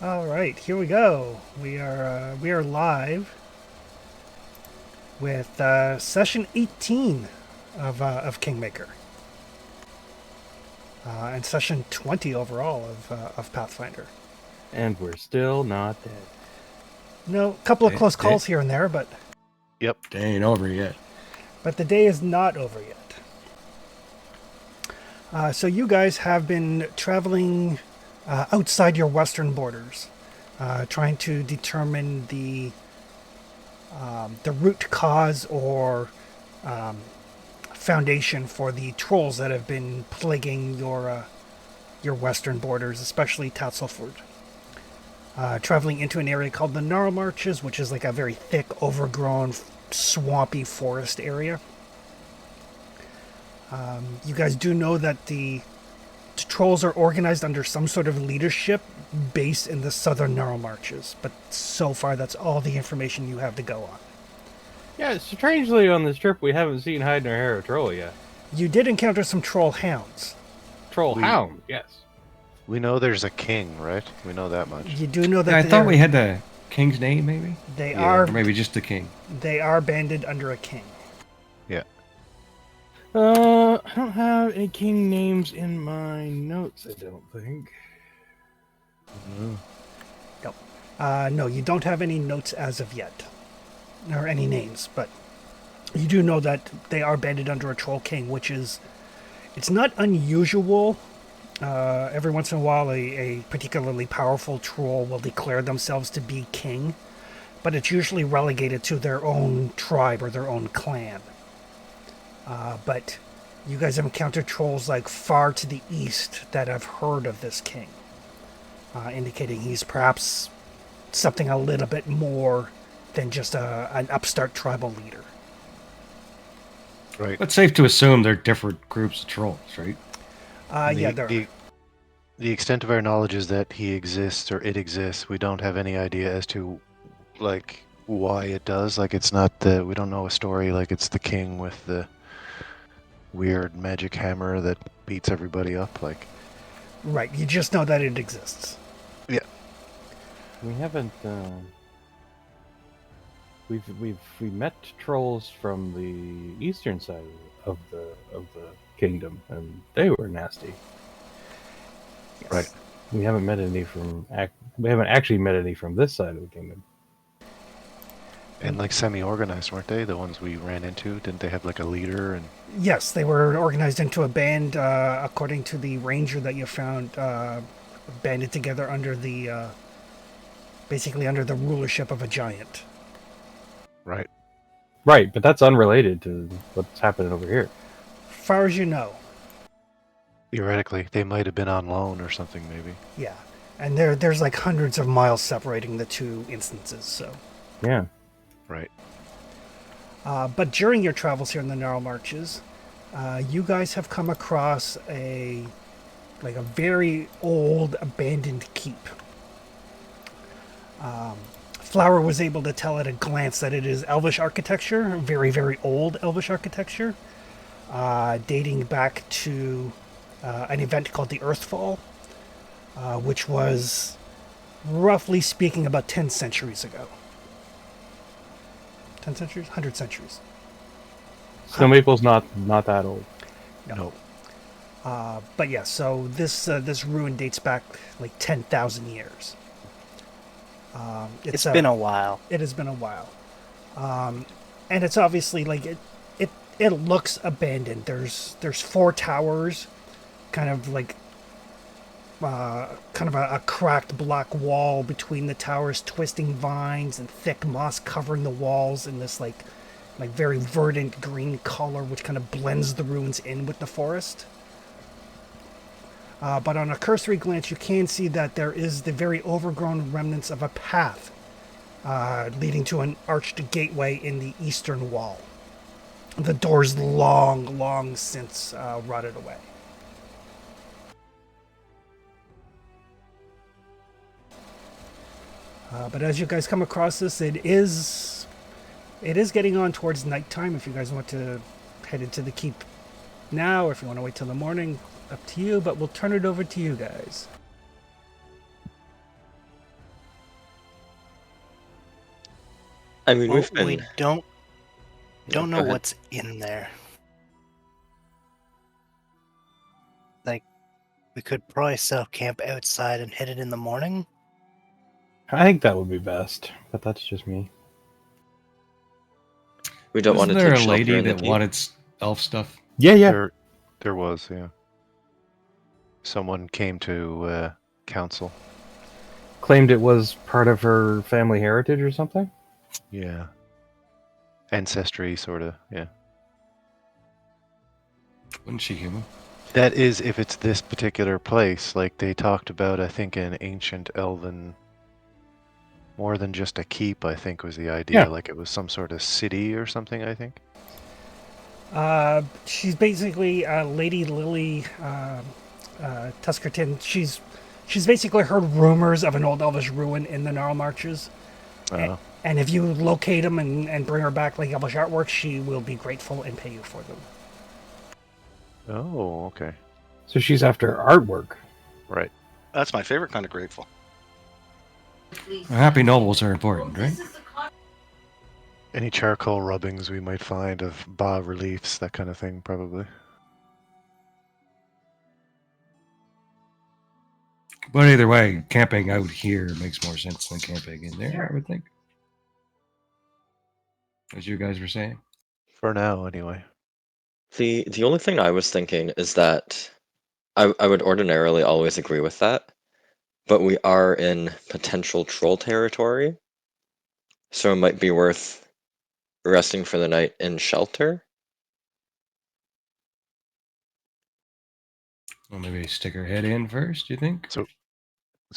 All right, here we go. We are live with session 18 of Kingmaker, and session 20 overall of Pathfinder. And we're still not dead. No, a couple of close Day calls here and there, but ain't over yet. the day is not over yet. So you guys have been traveling outside your western borders, trying to determine the root cause or foundation for the trolls that have been plaguing your western borders, especially Tatzelford. Traveling into an area called the Gnarl Marches, which is like a very thick, overgrown, swampy forest area. You guys do know that the trolls are organized under some sort of leadership based in the southern Gnarl Marches, but so far that's all the information you have to go on. Yeah, strangely on this trip we haven't seen hide nor hair of troll yet. You did encounter some troll hounds. Troll hound, yes. We know there's a king, right? We know that much. You do know that Yeah, I thought we had the king's name, maybe? they Yeah. are Or maybe just the king. they are banded under a king. Yeah. I don't have any king names in my notes, I don't think. No, you don't have any notes as of yet, or any names, but you do know that they are banded under a troll king, which is, it's not unusual. Every once in a while, a particularly powerful troll will declare themselves to be king, but it's usually relegated to their own tribe or their own clan. But you guys have encountered trolls like far to the east that have heard of this king, indicating he's perhaps something a little bit more than just an upstart tribal leader. Right. But it's safe to assume they're different groups of trolls, right? Yeah, there are. The extent of our knowledge is that he exists or it exists. We don't have any idea as to, like, why it does. Like, it's not we don't know a story like it's the king with the weird magic hammer that beats everybody up. Like, Right, you just know that it exists. We haven't we met trolls from the eastern side of the kingdom, and they were nasty. Yes. Right. We haven't met any we haven't actually met any from this side of the kingdom. and like semi-organized, weren't they? The ones we ran into, didn't they have like a leader? And Yes, they were organized into a band, according to the ranger that you found, banded together under the, basically under the rulership of a giant. right. Right, but that's unrelated to what's happening over here. Far as you know, Theoretically, they might have been on loan or something, maybe. yeah. And there's like hundreds of miles separating the two instances, so. Yeah. Right. But during your travels here in the Gnarl Marches, you guys have come across a very old abandoned keep. Flower was able to tell at a glance that it is Elvish architecture, very, very old Elvish architecture, dating back to an event called the Earthfall, which was, roughly speaking, about 10 centuries ago. 10 centuries? 100 centuries. Snow Maple's not that old. No. But yeah, so this ruin dates back like 10,000 years. It's been a while. It has been a while. And it's obviously like it looks abandoned. There's 4 towers, kind of like a cracked block wall between the towers, twisting vines and thick moss covering the walls in this like very verdant green color, which kind of blends the ruins in with the forest. But on a cursory glance, you can see that there is the very overgrown remnants of a path leading to an arched gateway in the eastern wall. The door's long since rotted away. But as you guys come across this, it is getting on towards nighttime. If you guys want to head into the keep now, or if you want to wait till the morning, up to you. But we'll turn it over to you guys. I mean, Well, we've been. we don't Yeah, go know ahead. what's in there. Like, we could probably set up camp outside and hit it in the morning. I think that would be best, but that's just me. We don't want Wasn't to there take a shelter lady in the that keep. wanted elf stuff? Yeah. There was, yeah. Someone came to council. Claimed it was part of her family heritage or something. Yeah. Ancestry, sort of, yeah. Wasn't she human? That is, if it's this particular place, like they talked about, I think, in ancient Elven, more than just a keep, I think was the idea. Yeah. Like it was some sort of city or something, I think. She's basically Lady Lily Tuskerton. She's basically heard rumors of an old elvish ruin in the Gnarl Marches. Oh. And if you locate them and bring her back like elvish artwork, she will be grateful and pay you for them. Oh, okay. So she's after artwork. Right. That's my favorite kind of grateful. Happy nobles are important, right? Any charcoal rubbings we might find of bas reliefs, that kind of thing, probably. But either way, camping out here makes more sense than camping in there, I would think. As you guys were saying. For now, anyway. The only thing I was thinking is that I would ordinarily always agree with that, but we are in potential troll territory, so it might be worth resting for the night in shelter. Well, maybe stick her head in first, you think? So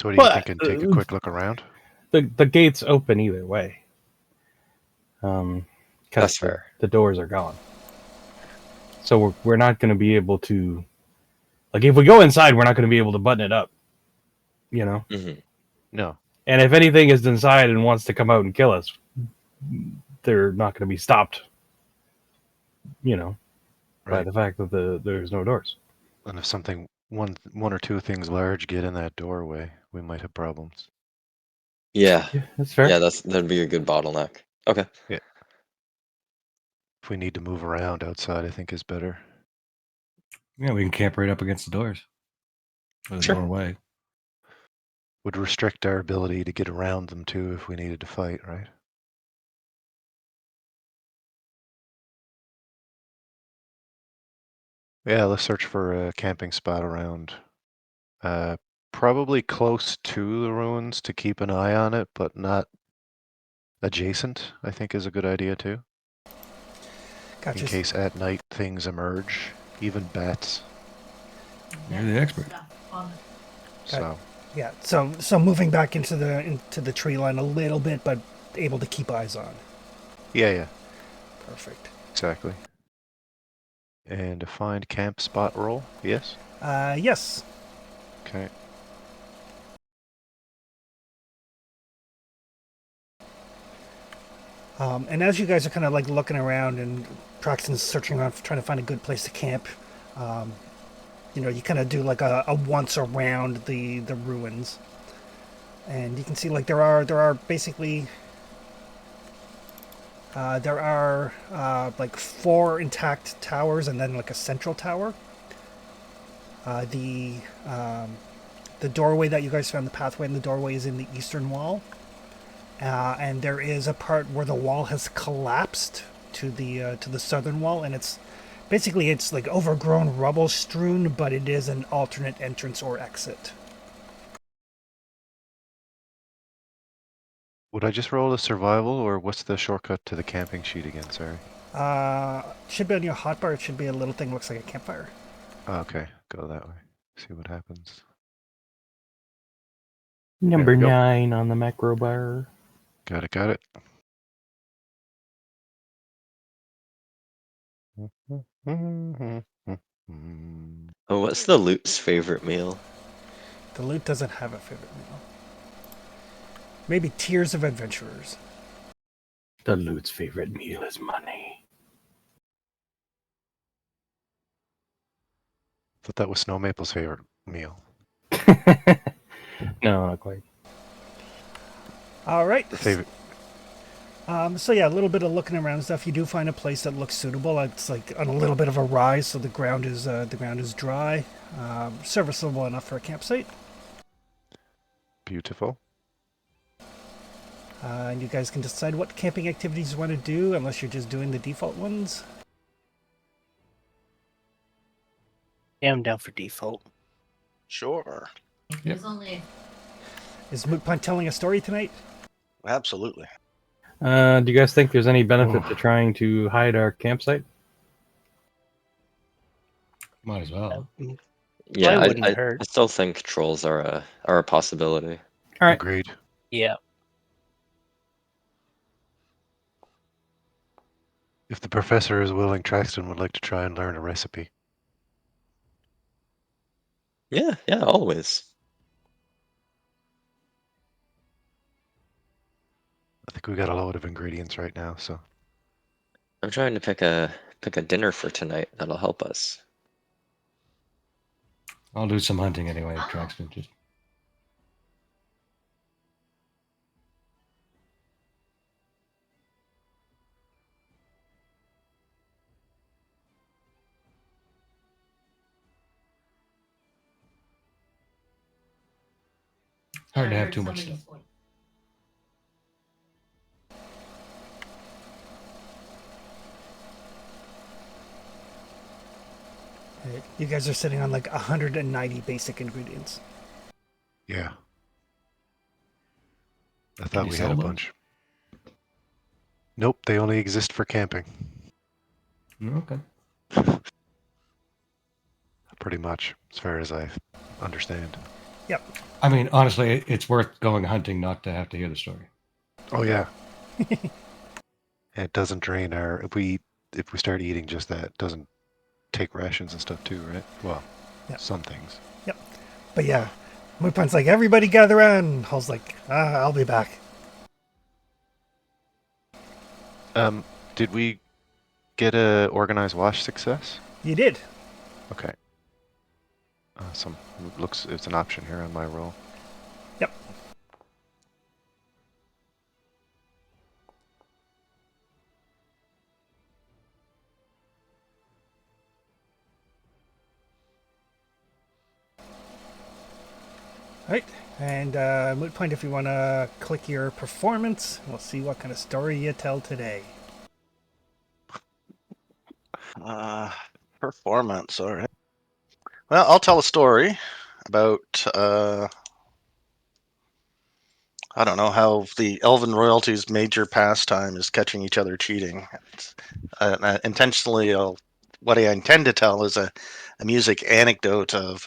what are you thinking? Take a quick look around? The gate's open either way. Because That's fair. the doors are gone. So we're not going to be able to, like, if we go inside, we're not going to be able to button it up. You know. Mm-hmm. No. And if anything is inside and wants to come out and kill us, they're not going to be stopped. You know, by the fact that there's no doors. And if something, one or two things large get in that doorway, we might have problems. Yeah, That's fair. yeah, that'd be a good bottleneck. Okay. Yeah. If we need to move around outside, I think is better. Yeah, we can camp right up against the doors. Or the Sure. doorway. Would restrict our ability to get around them too if we needed to fight, right? Yeah, let's search for a camping spot around. Probably close to the ruins to keep an eye on it, but not adjacent, I think is a good idea too. Gotcha. In case at night things emerge, even bats. You're the expert. So Yeah. So moving back into the tree line a little bit, but able to keep eyes on. yeah, Perfect. exactly. And to find camp spot roll, yes? Yes. Okay. And as you guys are kind of like looking around and Proxton's searching around, trying to find a good place to camp, you kind of do like a once around the ruins, and you can see like there are basically like 4 intact towers and then like a central tower. The doorway that you guys found, the pathway in the doorway, is in the eastern wall. And there is a part where the wall has collapsed to the southern wall, and it's like overgrown rubble strewn, but it is an alternate entrance or exit. Would I just roll a survival, or what's the shortcut to the camping sheet again? Sorry. Should be on your hotbar. It should be a little thing looks like a campfire. Oh, okay, go that way. See what happens. Number There we go. 9 on the macro bar. Got it. Oh, what's the loot's favorite meal? The loot doesn't have a favorite meal. Maybe Tears of Adventurers. The loot's favorite meal is money. Thought that was Snow Maple's favorite meal. No, not quite. All right. Favorite So yeah, a little bit of looking around and stuff. You do find a place that looks suitable. It's like on a little bit of a rise, so the ground is dry, serviceable enough for a campsite. Beautiful. And you guys can decide what camping activities you want to do, unless you're just doing the default ones. Yeah, I'm down for default. Sure. Yep. Is Moot Punt telling a story tonight? Absolutely. Do you guys think there's any benefit to trying to hide our campsite? Might as well. Yeah, wouldn't I hurt. still think trolls are a possibility. All right. Agreed. Yeah. If the professor is willing, Traxton would like to try and learn a recipe. Yeah, always. I think we got a load of ingredients right now, so I'm trying to pick a dinner for tonight that'll help us. I'll do some hunting anyway, Traxton. Just hard to have too much stuff. You guys are sitting on like 190 basic ingredients. yeah. I Can thought you we sell had a those? bunch. Nope, they only exist for camping. Okay. Pretty much, as far as I understand. Yep. I mean, honestly, it's worth going hunting not to have to hear the story. Oh yeah. It doesn't drain our if we start eating just that, it doesn't take rations and stuff too, right? Well, Yep. some things. But yeah, Moot Punt's like, everybody gather around. Hall's like, I'll be back. Did we get a organized wash success? You did. Okay. Awesome. Looks it's an option here on my roll. Yep. All right. And Moot Point, if you want to click your performance, we'll see what kind of story you tell today. Performance. All right. Well, I'll tell a story about I don't know how the Elven royalty's major pastime is catching each other cheating. Intentionally, what I intend to tell is a music anecdote of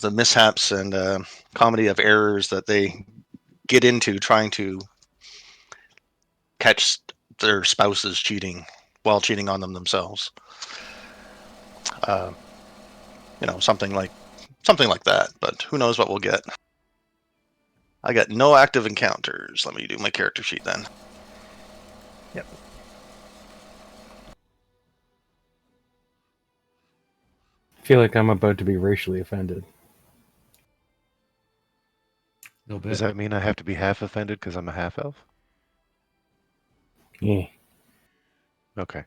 the mishaps and comedy of errors that they get into trying to catch their spouses cheating while cheating on them themselves. Something like that. But who knows what we'll get. I got no active encounters. Let me do my character sheet then. Yep. I feel like I'm about to be racially offended. A little bit. Does that mean I have to be half offended because I'm a half elf? Yeah. Okay.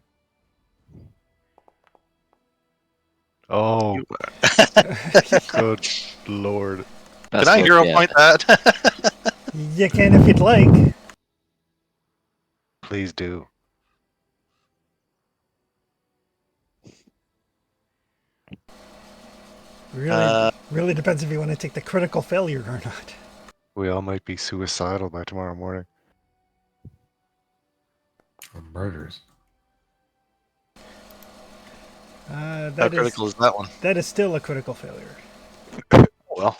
Oh, good lord. Can I hero point that? You can if you'd like. Please do. Really depends if you want to take the critical failure or not. We all might be suicidal by tomorrow morning. Or murders. How That is critical is that one? that is still a critical failure. Well,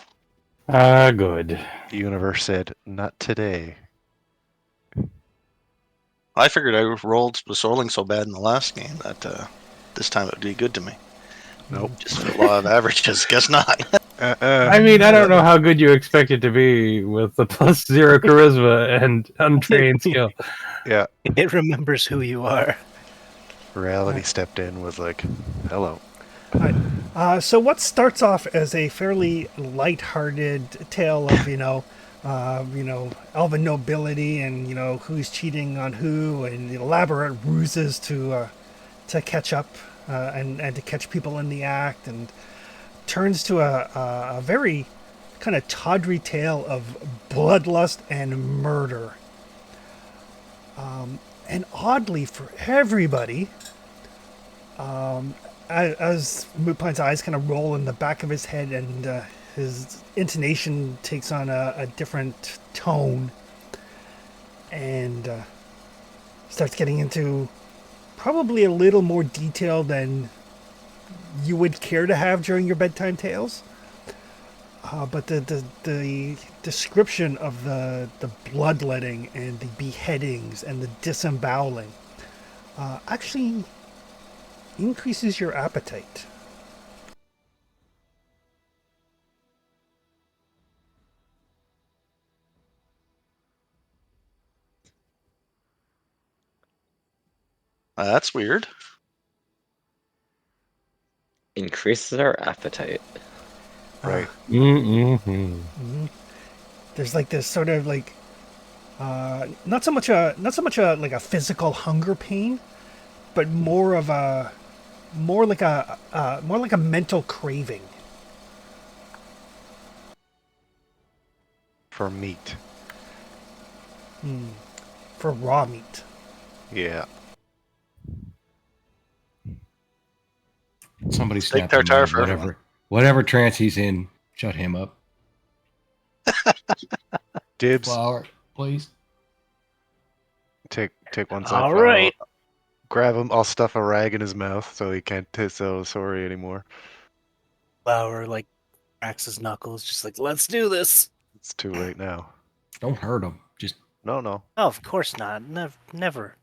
Good. The universe said, not today. I figured I was rolling so bad in the last game that this time it would be good to me. Nope. Just for law of averages. Guess not. I mean, I don't know how good you expect it to be with the +0 charisma and untrained skill. Yeah. It remembers who you are. Reality stepped in, was like, hello. So what starts off as a fairly light-hearted tale of, elven nobility and who's cheating on who and elaborate ruses to catch up and to catch people in the act, and turns to a very kind of tawdry tale of bloodlust and murder. And oddly for everybody, as Mootpine's eyes kind of roll in the back of his head and his intonation takes on a different tone and starts getting into probably a little more detail than you would care to have during your bedtime tales. But the description of the bloodletting and the beheadings and the disemboweling actually increases your appetite. That's weird. Increases our appetite. Right. Mm-hmm. There's like this sort of like not so much a like a physical hunger pain, but more like a mental craving. For meat. For raw meat. Yeah. Somebody Steak snap him tartare out, for everyone. whatever trance he's in, shut him up. Dibs. Flour, please. Take one side. All right. I'll grab him. I'll stuff a rag in his mouth so he can't so sorry anymore. Flower like cracks his knuckles, just like, let's do this. It's too late now. Don't hurt him. Just No. Oh, of course not. Never.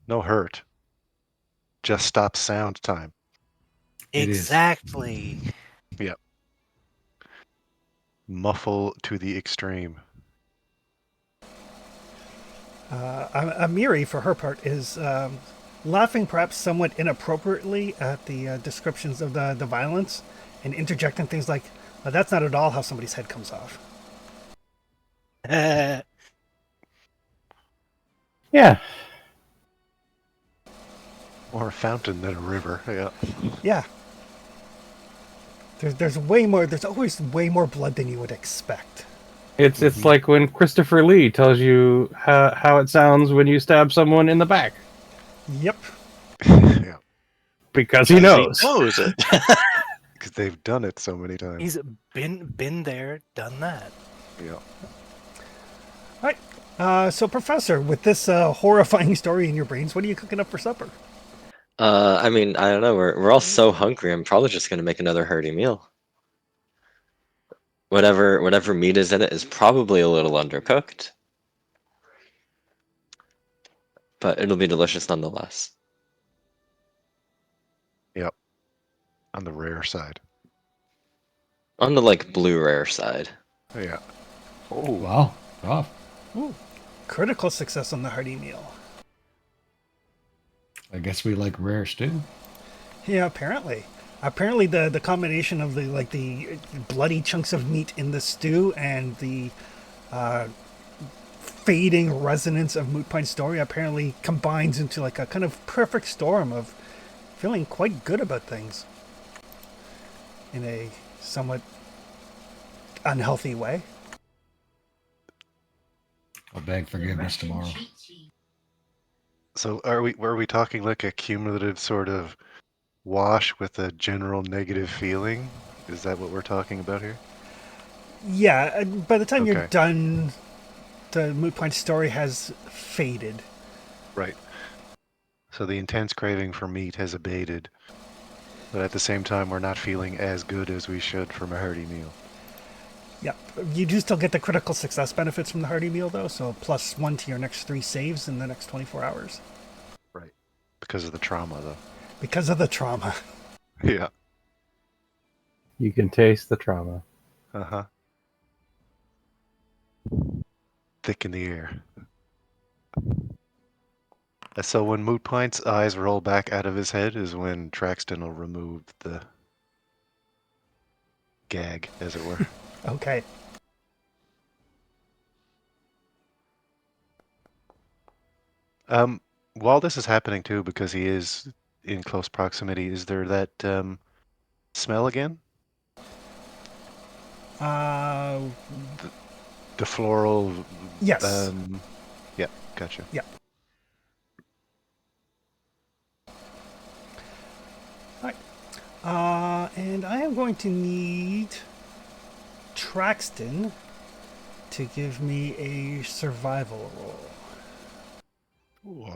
No hurt. Just stop sound time. It is. Exactly. Yep. Muffle to the extreme. Amiri, for her part, is laughing perhaps somewhat inappropriately at the descriptions of the violence and interjecting things like, that's not at all how somebody's head comes off. Yeah. More a fountain than a river. Yeah. Yeah. There's always way more blood than you would expect. It's like when Christopher Lee tells you how it sounds when you stab someone in the back. Yep. Yeah. Because he knows. He knows it. Because they've done it so many times. He's been there, done that. Yeah. All right. So, Professor, with this horrifying story in your brains, what are you cooking up for supper? I mean, I don't know. We're all so hungry. I'm probably just gonna make another hearty meal. Whatever meat is in it is probably a little undercooked, but it'll be delicious nonetheless. Yep. On the rare side. On the like blue rare side. Yeah. oh wow, rough. Ooh, critical success on the hearty meal. I guess we like rare stew. Yeah, apparently. Apparently, the combination of the bloody chunks of meat in the stew and the fading resonance of Mootpine's story apparently combines into like a kind of perfect storm of feeling quite good about things in a somewhat unhealthy way. I'll beg forgiveness tomorrow. So were we talking like a cumulative sort of wash with a general negative feeling? Is that what we're talking about here? Yeah, by the time you're Okay. done, the Mootpine story has faded. Right. So the intense craving for meat has abated, but at the same time, we're not feeling as good as we should from a hearty meal. Yep. You do still get the critical success benefits from the hearty meal, though, so +1 to your next 3 saves in the next 24 hours. Right. Because of the trauma, though. Because of the trauma. Yeah. You can taste the trauma. Uh-huh. Thick in the air. So when Mootpine's eyes roll back out of his head is when Traxton will remove the gag, as it were. Okay. While this is happening too, because he is in close proximity, is there that smell again? Uh, The floral. yes. Yeah, gotcha. Yeah. All right. And I am going to need Traxton to give me a survival roll. Ooh.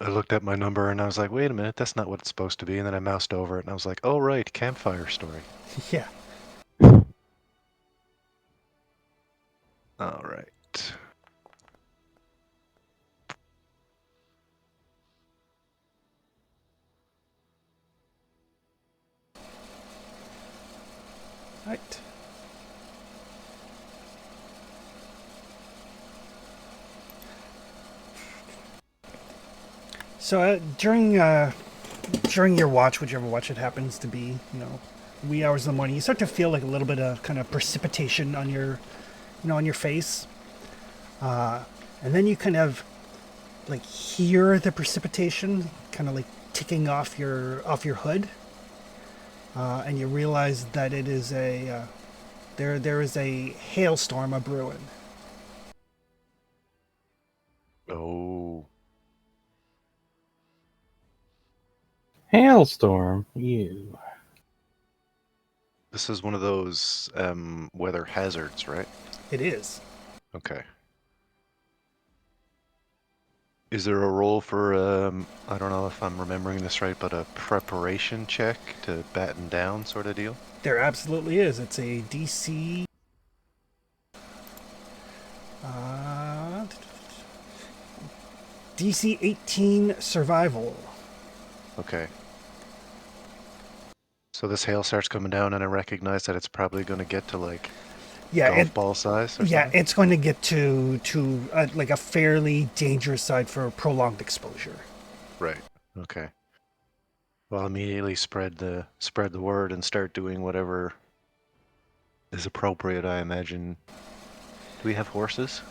I looked at my number and I was like, wait a minute, that's not what it's supposed to be. And then I moused over it and I was like, oh, right, campfire story. Yeah. All right. Right. So during your watch, whichever watch it happens to be, wee hours in the morning, you start to feel like a little bit of kind of precipitation on your, on your face, and then you kind of like hear the precipitation kind of like ticking off your hood, and you realize that it is there is a hailstorm a brewing. Oh. Hailstorm. You. This is one of those weather hazards, right? It is. Okay. Is there a role for, I don't know if I'm remembering this right, but a preparation check to batten down sort of deal? There absolutely is. It's a DC. DC 18 survival. Okay. So this hail starts coming down and I recognize that it's probably going to get to like golf ball size or yeah, something? it's going to get to like a fairly dangerous side for prolonged exposure. Right. Okay. Well, immediately spread the word and start doing whatever is appropriate, I imagine. Do we have horses?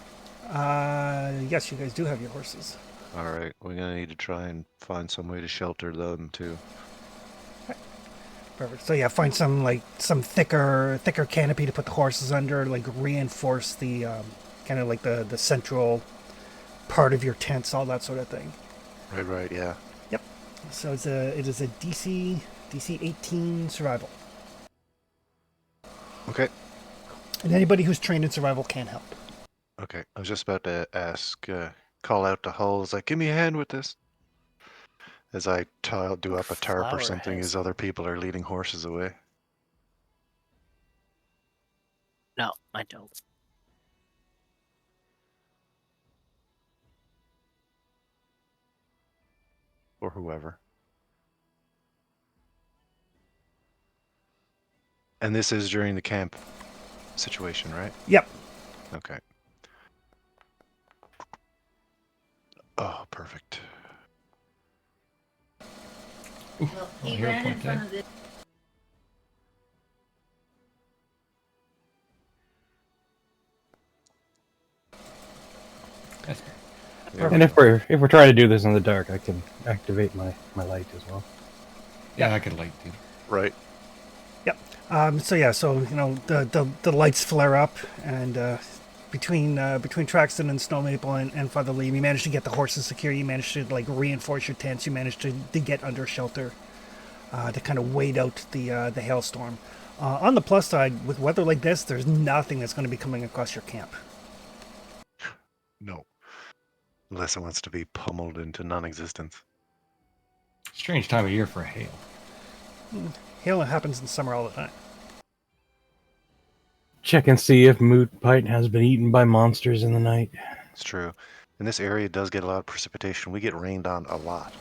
Yes, you guys do have your horses. All right, we're gonna need to try and find some way to shelter them too. Perfect. So yeah, find some thicker canopy to put the horses under, like reinforce the kind of like the central part of your tents, all that sort of thing. Right, yeah. Yep. So it is a DC 18 survival. Okay. And anybody who's trained in survival can help. Okay, I was just about to ask, call out to Hulls, like, give me a hand with this. As I do up a tarp or Flower something has- as other people are leading horses away. No, I don't. Or whoever. And this is during the camp situation, right? Yep. Okay. Oh, perfect. Ooh, Well, oh, he hero ran in point front there. of the That's And if we're trying to do this in the dark, I can activate my light as well. yeah, I could light you. Right. Yep. So the lights flare up, and between Traxton and Snow Maple and Father Liam, you managed to get the horses secure. You managed to like reinforce your tents. You managed to get under shelter to kind of wait out the hailstorm. On the plus side, with weather like this, there's nothing that's going to be coming across your camp. No. Unless it wants to be pummeled into non-existence. Strange time of year for hail. Hail happens in summer all the time. Check and see if Moot Pint has been eaten by monsters in the night. It's true. And this area does get a lot of precipitation. We get rained on a lot.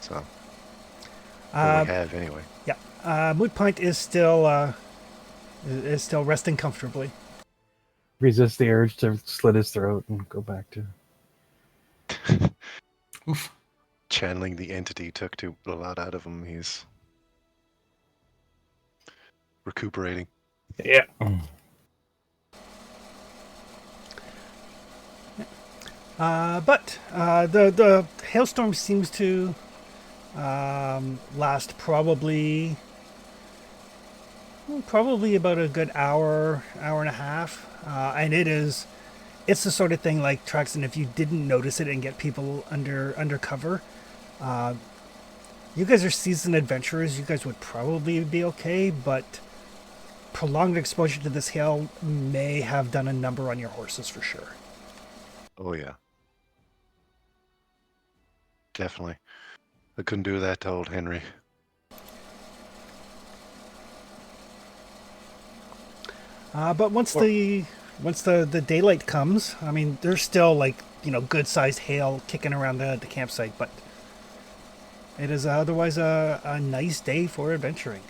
So, what we have anyway. Yeah. Moot Pint is still resting comfortably. Resist the urge to slit his throat and go back to Oof. Channeling the entity took too a lot out of him. He's recuperating. Yeah. But the hailstorm seems to last probably about a good hour and a half, and it's the sort of thing like Traxton. If you didn't notice it and get people under cover, you guys are seasoned adventurers. You guys would probably be okay, but prolonged exposure to this hail may have done a number on your horses for sure. Oh yeah, definitely. I couldn't do that to old Henry. But once the daylight comes, I mean, there's still like good sized hail kicking around the campsite, but it is otherwise a nice day for adventuring.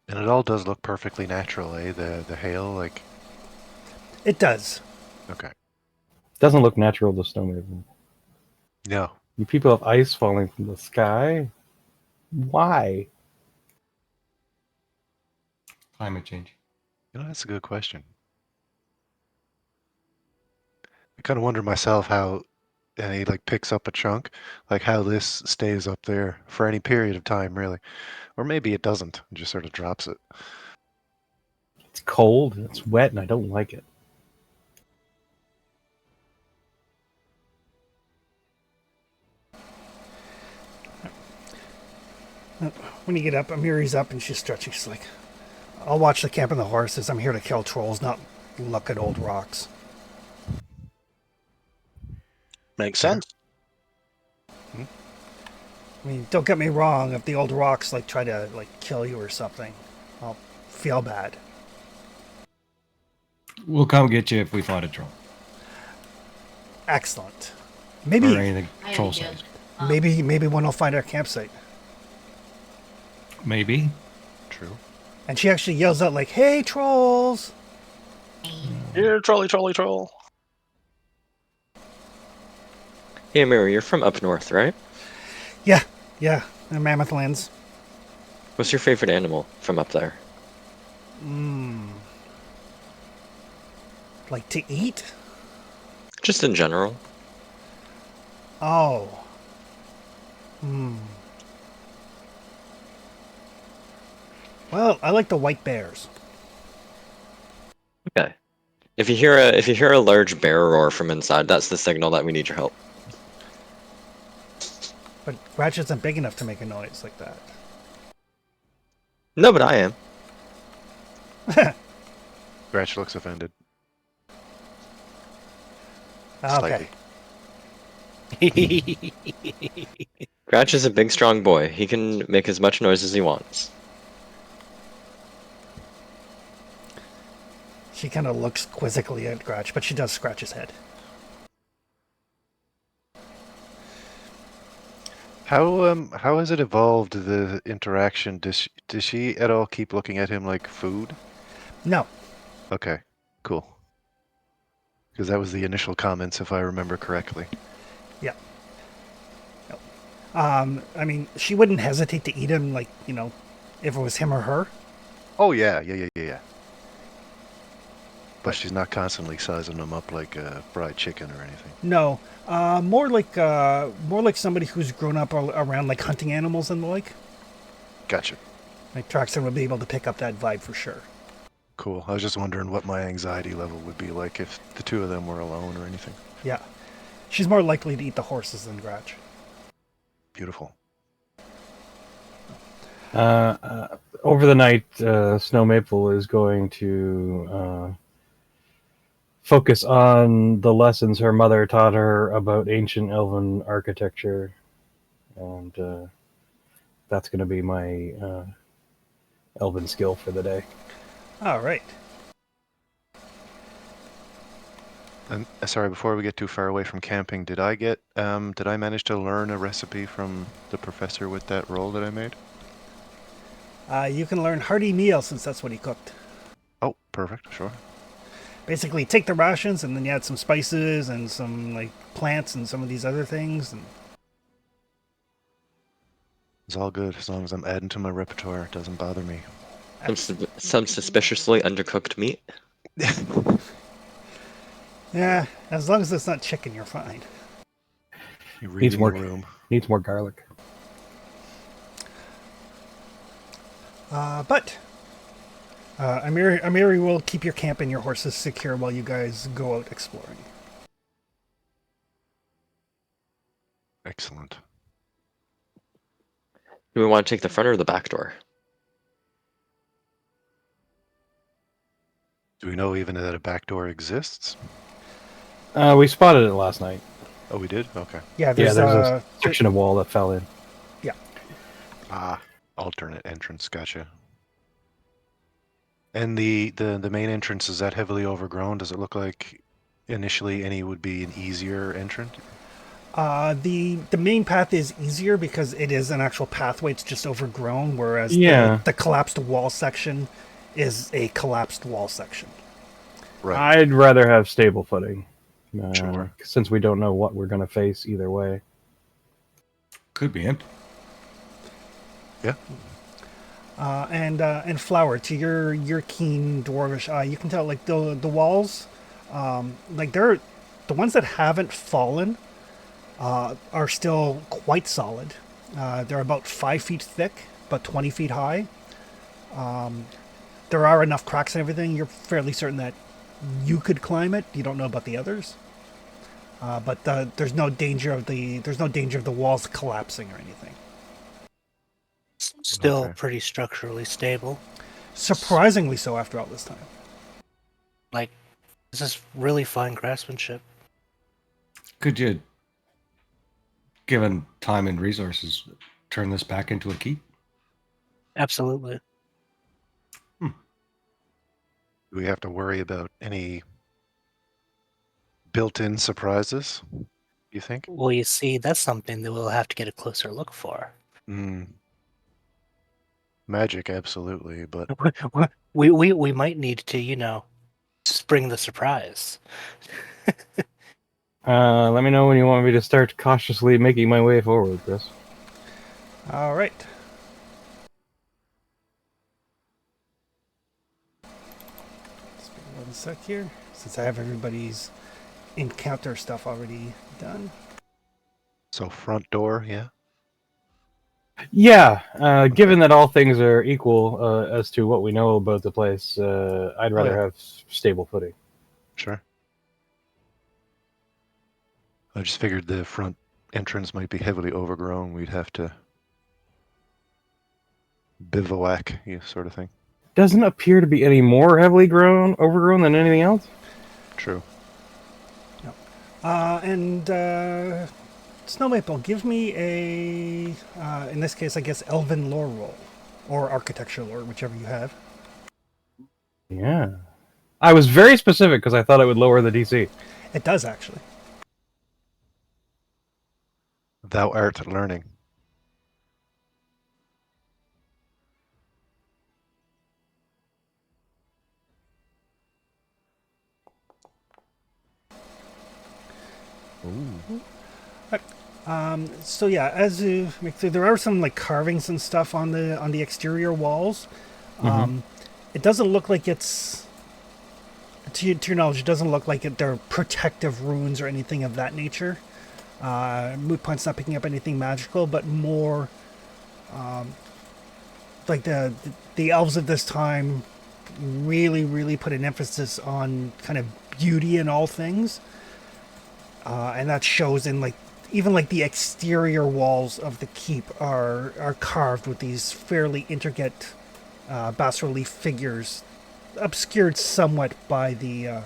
And it all does look perfectly natural, eh? The hail, like, It does. okay. Doesn't look natural to snow maple. No, You people have ice falling from the sky. Why? Climate change. that's a good question. I kind of wonder myself how, and he like picks up a chunk, like how this stays up there for any period of time, really, or maybe it doesn't, and just sort of drops it. It's cold, it's wet, and I don't like it. When you get up, Amiri's up and she's stretching. She's like, I'll watch the camp and the horses. I'm here to kill trolls, not look at old rocks. Makes sense. I mean, don't get me wrong. If the old rocks like try to like kill you or something, I'll feel bad. We'll come get you if we find a troll. Excellent. Or Maybe anything I troll already did. sized. maybe one will find our campsite. Maybe. True. And she actually yells out like, "Hey, trolls!" Here, trolley, trolley, troll. Hey, Amira, you're from up north, right? Yeah, in Mammoth Lands. What's your favorite animal from up there? Like to eat? Just in general. Oh. Well, I like the white bears. Okay. If you hear a large bear roar from inside, that's the signal that we need your help. But Gratch isn't big enough to make a noise like that. No, but I am. Gratch looks offended. Okay. Slightly. Gratch is a big, strong boy. He can make as much noise as he wants. She kind of looks quizzically at Gratch, but she does scratch his head. How has it evolved, the interaction? Does she at all keep looking at him like food? No. Okay, cool. Because that was the initial comments, if I remember correctly. Yeah. No. I mean, she wouldn't hesitate to eat him, like, if it was him or her. Oh yeah. But she's not constantly sizing them up like fried chicken or anything. No. More like somebody who's grown up around like hunting animals and the like. Gotcha. Like Traxton would be able to pick up that vibe for sure. Cool. I was just wondering what my anxiety level would be like if the two of them were alone or anything. Yeah. She's more likely to eat the horses than Gratch. Beautiful. Over the night, Snow Maple is going to focus on the lessons her mother taught her about ancient elven architecture, and that's going to be my elven skill for the day. All right. And sorry, before we get too far away from camping, did I manage to learn a recipe from the professor with that roll that I made? You can learn hearty meal since that's what he cooked. Oh, perfect. Sure. basically take the rations and then you add some spices and some like plants and some of these other things. And It's all good as long as I'm adding to my repertoire. It doesn't bother me. Some suspiciously undercooked meat. yeah, as long as it's not chicken, you're fine. You're Needs reading more. the room. Needs more garlic. But Amiri will keep your camp and your horses secure while you guys go out exploring. Excellent. Do we want to take the front or the back door? Do we know even that a back door exists? We spotted it last night. Oh, we did? Okay. Yeah, There's a section of wall that fell in. Ah, alternate entrance. Gotcha. And the main entrance, is that heavily overgrown? Does it look like initially any would be an easier entrance? The main path is easier because it is an actual pathway. It's just overgrown, whereas Yeah. the collapsed wall section is a collapsed wall section. Right. I'd rather have stable footing. Sure. Since we don't know what we're going to face either way. Could be empty. Yeah. And Flower, to your keen dwarvish eye, you can tell like the walls, like they're the ones that haven't fallen, are still quite solid. They're about 5 feet thick, about 20 feet high. There are enough cracks and everything. You're fairly certain that you could climb it. You don't know about the others, but there's no danger of the walls collapsing or anything. Still Okay. pretty structurally stable. Surprisingly so after all this time. Like, this is really fine craftsmanship. Could you, given time and resources, turn this back into a keep? Absolutely. Do we have to worry about any built-in surprises, you think? Well, you see, that's something that we'll have to get a closer look for. Magic, absolutely, but We might need to, spring the surprise. Let me know when you want me to start cautiously making my way forward, Chris. All right. Just give me 1 sec here, since I have everybody's encounter stuff already done. so front door, yeah. Yeah, given that all things are equal as to what we know about the place, I'd rather yeah. have stable footing. Sure. I just figured the front entrance might be heavily overgrown. We'd have to bivouac, sort of thing. Doesn't appear to be any more heavily overgrown than anything else. True. And Snow Maple, give me a, in this case, I guess, Elven lore roll. Or architecture lore, whichever you have. Yeah. I was very specific because I thought it would lower the DC. It does, actually. Thou art learning. Ooh. So yeah, as you make through, there are some like carvings and stuff on the exterior walls. It doesn't look like it's, to your knowledge, it doesn't look like they're protective runes or anything of that nature. Moot Point's not picking up anything magical, but more like the elves of this time really put an emphasis on kind of beauty in all things, and that shows in like even like the exterior walls of the keep are carved with these fairly intricate bas-relief figures, obscured somewhat by the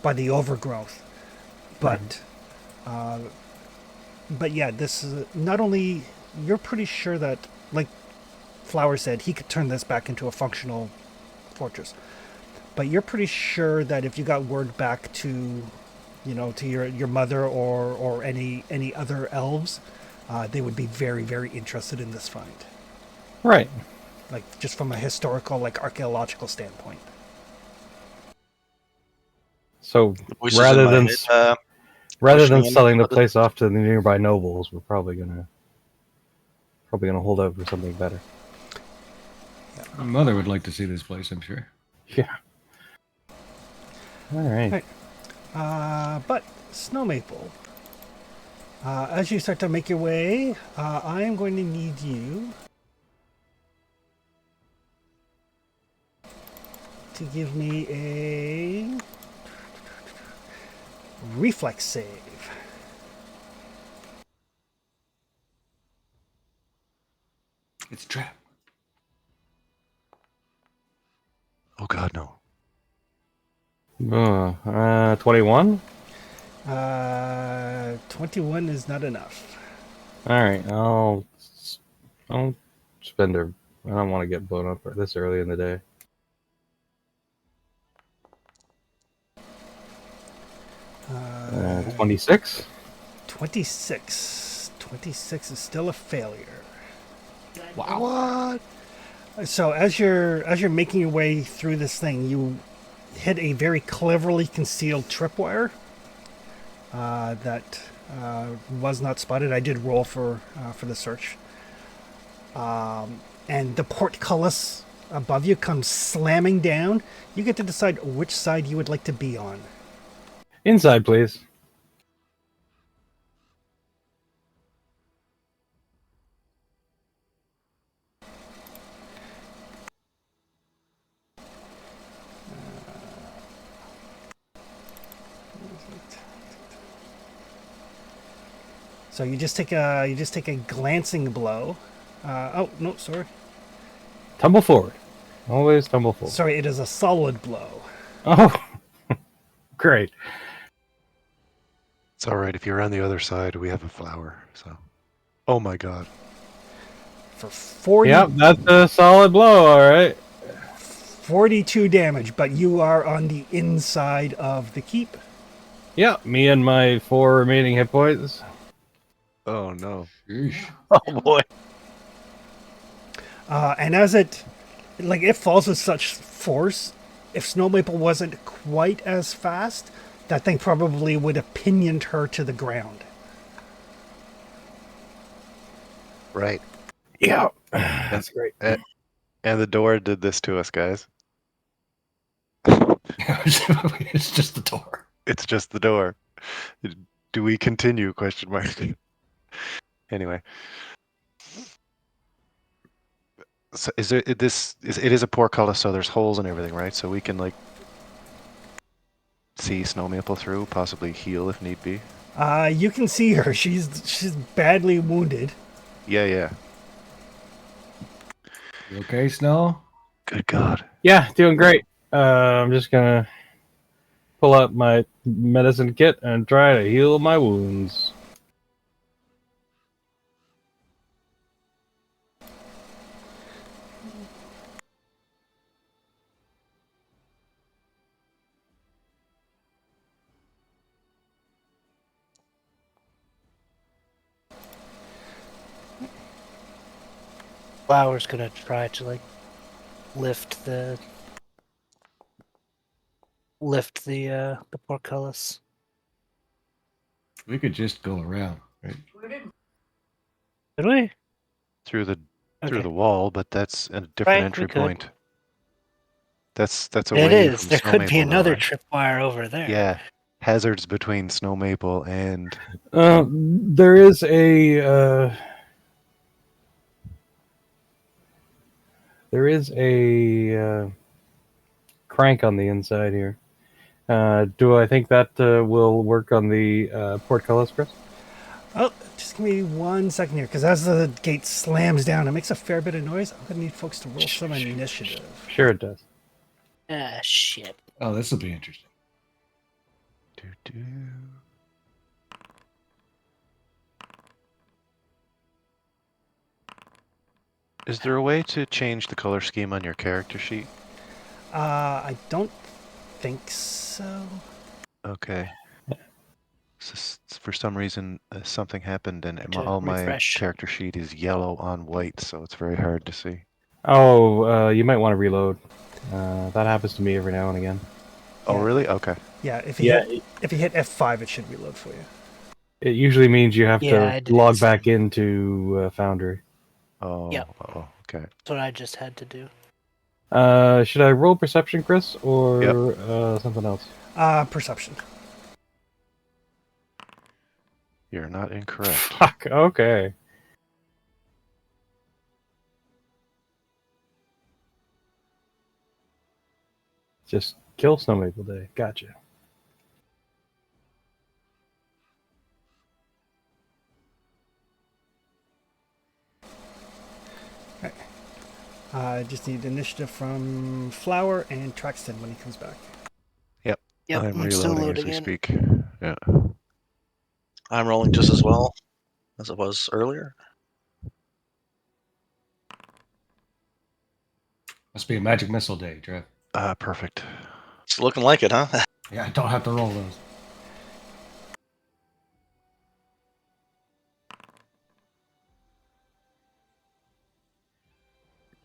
overgrowth, but yeah, this is not only, you're pretty sure that, like Flower said, he could turn this back into a functional fortress, but you're pretty sure that if you got word back to to your mother or any other elves, they would be very interested in this find. Right. Like just from a historical, like archaeological standpoint. So Voices rather in my than head, rather push than me in selling the with it. place off to the nearby nobles, we're probably gonna hold out for something better. My mother would like to see this place, I'm sure. Yeah. All right. Right. But Snow Maple, as you start to make your way, I am going to need you to give me a reflex save. It's a trap. Oh God, no. 21. 21 is not enough. All right. I'll spend her. I don't want to get blown up this early in the day. 26. 26. 26 is still a failure. Wow. What? So as you're making your way through this thing, you hit a very cleverly concealed tripwire that was not spotted. I did roll for the search, and the portcullis above you comes slamming down. You get to decide which side you would like to be on. Inside, please. So you just take a glancing blow. Oh no, sorry. Tumble forward. Always tumble forward. Sorry, it is a solid blow. Oh, great. It's all right. If you're on the other side, we have a flower. So. Oh my God. For 40, Yep, that's a solid blow. All right. 42 damage, but you are on the inside of the keep. Yep, me and my 4 remaining hit points. Oh no. Sheesh. Oh boy. And as it falls with such force, if Snow Maple wasn't quite as fast, that thing probably would have pinioned her to the ground. Right. Yeah, that's great. And the door did this to us, guys. It's just the door. It's just the door. Do we continue? Question mark. Anyway. So it is a portcullis, so there's holes and everything, right? So we can like see Snow Maple through, possibly heal if need be. You can see her. She's badly wounded. Yeah. You okay, Snow? Good God. Yeah, doing great. I'm just gonna pull out my medicine kit and try to heal my wounds. Flower's gonna try to like lift the portcullis. We could just go around, right? Did we? Through the Okay. wall, but that's a different Right, we entry could. point. That's It away is. from There Snow could be Maple, though, another right? tripwire over there. Yeah. Hazards between Snow Maple and There is a crank on the inside here. Do I think that will work on the portcullis, Chris? Oh, just give me 1 second here, because as the gate slams down, it makes a fair bit of noise. I'm gonna need folks to roll some initiative. Sure, it does. Ah, shit. Oh, this will be interesting. Is there a way to change the color scheme on your character sheet? I don't think so. Okay. For some reason, something happened, and To all my refresh. character sheet is yellow on white, so it's very hard to see. Oh, you might want to reload. That happens to me every now and again. Oh, Yeah. really? Okay. Yeah, if you Yeah, hit F5, it should reload for you. it usually means you have Yeah, to I did log the same. back into Foundry. Oh, Yep. oh, okay. That's what I just had to do. Should I roll perception, Chris, or something else? Perception. You're not incorrect. Fuck. Okay. Just kill Snow Maple Day. Gotcha. I just need initiative from Flower and Traxton when he comes back. Yep, I'm still reloading as loading we in. speak. Yeah. I'm rolling just as well as it was earlier. Must be a magic missile day, Trev. Perfect. It's looking like it, huh? Yeah, I don't have to roll those.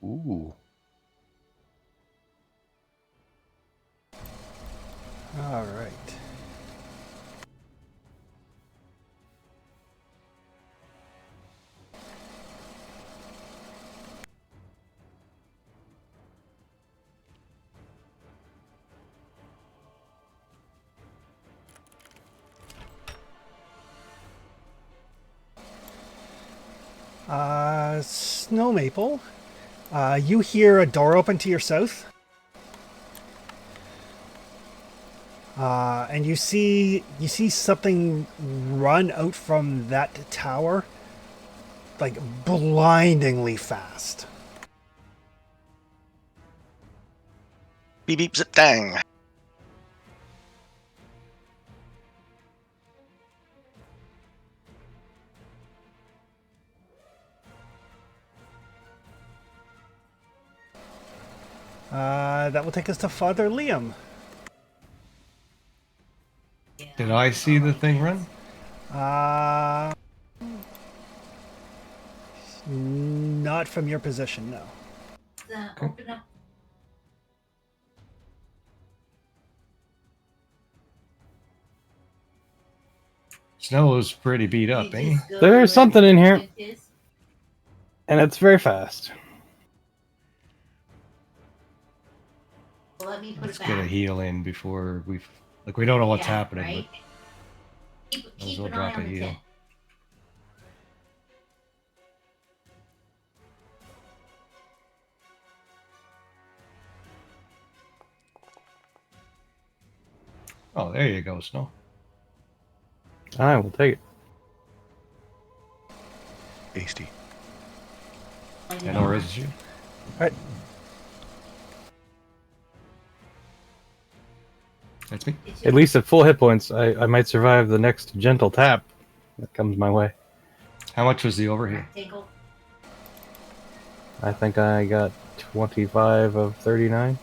Ooh. All right. Snow Maple, you hear a door open to your south. And you see something run out from that tower, like blindingly fast. Beep beep zip dang. That will take us to Father Liam. Did I see the thing run? Not from your position, no. Open up. Snow's pretty beat up, ain't he? There's something in here, and it's very fast. Well, let me put Let's it get a back. heal in before we don't know what's Yeah, happening, right? Keep but as well an drop eye a on the heal. tent. Oh, there you go, Snow. I will take it. Hasty. Yeah, no worries, it's you. Right. That's me. It's At just- least at full hit points, I might survive the next gentle tap that comes my way. How much was the overheal? Tinkle. I think I got 25 of 39.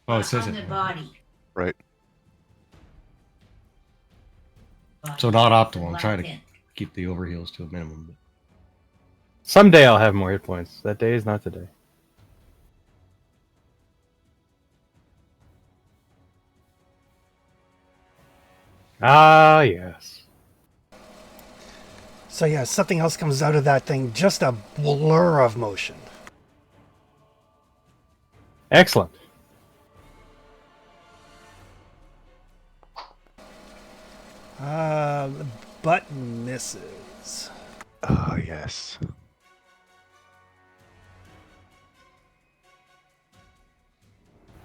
Oh, it says on it. the body. Right. So not optimal. I'm Black trying to tent. keep the overheals to a minimum. But Someday I'll have more hit points. That day is not today. Ah, yes. So yeah, something else comes out of that thing, just a blur of motion. Excellent. But misses. Ah, yes.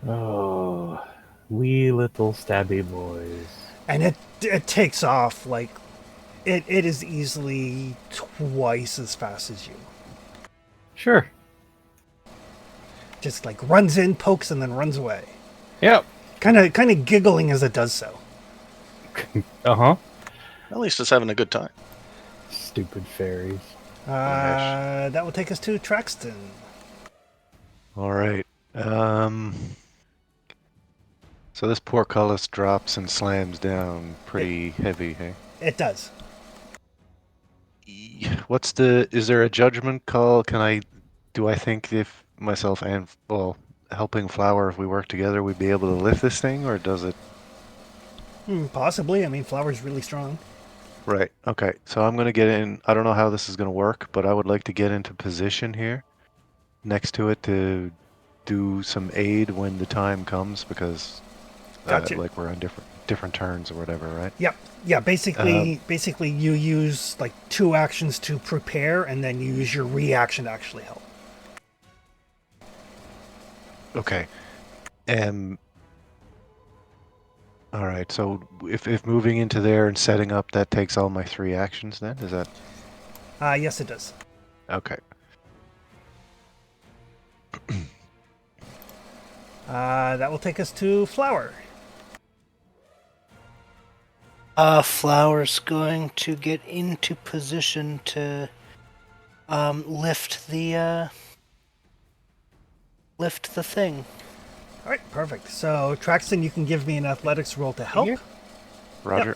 Oh, wee little stabby boys. And it takes off like it is easily twice as fast as you. Sure. Just like runs in, pokes, and then runs away. Yep. Kind of giggling as it does so. Uh-huh. At least it's having a good time. Stupid fairies. That will take us to Traxton. All right. So this portcullis drops and slams down pretty heavy, hey? It does. Is there a judgment call? Do I think if myself and, well, helping Flower, if we work together, we'd be able to lift this thing, or does it? Possibly. I mean, Flower's really strong. Right. Okay. So I'm going to get in. I don't know how this is going to work, but I would like to get into position here next to it to do some aid when the time comes, because Gotcha. like we're on different turns or whatever, right? Yep. Yeah, basically you use like 2 actions to prepare, and then you use your reaction to actually help. Okay. All right. So if moving into there and setting up, that takes all my 3 actions, then is that Yes, it does. okay? That will take us to Flower. Flower's going to get into position to lift the thing. All right, perfect. So, Traxton, you can give me an athletics roll to help. Here? Roger.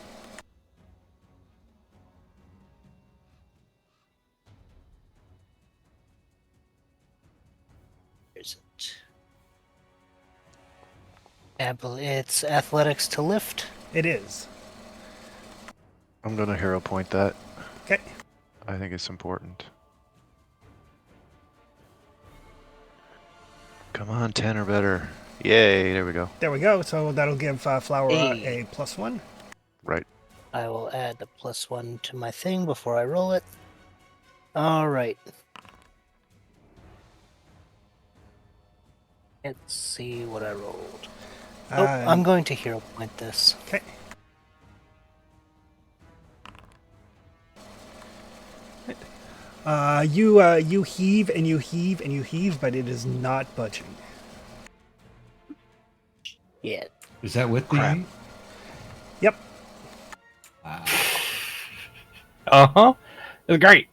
Where's it? It's athletics to lift. It is. I'm going to hero point that. Okay. I think it's important. Come on, 10 or better. Yay, there we go. There we go. So that'll give Flower Hey. a +1. Right. I will add the +1 to my thing before I roll it. All right. Let's see what I rolled. Oh, I'm going to hero point this. Okay. You heave and you heave and you heave, but it is not budging. Yeah. Is that with Crap. the? Yep. Wow. It's great.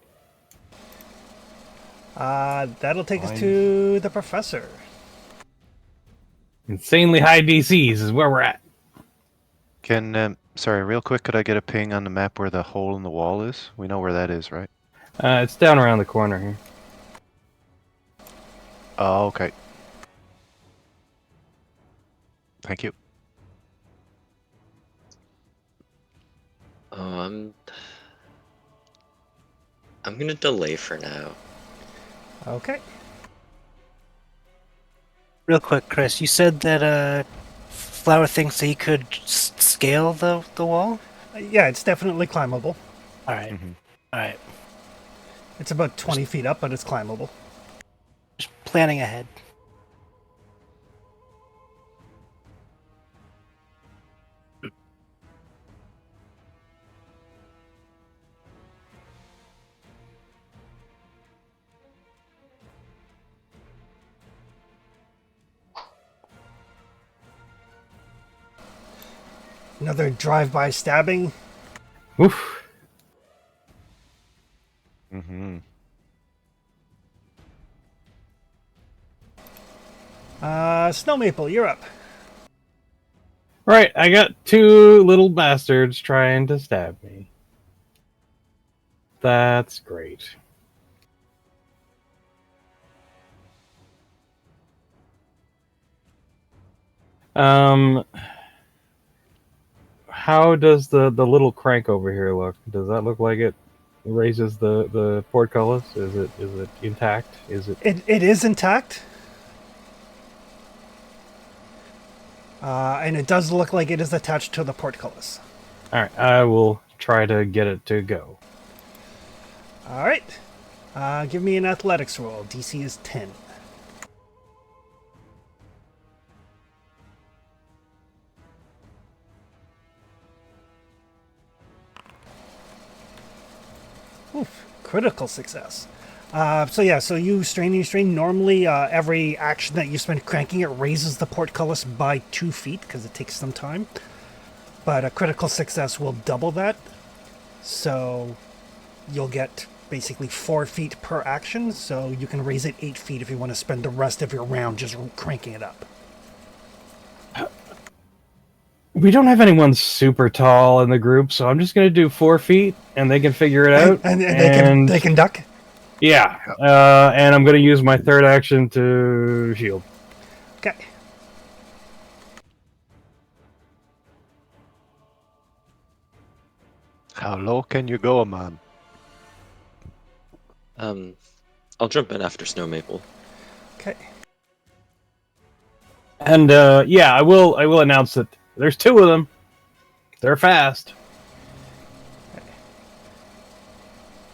That'll take us Fine. to the professor. Insanely high DCs is where we're at. Can sorry, real quick, could I get a ping on the map where the hole in the wall is? We know where that is, right? It's down around the corner here. Oh, okay. Thank you. Oh, I'm gonna delay for now. Okay. Real quick, Chris, you said that Flower thinks that he could scale the wall? Yeah, it's definitely climbable. All right. Mhm. All right. It's about 20 feet up, but it's climbable. Just planning ahead. Another drive-by stabbing. Oof. Mm-hmm. Snow Maple, you're up. Right, I got 2 little bastards trying to stab me. That's great. How does the little crank over here look? Does that look like it raises the portcullis? Is it intact? Is it? It is intact. And it does look like it is attached to the portcullis. All right, I will try to get it to go. All right. Give me an athletics roll. DC is 10. Oof, critical success. So you strain. Normally, every action that you spend cranking it raises the portcullis by 2 feet because it takes some time. But a critical success will double that. So you'll get basically 4 feet per action. So you can raise it 8 feet if you want to spend the rest of your round just cranking it up. We don't have anyone super tall in the group, so I'm just gonna do 4 feet, and they can figure it out. And they can duck. Yeah, and I'm gonna use my third action to shield. How low can you go, man? I'll jump in after Snow Maple. Okay. And yeah, I will announce that there's two of them. They're fast.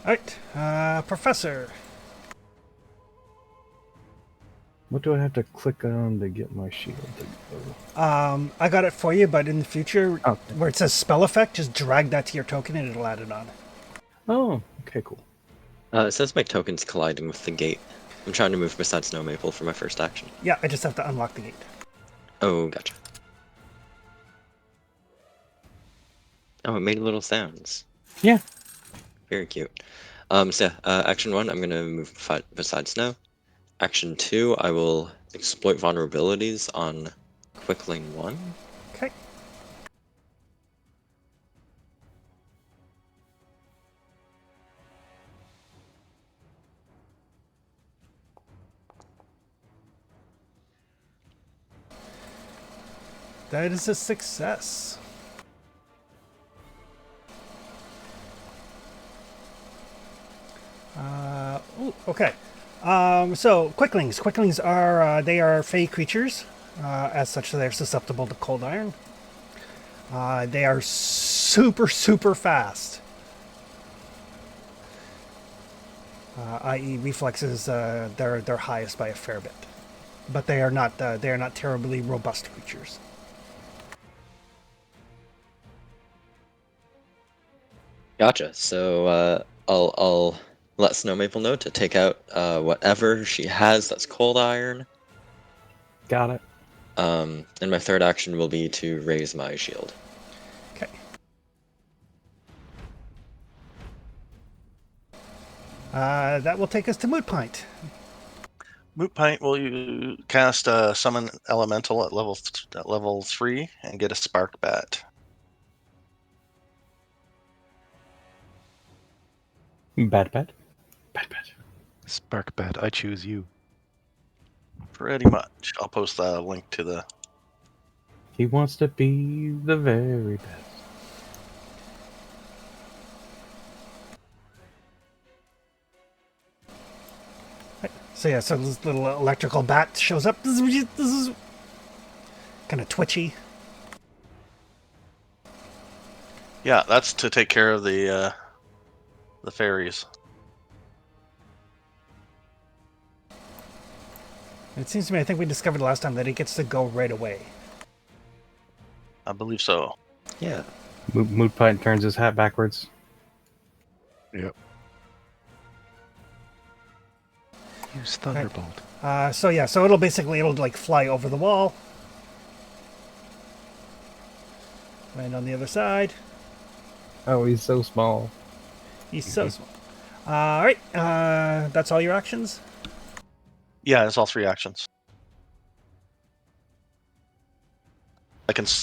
All right, Professor. What do I have to click on to get my shield to go? I got it for you, but in the future, Okay. where it says spell effect, just drag that to your token and it'll add it on. Oh, okay, cool. It says my token's colliding with the gate. I'm trying to move beside Snow Maple for my first action. Yeah, I just have to unlock the gate. Oh, gotcha. Oh, it made little sounds. Yeah. Very cute. So yeah, action 1, I'm gonna move beside Snow. Action 2, I will exploit vulnerabilities on Quickling 1. Okay. That is a success. Okay. So quicklings. Quicklings are they are fey creatures. As such, they're susceptible to cold iron. They are super fast. I.e., reflexes. They're highest by a fair bit, but they are not terribly robust creatures. Gotcha. So I'll let Snow Maple know to take out whatever she has that's cold iron. Got it. And my third action will be to raise my shield. Okay. That will take us to Moot Pint. Moot Pint, will you cast Summon Elemental at level 3 and get a Spark Bat? Bad. Sparkbat, I choose you. Pretty much. I'll post the link to the... He wants to be the very best. So yeah, so this little electrical bat shows up. This is kind of twitchy. Yeah, that's to take care of the fairies. It seems to me, I think we discovered last time that it gets to go right away. I believe so. Yeah. Moot Pint turns his hat backwards. Yep. Use Thunderbolt. So yeah, so it'll like fly over the wall. Land on the other side. Oh, he's so small. He's so small. All right, that's all your actions. Yeah, it's all 3 actions.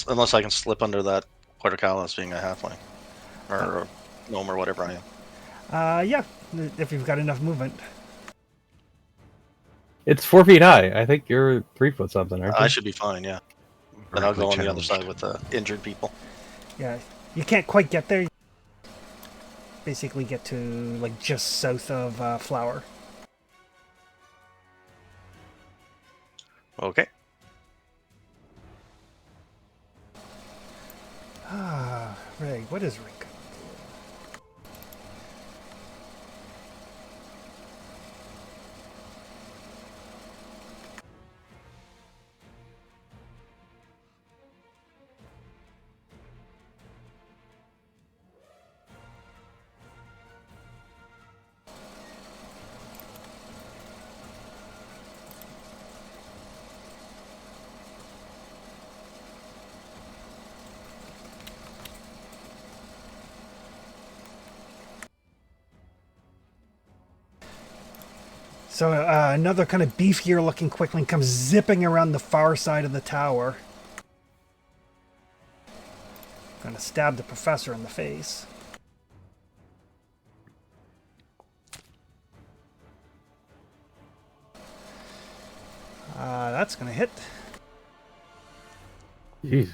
Unless I can slip under that Portacalus being a halfling. Or gnome or whatever I am. Yeah, if you've got enough movement. It's 4 feet high. I think you're 3 foot something, aren't you? I should be fine, yeah. Then I'll go on the other side with the injured people. Yeah, you can't quite get there. Basically get to like just south of Flower. Okay. Rig, what is Rig? So another kind of beefier looking quickling comes zipping around the far side of the tower. Gonna stab the professor in the face. That's gonna hit. Jeez.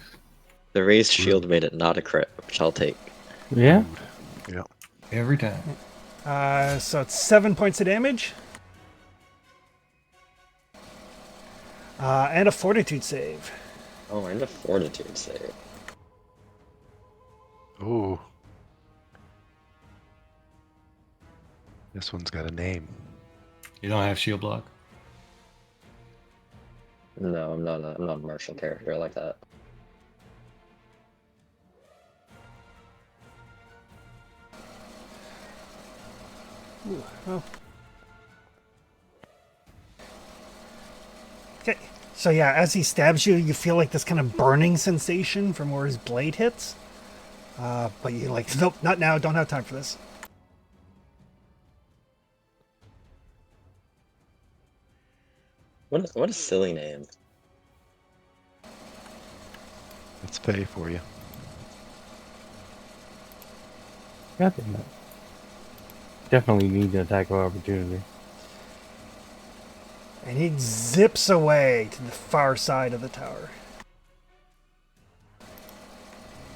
The raised shield made it not a crit, which I'll take. Yeah? Yeah. Every time. So it's 7 points of damage. And a fortitude save. Oh, and a fortitude save. Ooh. This one's got a name. You don't have shield block? No, I'm not a martial character like that. Ooh, well. Okay. So yeah, as he stabs you, you feel like this kind of burning sensation from where his blade hits. But you're like, nope, not now. Don't have time for this. What a silly name. Let's pay for you. God damn it. Definitely need an attack of opportunity. And he zips away to the far side of the tower.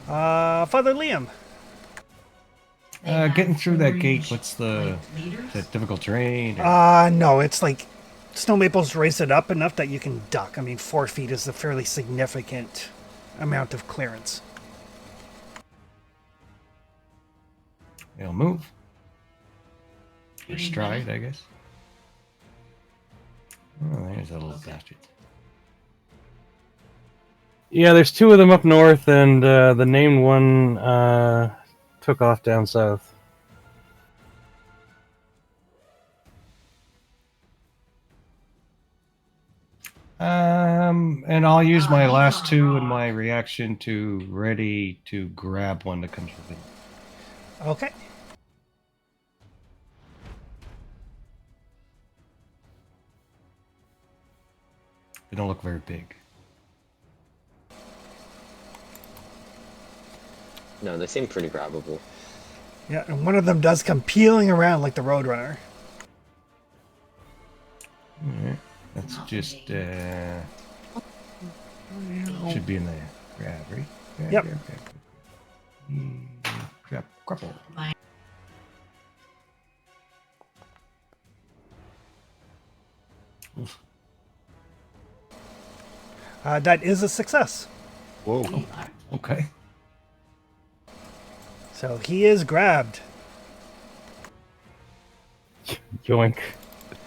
Father Liam. Getting through that gate, what's the difficult terrain? No, it's like snow maples raise it up enough that you can duck. I mean, 4 feet is a fairly significant amount of clearance. It'll move. Or stride, I guess. Oh, there's a little bastard. Yeah, there's 2 of them up north, and the named one took off down south. And I'll use my last 2 in my reaction to ready to grab one that comes within. Okay. They don't look very big. No, they seem pretty grabbable. Yeah, and one of them does come peeling around like the Roadrunner. Alright. That's just should be in the grab, right? Grab, Yep. Grab, grapple. Oof. That is a success. Whoa. Okay. So he is grabbed. Yoink.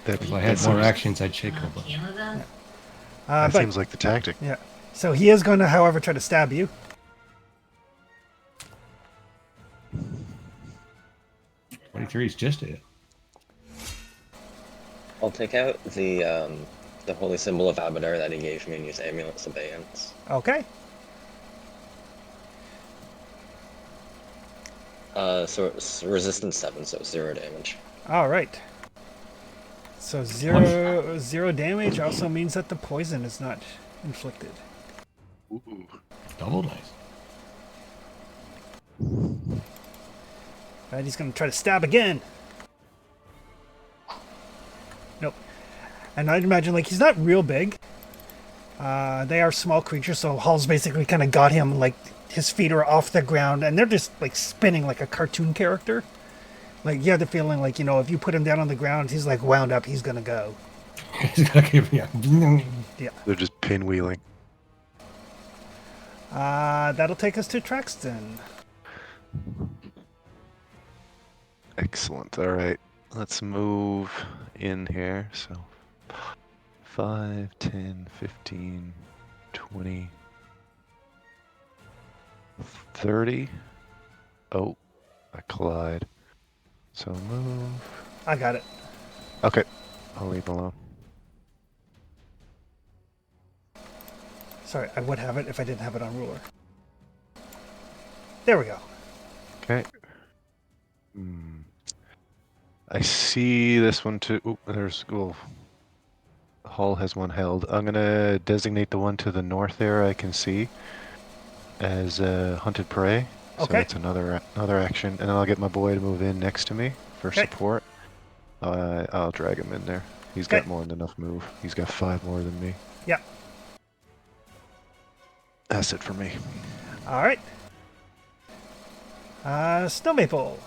If I had more actions, I'd shake her. But Canada? That But seems like the tactic. yeah, so he is going to, however, try to stab you. 23 is just it. I'll take out the holy symbol of Abadar that he gave me and use Amulet's Abeyance. Okay. So it's resistance 7, so it's 0 damage. All right. So zero damage also means that the poison is not inflicted. Ooh. Double nice. Right, he's going to try to stab again. Nope. And I'd imagine, like, he's not real big. They are small creatures, so Hall's basically kind of got him, like, his feet are off the ground, and they're just, like, spinning like a cartoon character. Like, you have the feeling, like, you know, if you put him down on the ground, he's, like, wound up, he's going to go. He's gonna give me a. Yeah. They're just pinwheeling. That'll take us to Traxton. Excellent. All right. Let's move in here. So 5, 10, 15, 20, 30. Oh, I collide. So move. I got it. Okay. I'll leave alone. Sorry, I would have it if I didn't have it on ruler. There we go. Okay. I see this one too. Oop, there's. Oh. Hull has one held. I'm gonna designate the one to the north there I can see as hunted prey. So Okay. that's another action, and then I'll get my boy to move in next to me for Okay. support. I'll drag him in there. He's got Okay. more than enough move. He's got 5 more than me. Yeah. That's it for me. All right. Snow Maple.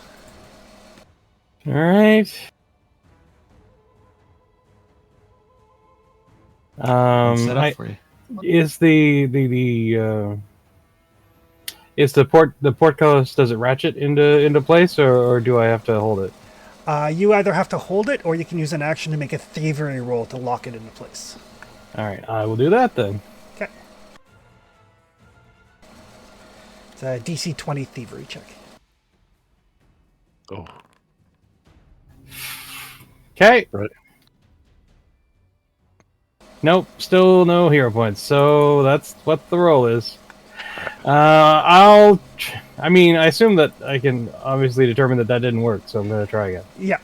All right. Set up for you. Is is the portcullis, does it ratchet into place, or do I have to hold it? You either have to hold it, or you can use an action to make a thievery roll to lock it into place. All right, I will do that then. Okay. It's a DC 20 thievery check. Oh. Okay. Right. Nope, still no hero points. So that's what the roll is. I mean, I assume that I can obviously determine that didn't work, so I'm going to try again. Yeah.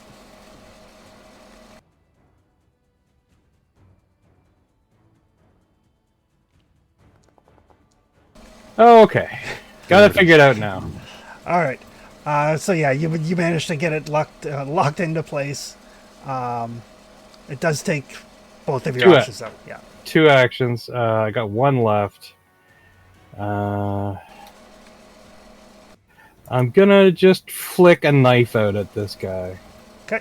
Okay, got it figured out now. All right. So yeah, you managed to get it locked into place. It does take both of your Two actions out. Yeah. 2 actions. I got 1 left. I'm gonna just flick a knife out at this guy. Okay.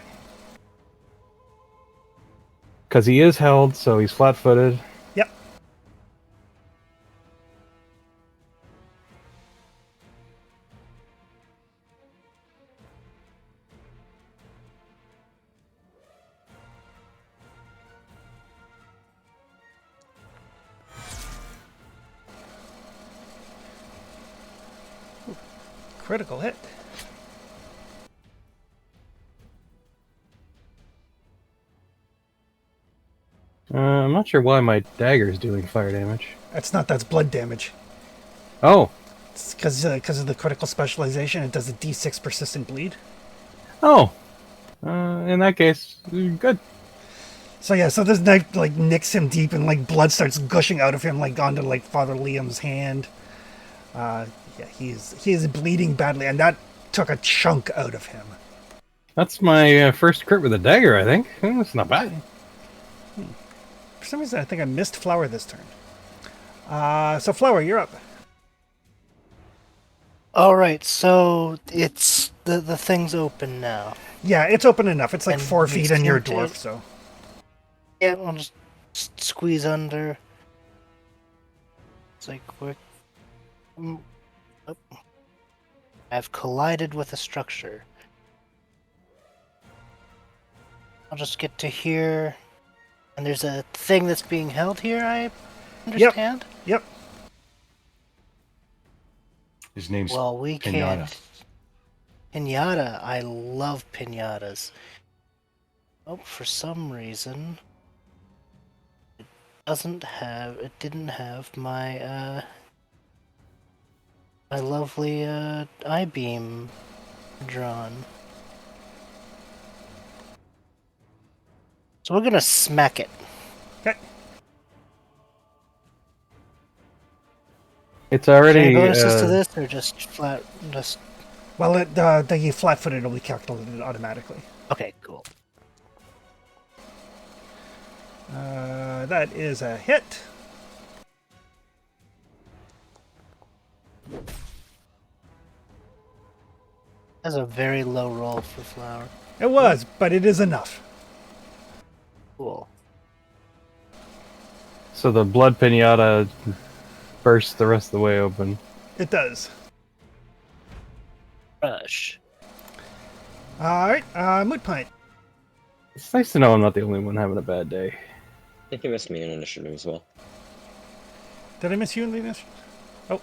Because he is held, so he's flat-footed. Yep. Critical hit. I'm not sure why my dagger is doing fire damage. That's blood damage. Oh. It's because of the critical specialization. It does a D6 persistent bleed. Oh. In that case, good. So yeah, so this knife like nicks him deep, and like blood starts gushing out of him, like onto like Father Liam's hand. Yeah, he is bleeding badly, and that took a chunk out of him. That's my first crit with a dagger, I think. That's not bad. For some reason, I think I missed Flower this turn. So Flower, you're up. All right, so it's the thing's open now. Yeah, it's open enough. It's like And 4 feet, and you're a extend dwarf, it. so. Yeah, I'll just squeeze under. It's like we're. Oh. I've collided with a structure. I'll just get to here, and there's a thing that's being held here. I understand. Yep. His name's Well, we Pinata. can't. Pinata. I love pinatas. Oh, for some reason, it didn't have my my lovely I-beam drawn. So we're gonna smack it. Okay. It's already. Any bonuses to this, or just flat? Just Well, the flat-footed will be calculated automatically. okay, cool. That is a hit. That's a very low roll for Flower. It was, but it is enough. Cool. So the blood pinata bursts the rest of the way open. It does. Rush. All right, Moot Pint. It's nice to know I'm not the only one having a bad day. I think you missed me in initiative as well. Did I miss you in the initiative? Oh. All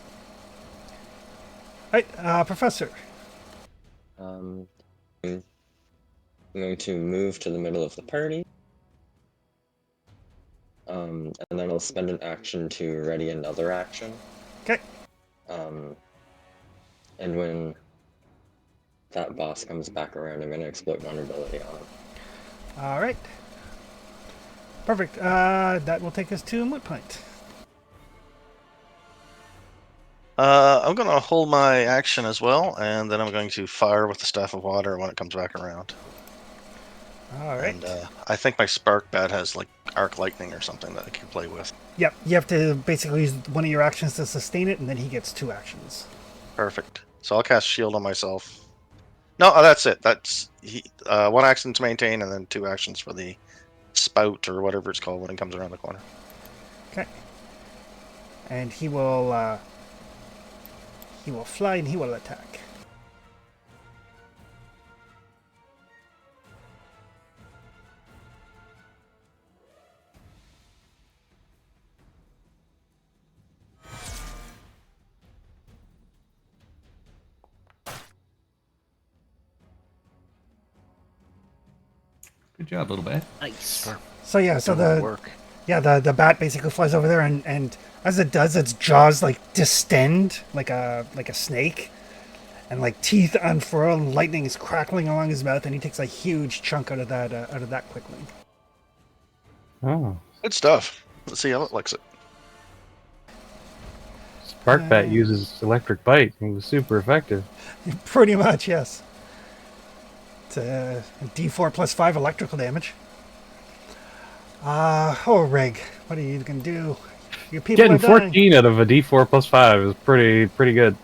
right, Professor. I'm going to move to the middle of the party. And then I'll spend an action to ready another action. Okay. And when that boss comes back around, I'm going to exploit vulnerability on him. All right. Perfect. That will take us to Moot Pint. I'm going to hold my action as well, and then I'm going to fire with the Staff of Water when it comes back around. All right. And I think my Spark Bat has like Arc Lightning or something that I can play with. Yep, you have to basically use one of your actions to sustain it, and then he gets 2 actions. Perfect. So I'll cast shield on myself. No, that's it. That's one action to maintain, and then 2 actions for the spout or whatever it's called when it comes around the corner. Okay. And he will fly and he will attack. Good job, little bat. Nice. So yeah, so Doing the work. the bat basically flies over there, and as it does, its jaws like distend like a snake, and like teeth unfurl, and lightning is crackling along his mouth, and he takes a huge chunk out of that quickling. Oh, Good stuff. Let's see how it likes it. Spark Bat uses electric bite. It was super effective. Pretty much, yes. It's a D4 plus 5 electrical damage. Reg, what are you gonna do? Your people Getting are dying. 14 out of a D4 plus 5 is pretty good.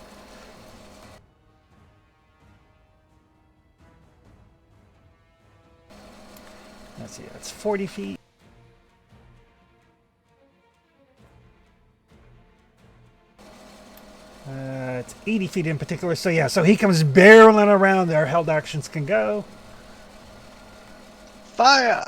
Let's see, that's 40 feet. It's 80 feet in particular. So yeah, so he comes barreling around there. Held actions can go. Fire!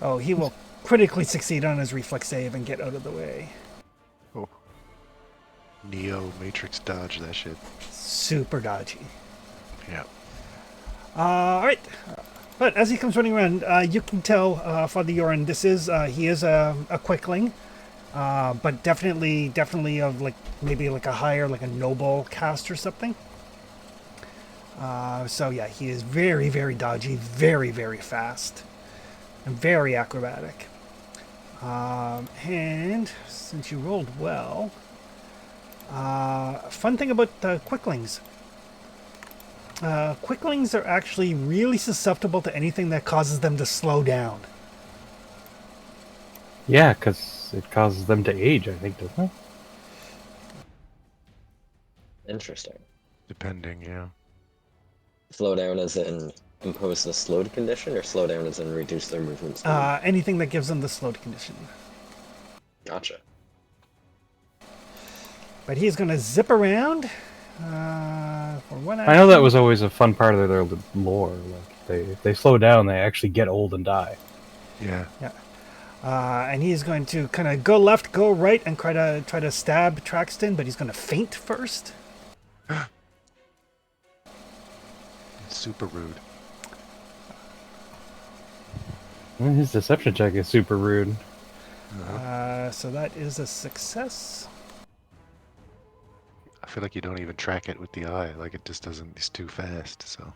Oh, he will critically succeed on his reflex save and get out of the way. Neo Matrix dodge that shit. Super dodgy. Yeah. All right. But as he comes running around, you can tell, Father Yoran, he is a quickling, but definitely of like maybe like a higher, like a noble caste or something. So yeah, he is very, very dodgy, very, very fast, and very acrobatic. And since you rolled well, fun thing about quicklings. Quicklings are actually really susceptible to anything that causes them to slow down. Yeah, because it causes them to age, I think, doesn't it? Interesting. Depending, yeah. Slow down as in impose the slowed condition, or slow down as in reduce their movement speed? Anything that gives them the slowed condition. Gotcha. But he's going to zip around for one action. I know that was always a fun part of their lore. Like if they slow down, they actually get old and die. Yeah. Yeah. And he's going to kind of go left, go right, and try to stab Traxton, but he's going to feint first. It's super rude. And his deception check is super rude. So that is a success. I feel like you don't even track it with the eye. Like it just doesn't. It's too fast. So.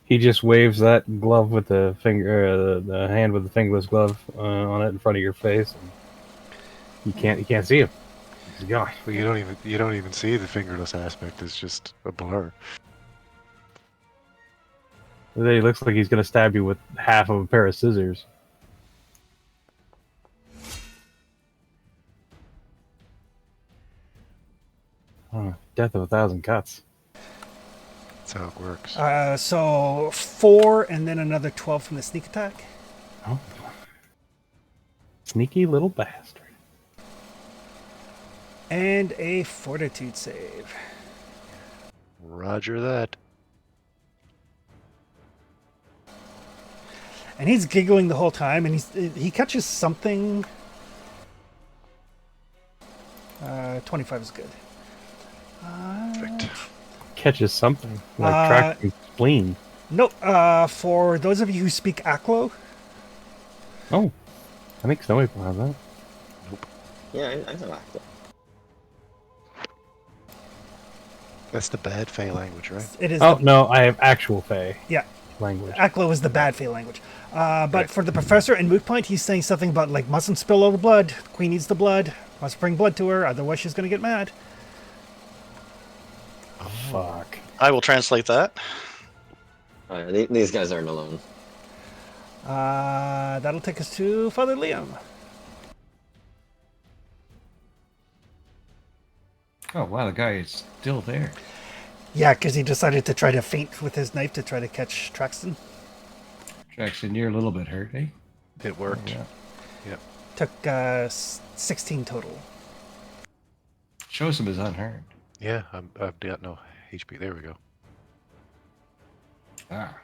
He just waves that glove with the finger, the hand with the fingerless glove on it in front of your face, and you can't see him. He's gone. Well, you don't even see the fingerless aspect. It's just a blur. He looks like he's gonna stab you with half of a pair of scissors. Death of 1,000 cuts. That's how it works. So 4 and then another 12 from the sneak attack. Oh. Sneaky little bastard. And a fortitude save. Roger that. And he's giggling the whole time, and he catches something. 25 is good. Perfect. Catches something like tracking spleen. Nope. For those of you who speak Aklo, Oh, I think Snowy has that. Yeah, I know Aqua. That's the bad Fey language, right? it is. Oh no, I have actual Fey. Yeah. language. Aklo is the bad fey language. But Right. for the professor and Moot Point, he's saying something about, like, mustn't spill over blood. Queen needs the blood. Must bring blood to her, otherwise she's going to get mad. Fuck. I will translate that. These guys aren't alone. That'll take us to Father Liam. Oh wow, the guy is still there. Yeah, because he decided to try to feint with his knife to try to catch Traxton. Jackson, you're a little bit hurt, eh? It worked. Yeah. Took 16 total. Shows him as unhurt. Yeah, I've got no HP. There we go. Ah.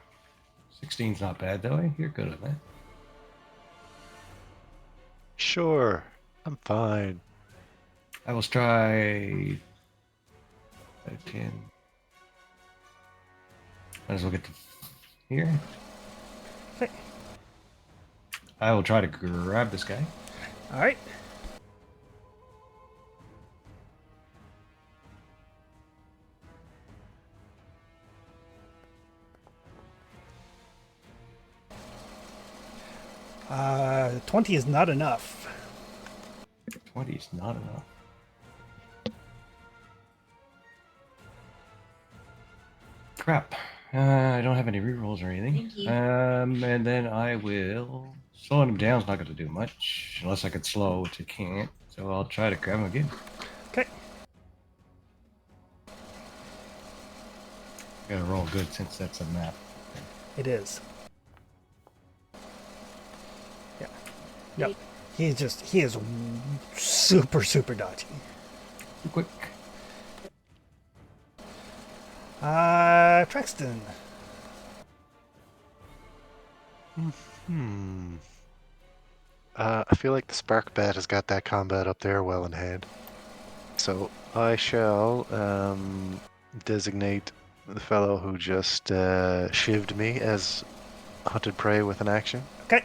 16's not bad though, eh? You're good at that. Sure, I'm fine. I will try 10. Might as well get to here. Okay. I will try to grab this guy. All right. Uh, 20 is not enough. 20 is not enough. Crap. I don't have any rerolls or anything. Thank you. And then I will... Slowing him down is not going to do much. Unless I could slow, which I can't. So I'll try to grab him again. Okay. Gotta roll good since that's a map. It is. Yeah. Yep. He is super, super dodgy. Too quick. Traxton. I feel like the Spark Bat has got that combat up there well in hand. So I shall designate the fellow who just shivved me as hunted prey with an action. Okay.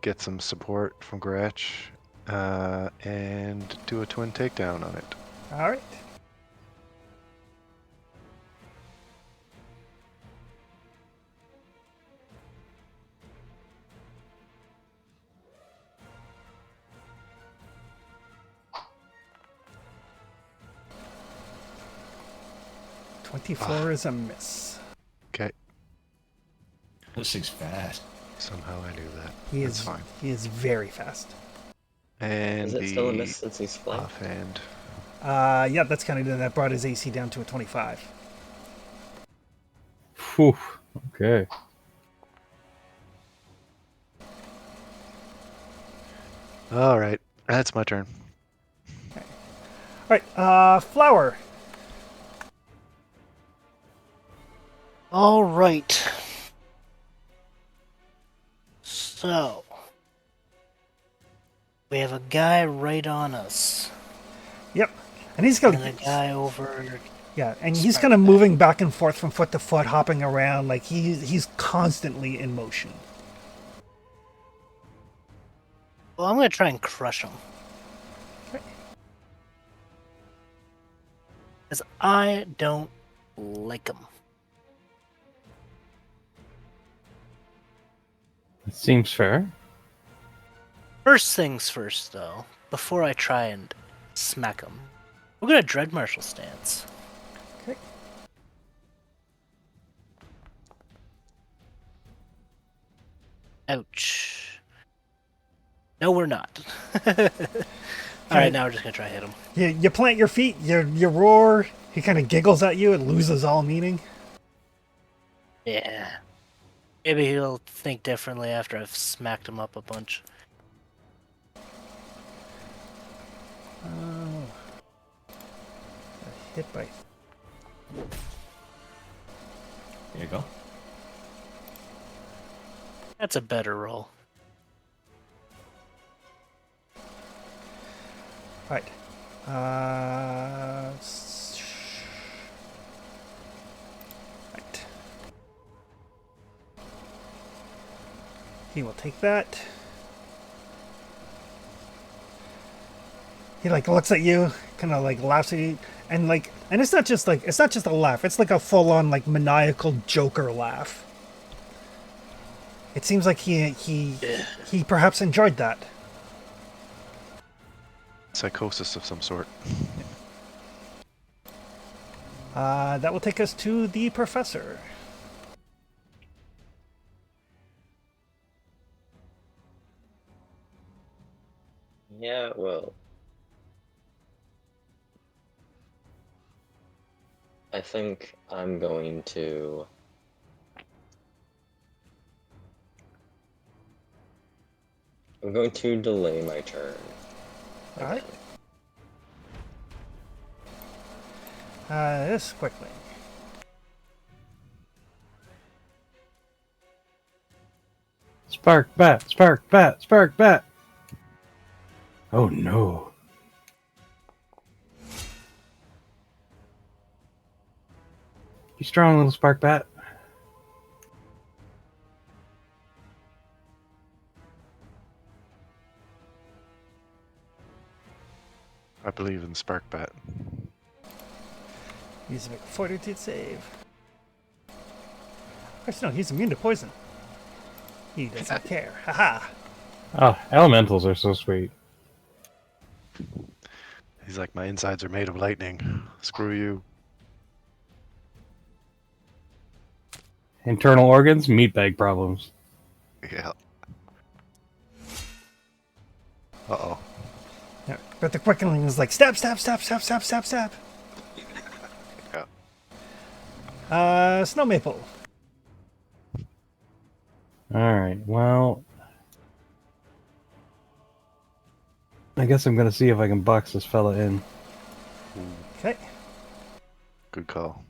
Get some support from Gratch and do a twin takedown on it. All right. Is a miss. Okay, This thing's fast. somehow I knew that. He That's is fine. He is very fast. And Is it the still a miss since he's flying? offhand. Yeah, that's kind of that brought his AC down to a 25. Whew. Okay. All right, that's my turn. All right. Flower. All right. So we have a guy right on us, Yep. And he's got and a guy over. yeah, and he's Smart kind of guy. moving back and forth from foot to foot, hopping around like he's constantly in motion. Well, I'm gonna try and crush him. Okay. Because I don't like him. It seems fair. First things first, though, before I try and smack him, we're gonna dread martial stance. Okay. Ouch. No, we're not. Alright, now we're just gonna try to hit him. You plant your feet, you roar, he kind of giggles at you and loses all meaning. Yeah. Maybe he'll think differently after I've smacked him up a bunch. Oh. Hit by. There you go. That's a better roll. Right. Right. He will take that. He like looks at you, kind of like laughs at you, and it's not just a laugh. It's like a full-on like maniacal Joker laugh. It seems like he perhaps enjoyed that. Psychosis of some sort. That will take us to the professor. Yeah, it will. I think I'm going to... I'm going to delay my turn. All right. This quickly. Spark bat, spark bat, spark bat. Oh no. You strong, little spark bat. I believe in Spark Bat. He's a make a fortitude save. Actually, no, he's immune to poison. He doesn't care. Haha. Oh, elementals are so sweet. He's like, my insides are made of lightning. Screw you. Internal organs, meatbag problems. Yeah. Uh-oh. Yeah, but the quickening is like stab, stab, stab, stab, stab, stab, stab. Yeah. Snow Maple. Alright, well... I guess I'm gonna see if I can box this fella in. Okay. Good call.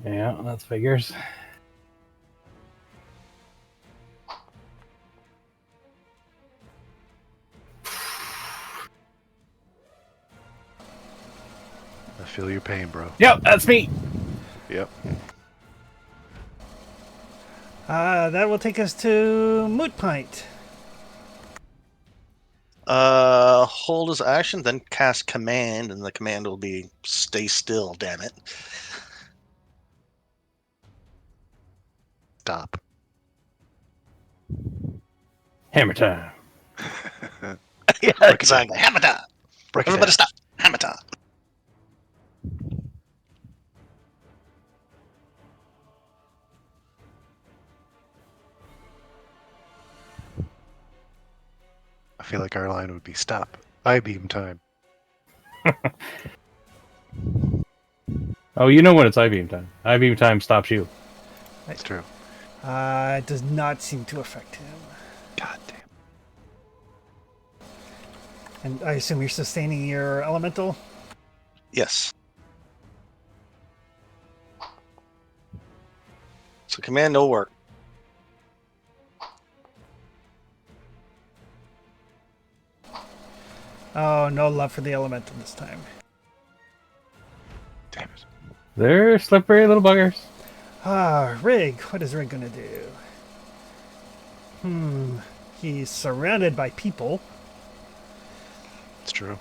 Yeah, that figures. I feel your pain, bro. Yep, that's me! Yep. That will take us to Moot Pint. Hold his action, then cast command, and the command will be stay still, damn it. Stop. Hammer time. Yeah, Break it exactly. Hammer time. Break it Everybody down. stop. Hammer time. I feel like our line would be stop. I-beam time. Oh, you know when it's I-beam time. I-beam time stops you. That's true. It does not seem to affect him. God damn. And I assume you're sustaining your elemental? Yes. So command no work. Oh, no love for the elemental this time. Damn it. They're slippery little buggers. Rig. What is Rig gonna do? He's surrounded by people. It's true.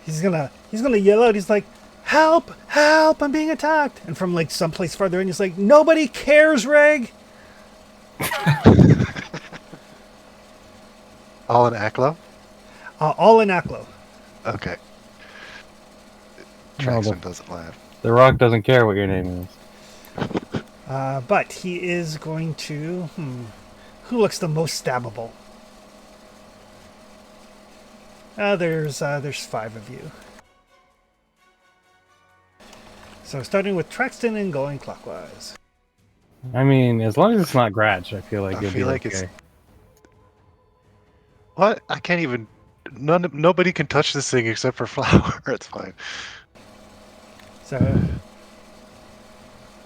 He's gonna yell out. He's like, "Help! Help! I'm being attacked!" And from like someplace further in, he's like, "Nobody cares, Rig." All in Aklo? All in Aklo. Okay. No, Traxton doesn't laugh. The Rock doesn't care what your name is. But he is going to. Who looks the most stabbable? There's 5 of you. So starting with Traxton and going clockwise. I mean, as long as it's not Gratch, I feel like I you'll feel be like okay. it's... What? I can't even... Nobody can touch this thing except for Flower. It's fine. So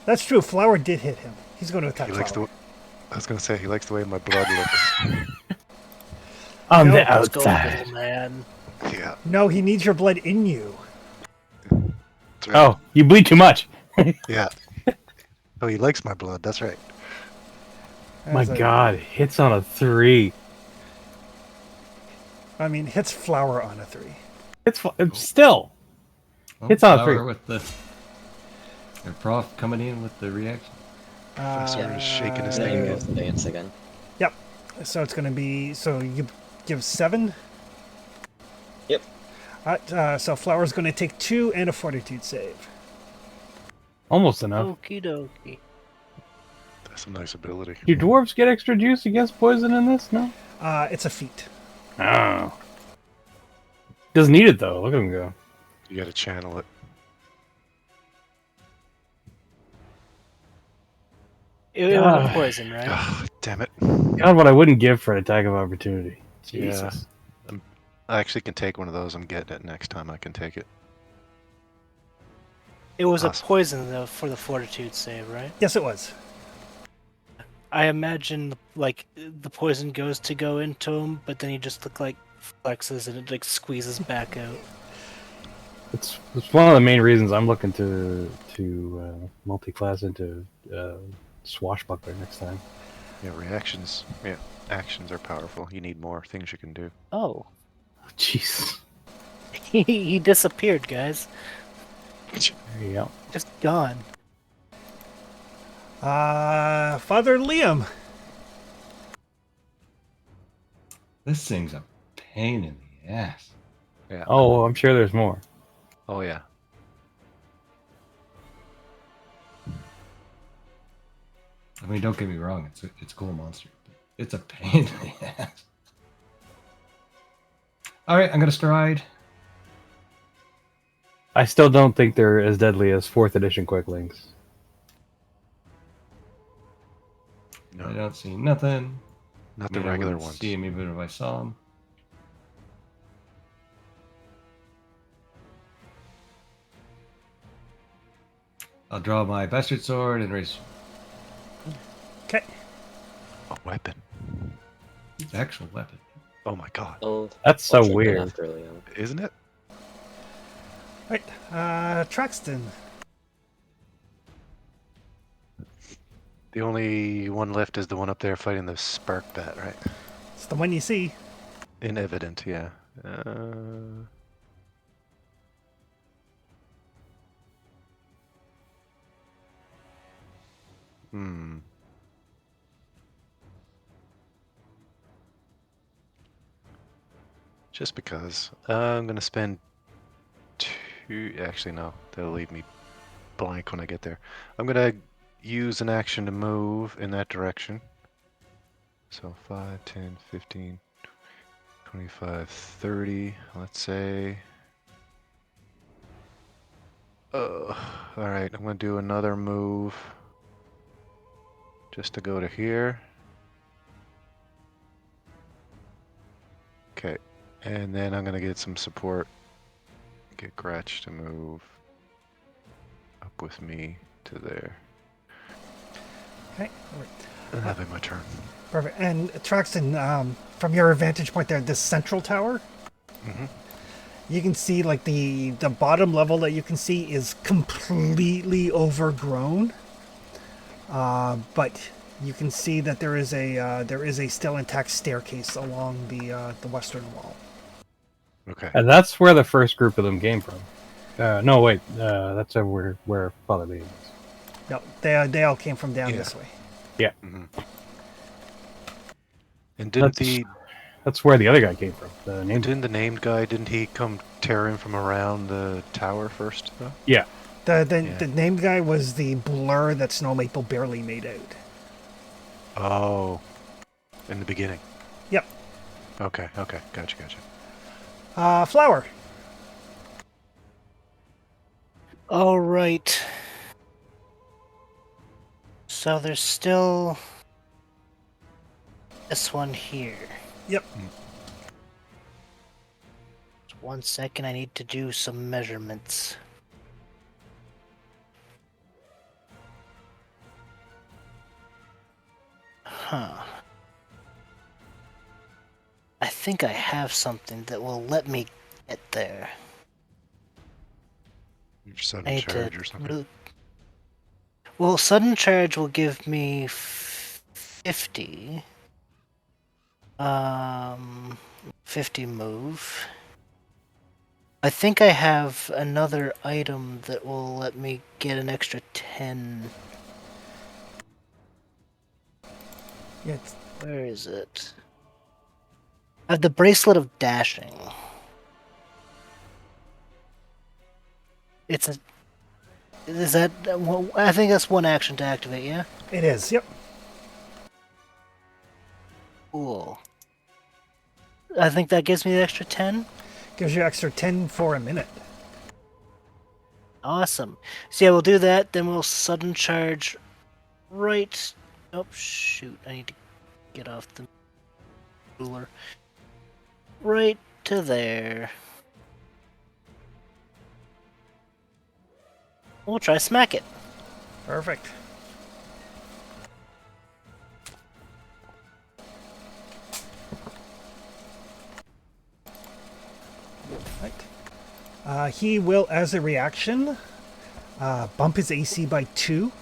that's true. Flower did hit him. He's going to attack He likes Flower. I was going to say, he likes the way my blood looks. On the Let's go, outside. little man. Yeah. No, he needs your blood in you. That's right. Oh, you bleed too much. Yeah. Oh, he likes my blood. That's right. My As a- God, hits on a 3. I mean, hits flower on a 3. It's still. Oh, It's on a Flower 3. with the prof coming in with the reaction. Professor is shaking his Now thing you again. move the dance again. Yep. So it's going to be. So you give 7. Yep. So flower's going to take 2 and a fortitude save. Almost enough. Okie dokie. That's a nice ability. Do dwarves get extra juice against poison in this? No? It's a feat. Oh. Doesn't need it though. Look at him go. You got to channel it. It was God. a poison, right? Ah, damn it. God, what I wouldn't give for an attack of opportunity. Jesus. I actually can take one of those. I'm getting it next time I can take it. It was Awesome. a poison though for the fortitude save, right? Yes, it was. I imagine like the poison goes to go into him, but then he just flexes and it like squeezes back out. It's one of the main reasons I'm looking to multi-class into swashbuckler next time. Yeah, reactions. Yeah, actions are powerful. You need more things you can do. Oh, Jeez. he disappeared, guys. There you go. Just gone. Father Liam. This thing's a pain in the ass. Yeah. Oh, I'm sure there's more. Oh yeah. I mean, don't get me wrong, it's a cool monster. But it's a pain in the ass. All right, I'm gonna stride. I still don't think they're as deadly as 4th edition quicklings. No, I don't see nothing. not I the mean, I regular wouldn't ones. see him even if I saw him. I'll draw my bastard sword and raise. Okay. A weapon. It's an actual weapon. Oh my god. That's so I'll check in weird. after Liam. Isn't it? Right. Traxton. The only one left is the one up there fighting the spark bat, right? It's the one you see. In evident, yeah. Hmm. Just because. I'm gonna spend 2. Actually, no. They'll leave me blank when I get there. I'm gonna use an action to move in that direction. So 5, 10, 15, 25, 30, let's say. Alright, I'm gonna do another move. Just to go to here. Okay, and then I'm gonna get some support. Get Gratch to move up with me to there. Okay. All right. And that'll be my turn. Perfect. And Traxton, from your vantage point there, this central tower, Mm-hmm. you can see like the bottom level that you can see is completely overgrown. But you can see that there is a still intact staircase along the western wall. Okay. And that's where the first group of them came from. No, wait. That's where Father Baby is. No, they all came from down Yeah. this way. Mm-hmm. And didn't That's where the other guy came from. The name. didn't the named guy, didn't he come tearing from around the tower first, though? Yeah. The named guy was the blur that Snow Maple barely made out. Oh. In the beginning. Yep. Okay, gotcha. Flower. All right. So there's still this one here. Yep. Just 1 second, I need to do some measurements. Huh. I think I have something that will let me get there. Your sudden I need to charge or something. Well, sudden charge will give me 50. 50 move. I think I have another item that will let me get an extra 10. Yeah, Where is it? I have the bracelet of dashing. It's a. Is that? Well, I think that's one action to activate. Yeah. it is. Yep. Cool. I think that gives me the extra 10. Gives you extra 10 for a minute. Awesome. So yeah, we'll do that. Then we'll sudden charge right. Oh shoot! I need to get off the ruler. Right to there. We'll try smack it. Perfect. Right. He will, as a reaction, bump his AC by 2,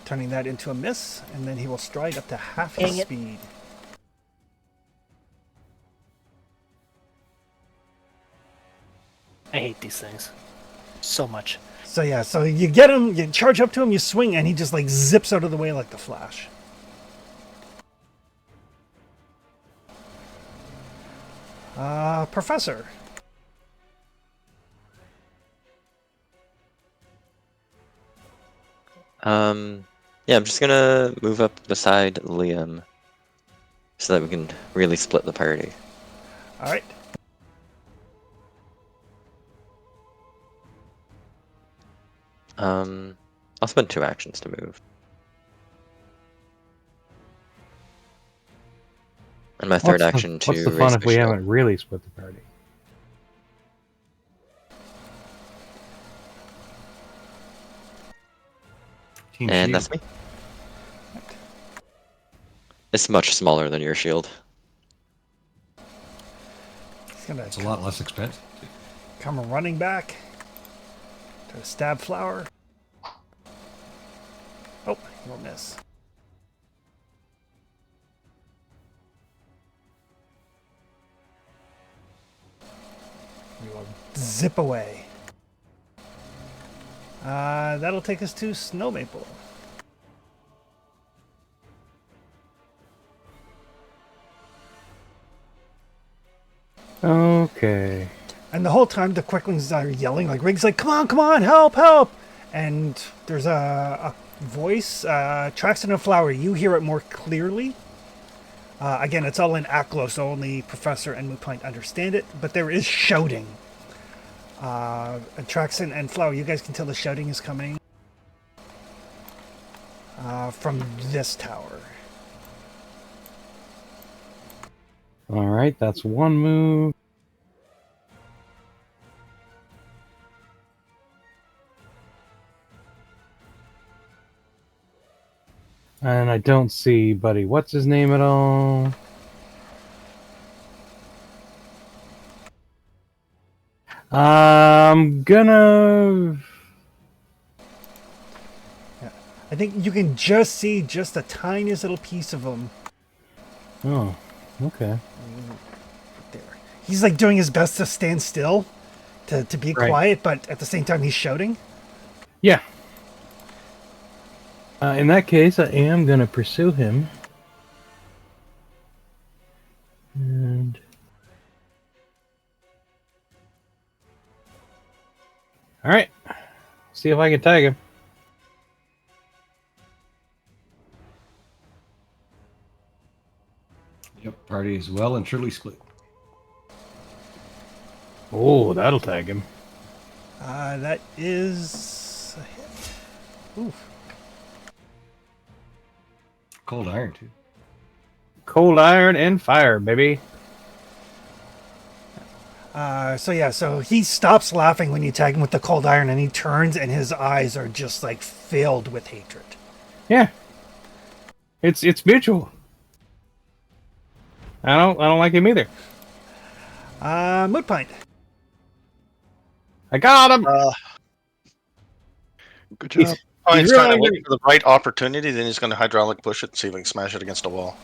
turning that into a miss, and then he will stride up to half his Dang it. speed. I hate these things so much. So yeah, so you get him, you charge up to him, you swing, and he just like zips out of the way like the Flash. Professor. Yeah, I'm just gonna move up beside Liam so that we can really split the party. All right. I'll spend 2 actions to move. And my third action to What's the raise fun if my we shield. haven't really split the party? Team And shield. that's me. It's much smaller than your shield. He's gonna It's a lot less expensive. come running back to stab Flower. Oh, he will miss. We will zip away. That'll take us to Snow Maple. Okay. And the whole time the Quicklings are yelling, like Rig's like, come on, help, help! And there's a voice, Traxton and Flower, you hear it more clearly. Again, it's all in Aklo, so only Professor and Moonpoint understand it, but there is shouting. Traxton and Flower, you guys can tell the shouting is coming from this tower. All right, that's one move. And I don't see Buddy. What's his name at all? I'm gonna. I think you can just see just the tiniest little piece of him Oh, okay. there. He's like doing his best to stand still, to be Right. quiet, but at the same time he's shouting. Yeah. In that case, I am gonna pursue him. And all right, see if I can tag him. Yep, party is well and truly split. Oh, that'll tag him. That is a hit. Oof. Cold iron too. Cold iron and fire, baby. So he stops laughing when you tag him with the cold iron, and he turns, and his eyes are just like filled with hatred. Yeah. It's mutual. I don't like him either. Moodpint. I got him. Good He's, job. he's He's kind of really waiting for the right opportunity, then he's going to hydraulic push it and see if we can smash it against a wall.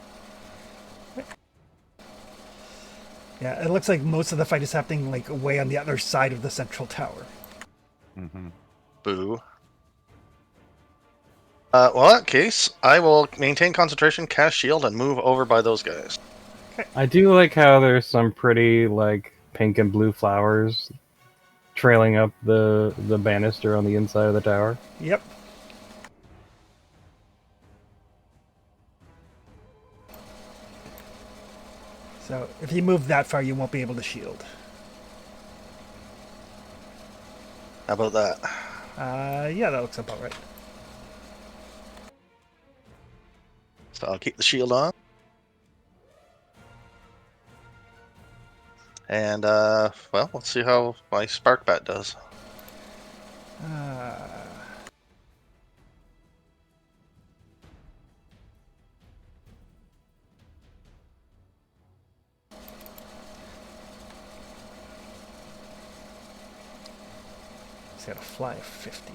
Yeah, it looks like most of the fight is happening like way on the other side of the central tower. Mm-hmm. Boo. Well, in that case, I will maintain concentration, cast shield, and move over by those guys. I do like how there's some pretty like pink and blue flowers trailing up the banister on the inside of the tower. Yep. So if you move that far, you won't be able to shield. How about that? Yeah, that looks about right. So I'll keep the shield on. And, well, let's see how my spark bat does. He's got a fly of 50.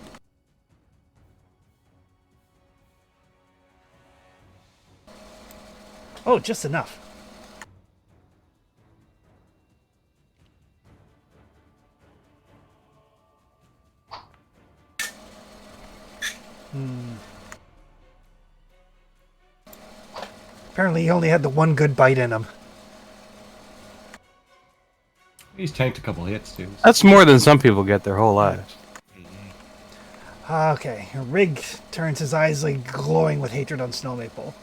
Oh, just enough. Apparently he only had the one good bite in him. He's tanked a couple hits too. That's more than some people get their whole lives. Okay, Rig turns his eyes like glowing with hatred on Snow Maple.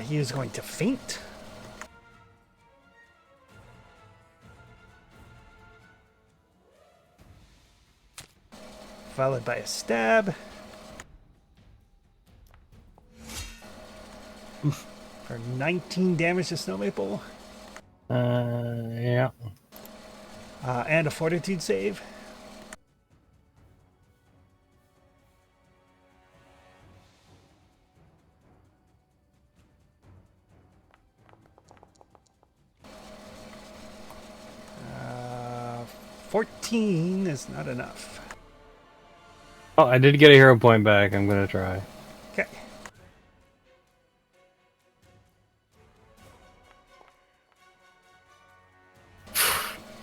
He is going to faint. Followed by a stab. For 19 damage to Snow Maple. Yeah. And a fortitude save. Uh, 14 is not enough. Oh, I did get a hero point back. I'm gonna try. Okay.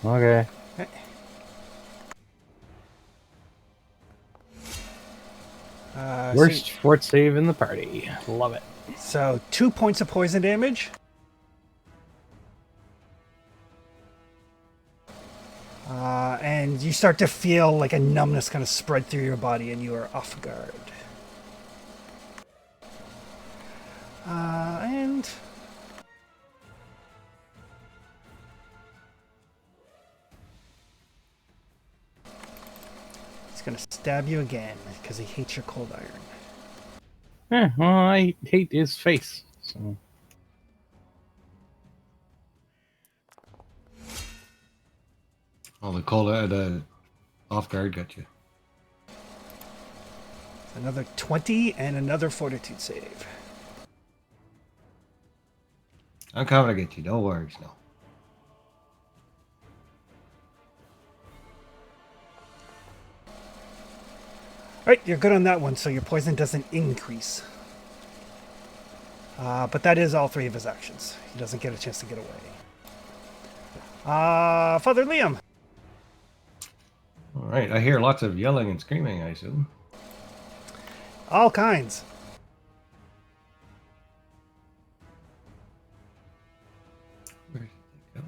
Okay. Worst fort save in the party. Love it. So 2 points of poison damage. And you start to feel like a numbness kind of spread through your body and you are off guard. And he's going to stab you again because he hates your cold iron. Yeah, well, I hate his face. So. Oh, the off guard got you. Another 20 and another fortitude save. I'm coming to get you. No worries, no. Alright, you're good on that one, so your poison doesn't increase. But that is all 3 of his actions. He doesn't get a chance to get away. Father Liam. All right, I hear lots of yelling and screaming, I assume. All kinds. Where did they go?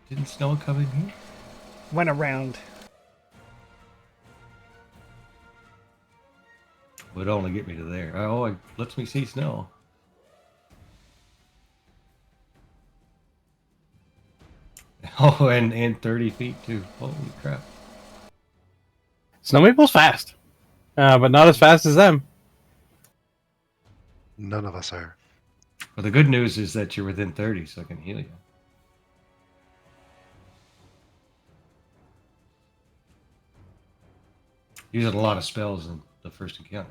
Didn't snow come in here? Went around. Would only get me to there. Oh, it lets me see snow. Oh, and 30 feet too. Holy crap. Snow Maple's fast. But not as fast as them. None of us are. Well, the good news is that you're within 30, so I can heal you. Using a lot of spells in the first encounter.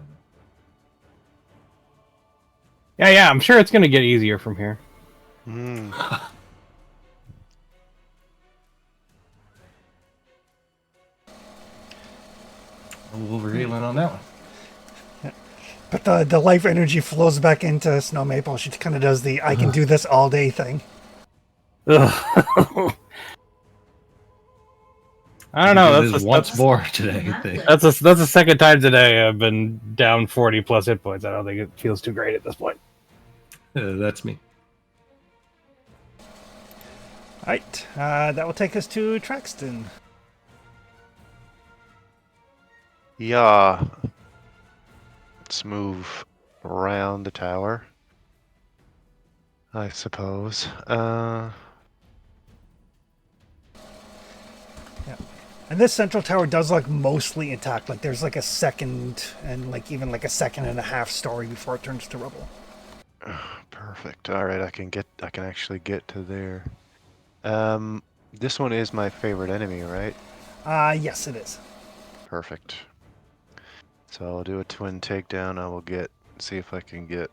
Yeah, I'm sure it's going to get easier from here. Hmm. I'm over healing on that one. But the life energy flows back into Snow Maple. She kind of does the I can do this all day thing. Ugh. I don't You know. do this once more today. I think. That's the second time today I've been down 40 plus hit points. I don't think it feels too great at this point. That's me. Alright, that will take us to Traxton. Yeah. Let's move around the tower. I suppose. And this central tower does look mostly intact. Like there's like a second and like even like a second and a half story before it turns to rubble. Perfect. All right, I can actually get to there. This one is my favorite enemy, right? Yes, it is. Perfect. So I'll do a twin takedown. I will see if I can get.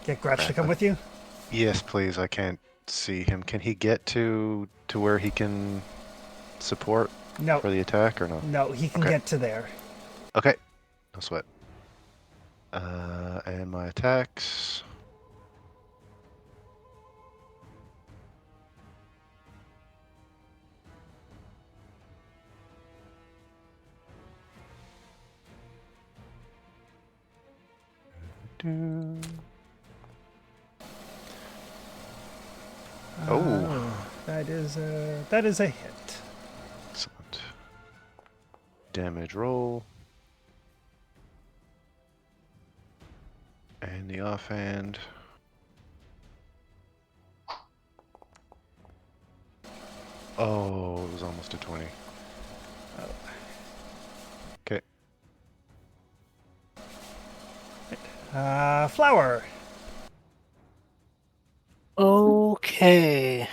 Get Gratch to come with you. Yes, please. I can't see him. Can he get to where he can support No, for the attack or no? no, he can Okay. get to there. Okay. No sweat. And my attacks. Oh. That is a hit. Excellent. Damage roll. And the offhand. Oh, it was almost a 20. Okay. Flower. Okay.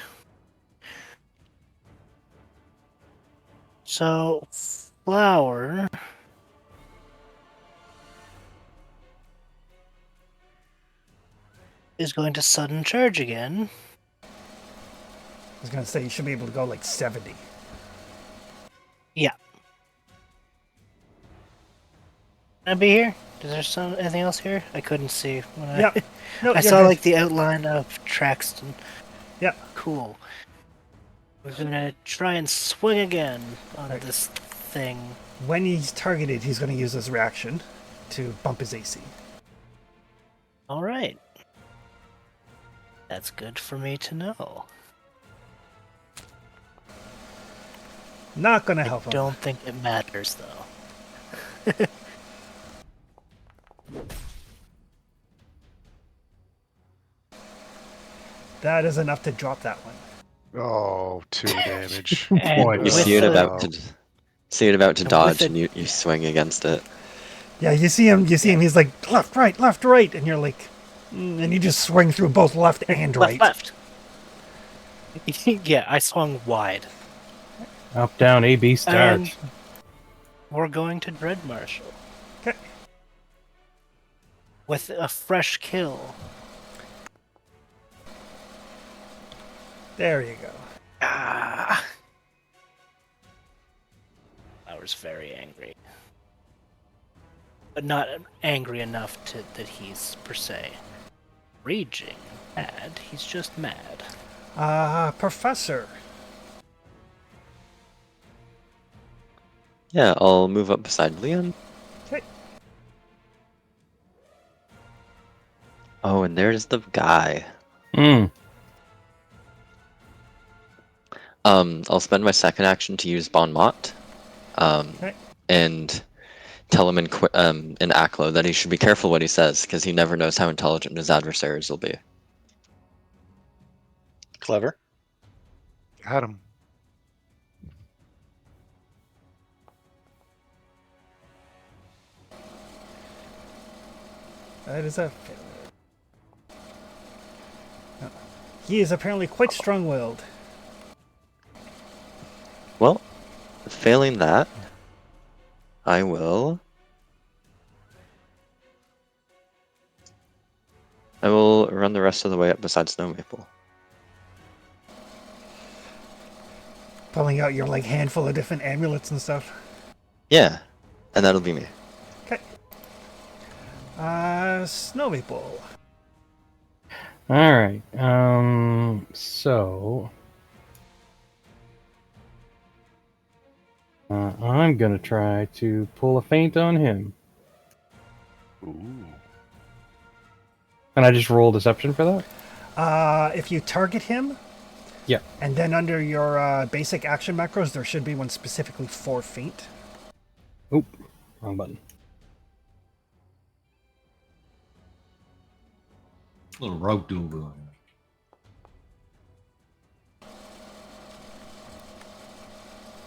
So, Flower is going to sudden charge again. I was gonna say you should be able to go like 70. Yeah. Can I be here? Is there anything else here? I couldn't see when I. Yep. No, I you're saw good. like the outline of Traxton. Yeah. Cool. We're gonna try and swing again on Right. this thing. When he's targeted, he's gonna use his reaction to bump his AC. All right. That's good for me to know. Not gonna I help him. don't think it matters though. That is enough to drop that one. Oh, 2 damage. And Boy, You with see it the- about to with dodge, it- and you swing against it. Yeah, you see him. He's like left, right, and you're like, and you just swing through both left and right. left. Yeah, I swung wide. Up, down, A, B, start. And we're going to Dread Marshal. Okay. With a fresh kill. There you go. Ah. I was very angry. But not angry enough that he's, per se, raging mad. He's just mad. Professor. Yeah, I'll move up beside Leon. Okay. Oh, and there's the guy. I'll spend my second action to use Bon Mot. Okay. And tell him in Aklo that he should be careful what he says, because he never knows how intelligent his adversaries will be. Clever. Got him. That is a failure. No. He is apparently quite strong-willed. Well, failing that, I will run the rest of the way up beside Snow Maple. Pulling out your like handful of different amulets and stuff. Yeah, and that'll be me. Okay. Snow Maple. All right. So I'm gonna try to pull a feint on him, Ooh. and I just roll deception for that. If you target him, Yeah. and then under your basic action macros, there should be one specifically for feint. Oop, wrong button. Little rope duel going on.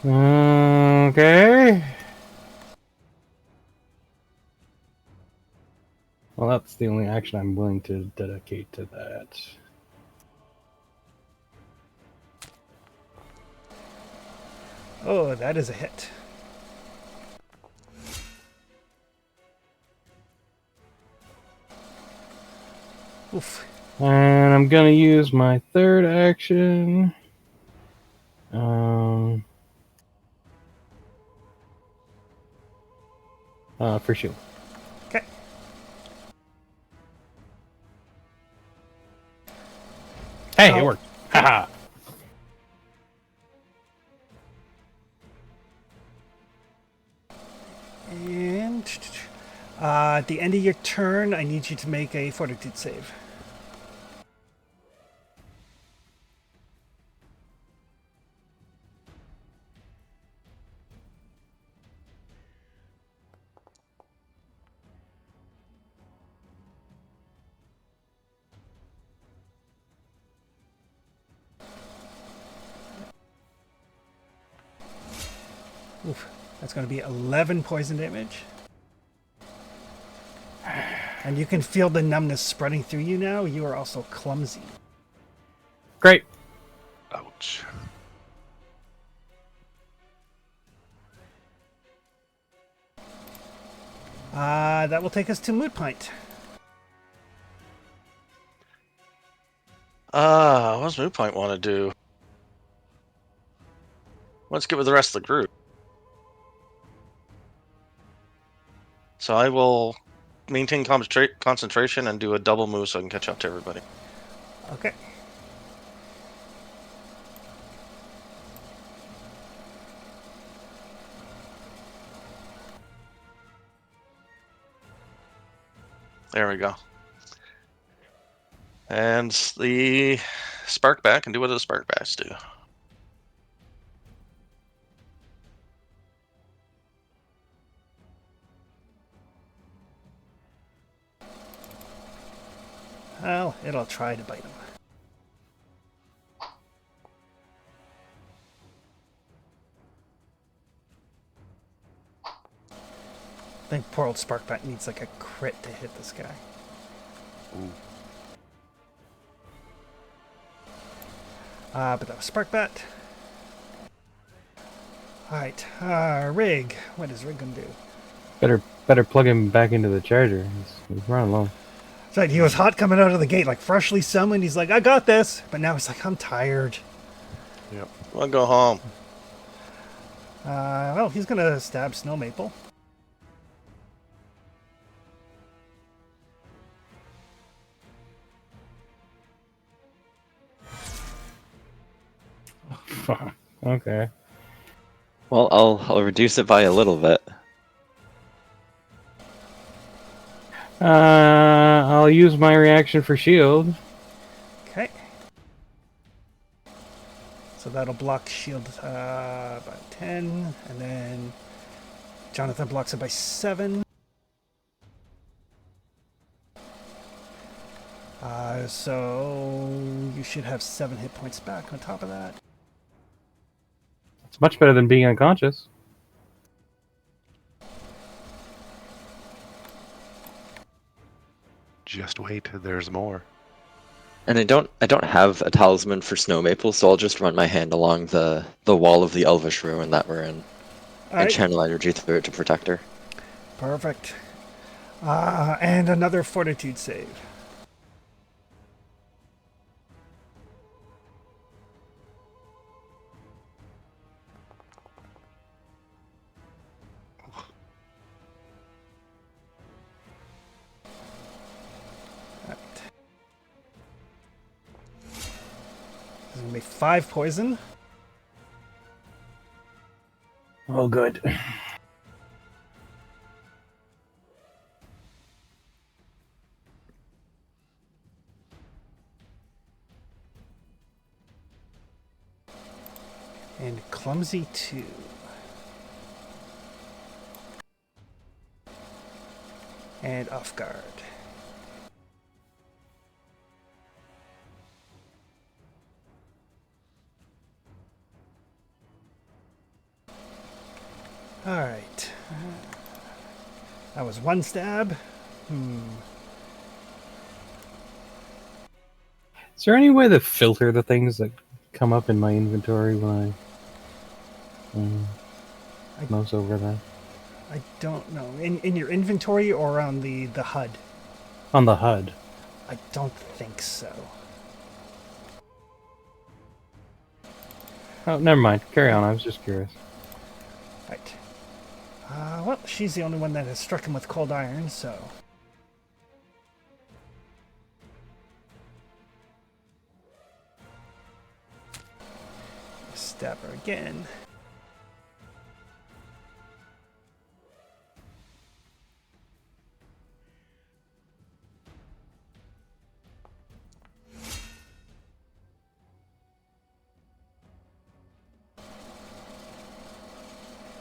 Okay. Well, that's the only action I'm willing to dedicate to that. Oh, that is a hit. Oof. And I'm gonna use my third action. For shield. Okay. Hey, Oh. it worked. Haha. And at the end of your turn, I need you to make a fortitude save. Oof. That's going to be 11 poison damage. And you can feel the numbness spreading through you now. You are also clumsy. Great. Ouch. That will take us to Moot Pint. What does Moot Point want to do? Let's get with the rest of the group. So I will maintain concentration and do a double move so I can catch up to everybody. Okay. There we go. And the spark back and do what the spark backs do. Well, it'll try to bite him. I think poor old Sparkbat needs like a crit to hit this guy. Ooh. But that was Sparkbat. Alright, Rig. What is Rig gonna do? Better plug him back into the charger. He's running low. That's right, he was hot coming out of the gate, like freshly summoned. He's like, I got this. But now he's like, I'm tired. Yep. I'll go home. Well, he's gonna stab Snow Maple. Fuck. Okay. Well, I'll reduce it by a little bit. I'll use my reaction for shield. Okay. So that'll block shield by 10, and then Jonathan blocks it by 7. So you should have 7 hit points back on top of that. It's much better than being unconscious. Just wait, there's more. And I don't have a talisman for Snow Maple, so I'll just run my hand along the wall of the Elvish ruin that we're in All and right. channel energy through it to protect her. Perfect. And another fortitude save. Right. This is gonna be 5 poison. Oh, good. And clumsy 2. And off guard. All right. That was 1 stab. Is there any way to filter the things that come up in my inventory when I mouse over that? I don't know. In your inventory or on the HUD? On the HUD. I don't think so. Oh, never mind. Carry on. I was just curious. Right. Well, she's the only one that has struck him with cold iron, so. Stab her again.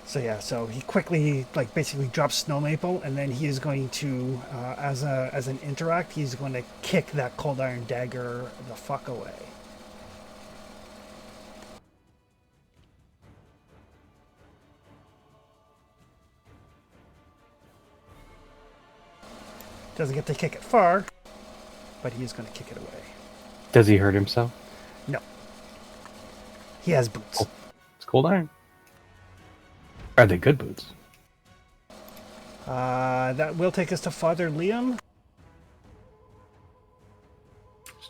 So yeah, so he quickly, like, basically drops Snow Maple, and then he is going to, as an interact, he's going to kick that cold iron dagger the fuck away. Doesn't get to kick it far, but he is going to kick it away. Does he hurt himself? No. He has boots. Oh, it's cold iron. Are they good boots? That will take us to Father Liam.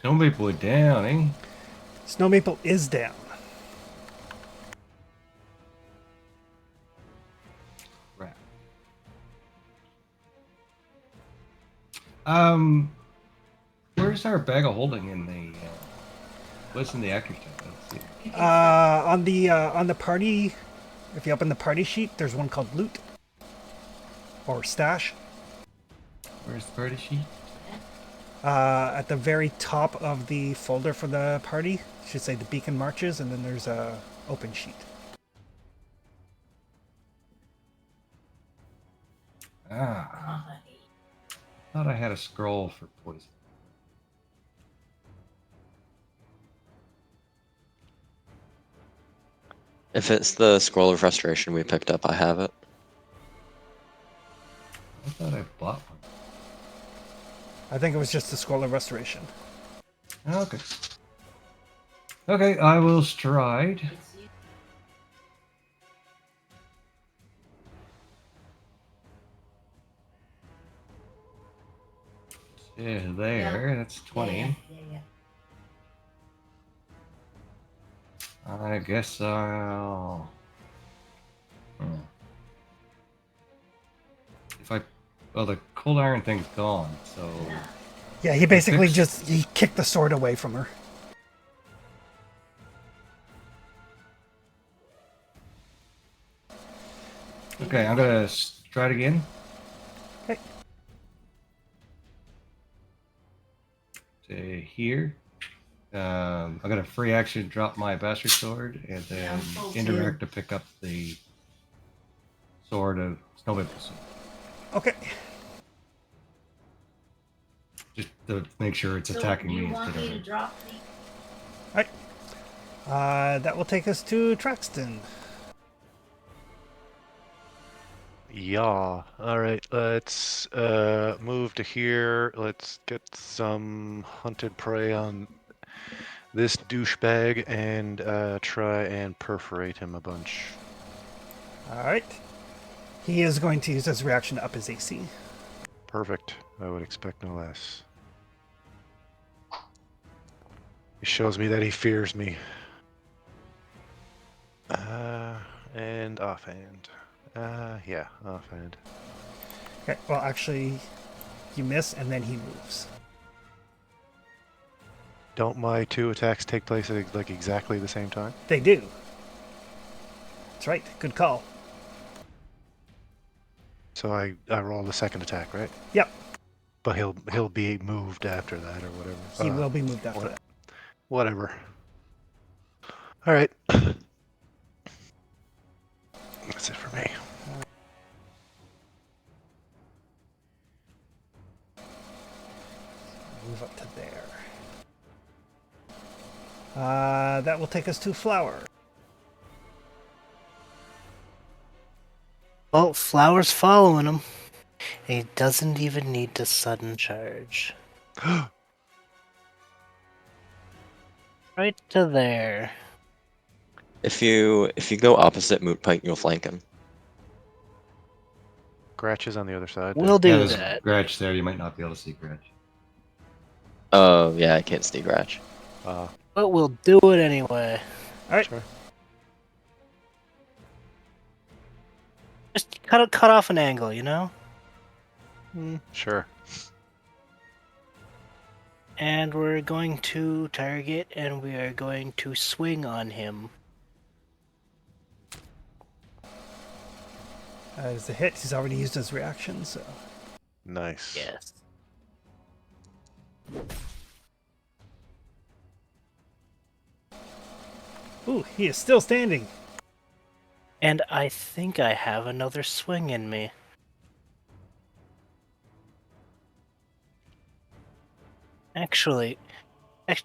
Snow Maple down, eh? Snow Maple is down. Crap. Where's our bag of holding in the? What's in the actor tab? Let's see. On the party, if you open the party sheet, there's one called loot or stash. Where's the party sheet? At the very top of the folder for the party, it should say the beacon marches, and then there's a open sheet. Ah, thought I had a scroll for poison. If it's the scroll of restoration we picked up, I have it. I thought I bought one. I think it was just the scroll of restoration. Okay. Okay, I will stride. Yeah, there. That's 20. I guess I'll. If I. Well, the cold iron thing's gone, so. Yeah, he basically fixed- he kicked the sword away from her. Okay, I'm gonna stride again. Okay. To here. I'm gonna free action drop my bastard sword and then indirect to pick up the sword of Snow Maple Sword. Okay. Just to make sure it's attacking me instead of her. drop the That will take us to Traxton. Yeah. All right. Let's move to here. Let's get some hunted prey on this douchebag and try and perforate him a bunch. All right. He is going to use his reaction to up his AC. Perfect. I would expect no less. He shows me that he fears me. And offhand. Yeah, offhand. Okay. Well, actually, you miss, and then he moves. Don't my 2 attacks take place at like exactly the same time? They do. That's right. Good call. So I roll the second attack, right? Yep. But he'll be moved after that or whatever. He will be moved after that. Whatever. All right. That's it for me. Move up to there. That will take us to Flower. Well, Flower's following him. And he doesn't even need to sudden charge. Right to there. If you go opposite Moot Pint, you'll flank him. Gratch is on the other side. We'll Yeah, do there's that. Gratch there. You might not be able to see Gratch. Oh, yeah, I can't see Gratch. But we'll do it anyway. Alright. Sure. Just cut off an angle, you know? Sure. And we're going to target, and we are going to swing on him. As a hit, he's already used his reaction, so. Nice. Yes. Ooh, he is still standing. And I think I have another swing in me. Actually,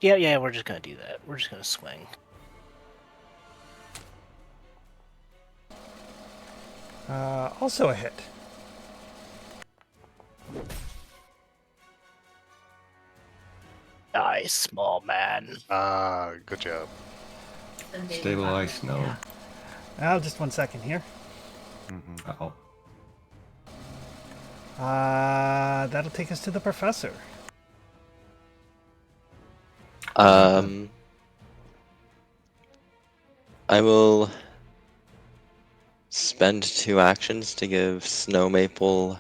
yeah, we're just gonna do that. We're just gonna swing. Also a hit. Die, small man. Good job. Stabilize snow. Yeah. Now, just 1 second here. Uh-oh. That'll take us to the professor. I will spend 2 actions to give Snow Maple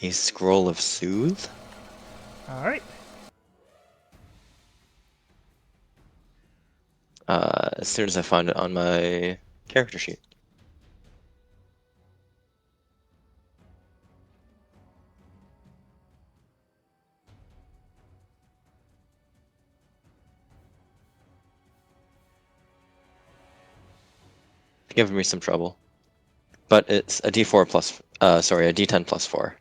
a scroll of soothe. Alright. As soon as I find it on my character sheet. It's giving me some trouble. But it's a D4 plus, sorry, a D10 plus 4.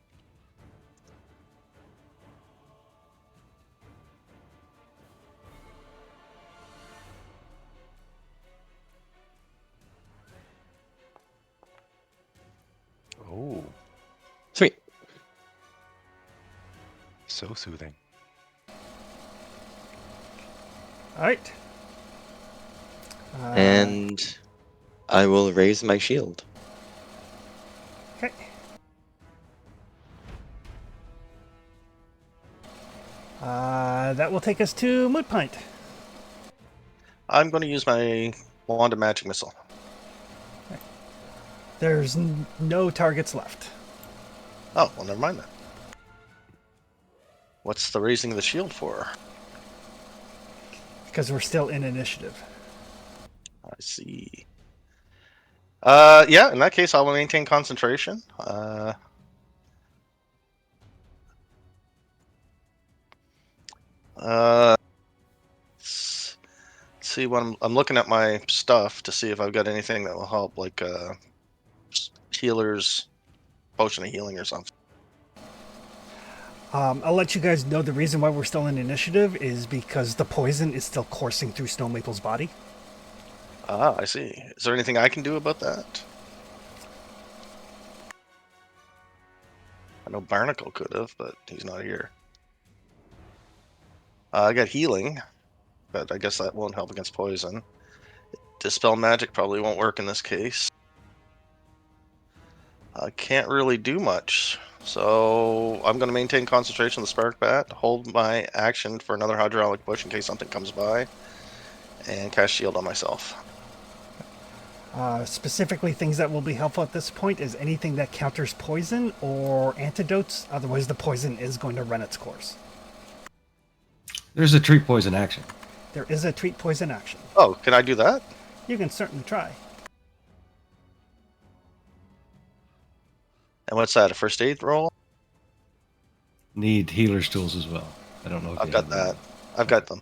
Oh, Sweet. so soothing. Alright. And I will raise my shield. Okay. That will take us to Moot Pint. I'm going to use my wand of magic missile. There's no targets left. Oh, well, never mind then. What's the raising of the shield for? Because we're still in initiative. I see. Yeah, in that case, I will maintain concentration. Let's see what I'm looking at my stuff to see if I've got anything that will help, like healers, potion of healing or something. I'll let you guys know the reason why we're still in initiative is because the poison is still coursing through Snow Maple's body. Ah, I see. Is there anything I can do about that? I know Barnacle could have, but he's not here. I got healing, but I guess that won't help against poison. Dispel magic probably won't work in this case. I can't really do much, so I'm going to maintain concentration on the Spark Bat, hold my action for another Hydraulic Push in case something comes by, and cast Shield on myself. Specifically, things that will be helpful at this point is anything that counters poison or antidotes. Otherwise, the poison is going to run its course. There's a treat poison action. There is a treat poison action. Oh, can I do that? You can certainly try. And what's that, a first aid roll? Need healer's tools as well. I don't know if I've you got have that. them. I've got them.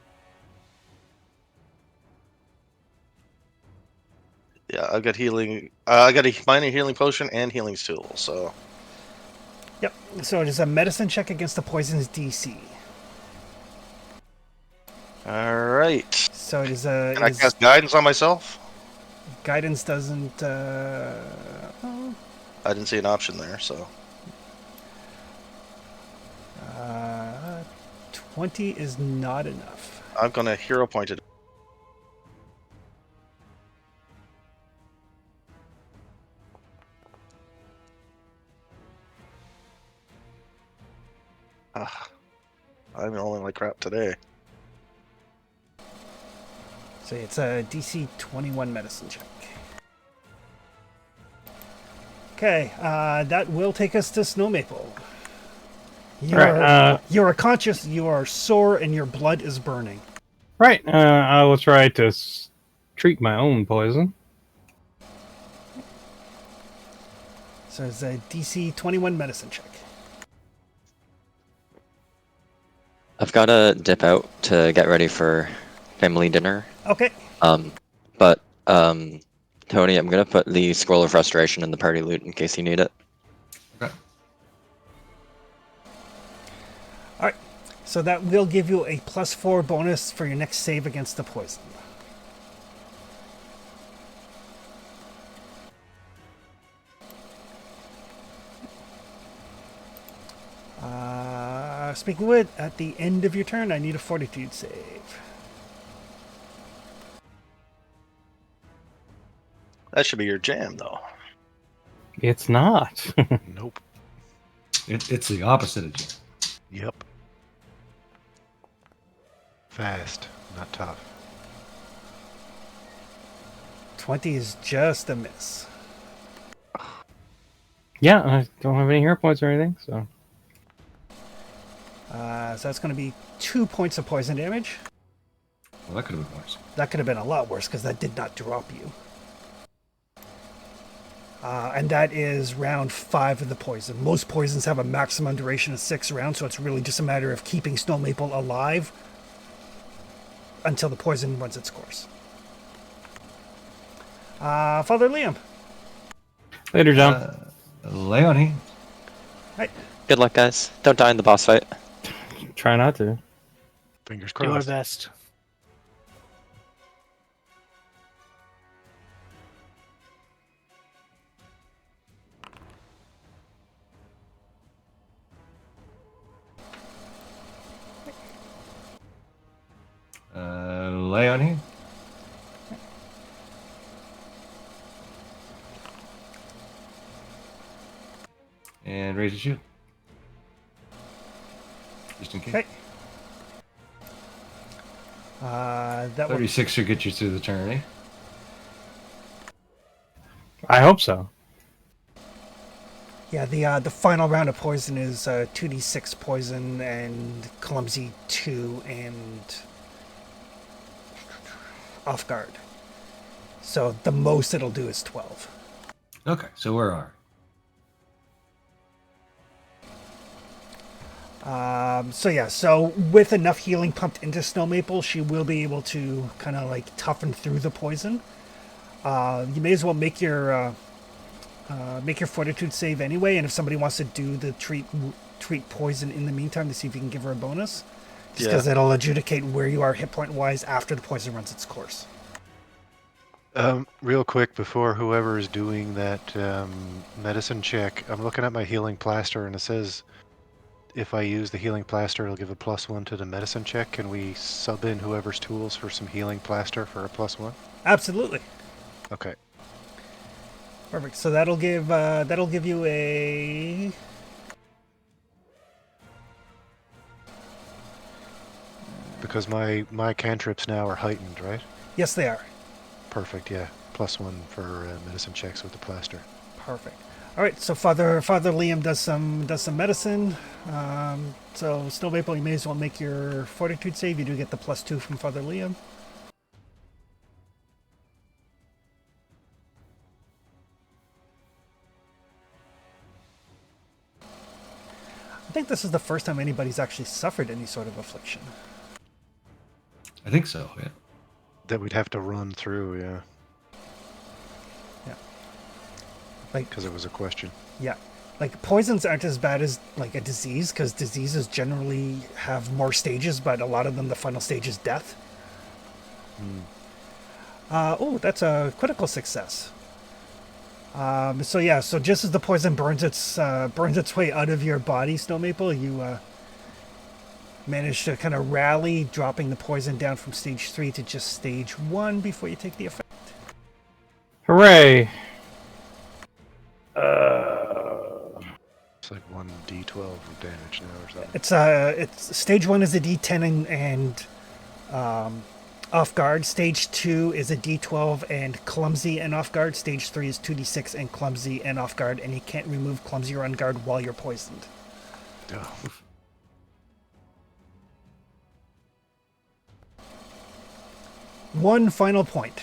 Yeah, I've got healing. I got a minor healing potion and healing's tool, so... Yep. So it is a medicine check against the poison's DC. Alright. So it is a... Can I cast guidance on myself? Guidance doesn't... well, I didn't see an option there, so... 20 is not enough. I'm gonna hero point it. I'm rolling like crap today. So it's a DC 21 medicine check. Okay, that will take us to Snow Maple. You are conscious, you are sore, and your blood is burning. Right. I will try to treat my own poison. So it's a DC 21 medicine check. I've got to dip out to get ready for family dinner. Okay. But Tony, I'm gonna put the Scroll of Restoration in the party loot in case you need it. Okay. All right. So that will give you a +4 bonus for your next save against the poison. Speaking of which, at the end of your turn, I need a Fortitude save. That should be your jam, though. It's not. Nope. It's the opposite of jam. Yep. Fast, not tough. 20 is just a miss. Yeah, I don't have any hero points or anything, so... So that's going to be 2 points of poison damage. Well, that could have been worse. That could have been a lot worse because that did not drop you. And that is round 5 of the poison. Most poisons have a maximum duration of 6 rounds, so it's really just a matter of keeping Snow Maple alive until the poison runs its course. Father Liam. Later, John. Leonie. Right. Good luck, guys. Don't die in the boss fight. Try not to. Fingers Do our crossed. best. Leonie. And raise your shield. Just in case. Okay. That will 36 should get you through the turn, eh? I hope so. Yeah, the final round of poison is 2d6 poison and clumsy 2 and off guard. So the most it'll do is 12. Okay, so where are So with enough healing pumped into Snow Maple, she will be able to kind of like toughen through the poison. You may as well make your Fortitude save anyway, and if somebody wants to do the treat poison in the meantime to see if you can give her a bonus, just because it'll adjudicate where you are hit point wise after the poison runs its course. Real quick, before whoever is doing that medicine check, I'm looking at my healing plaster, and it says if I use the healing plaster, it'll give a +1 to the medicine check. Can we sub in whoever's tools for some healing plaster for a +1? Absolutely. Okay. Perfect. So that'll give you a. Because my cantrips now are heightened, right? Yes, they are. Perfect. Yeah, +1 for medicine checks with the plaster. Perfect. All right. So Father Liam does some medicine. So Snow Maple, you may as well make your fortitude save. You do get the +2 from Father Liam. I think this is the first time anybody's actually suffered any sort of affliction. I think so. Yeah. That we'd have to run through, yeah. Yeah. Like, because it was a question. Yeah. Like, poisons aren't as bad as, like, a disease, because diseases generally have more stages, but a lot of them, the final stage is death. That's a critical success. So just as the poison burns its way out of your body, Snow Maple, you manage to kind of rally, dropping the poison down from stage 3 to just stage 1 before you take the effect. Hooray! It's like 1d12 of damage now or something. It's stage 1 is a d10 and off guard. Stage 2 is a d12 and clumsy and off guard. Stage 3 is 2d6 and clumsy and off guard, and you can't remove clumsy or on guard while you're poisoned. Oh. One final point.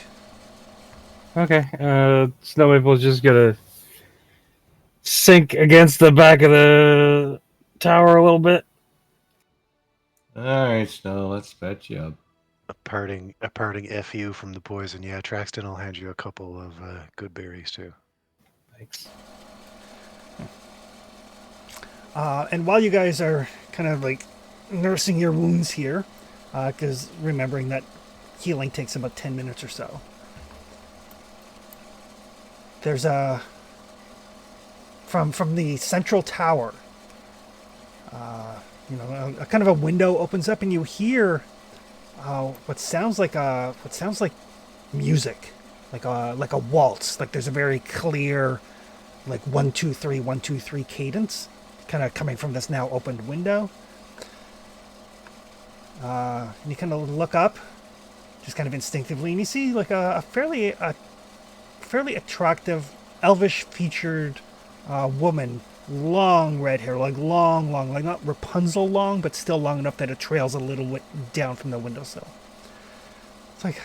Okay, Snow Maple's just gonna sink against the back of the tower a little bit. All right, Snow, let's fetch you up. A parting FU from the poison. Yeah, Traxton will hand you a couple of good berries too. Thanks. And while you guys are kind of like nursing your wounds here, because remembering that healing takes about 10 minutes or so, there's a from the central tower, a kind of a window opens up, and you hear what sounds like music, like a waltz. Like there's a very clear, like 1 2 3 1 2 3 cadence, kind of coming from this now opened window. And you kind of look up, just kind of instinctively, and you see like a fairly attractive, elvish featured woman, long red hair, like long, like not Rapunzel long, but still long enough that it trails a little bit down from the windowsill. It's like,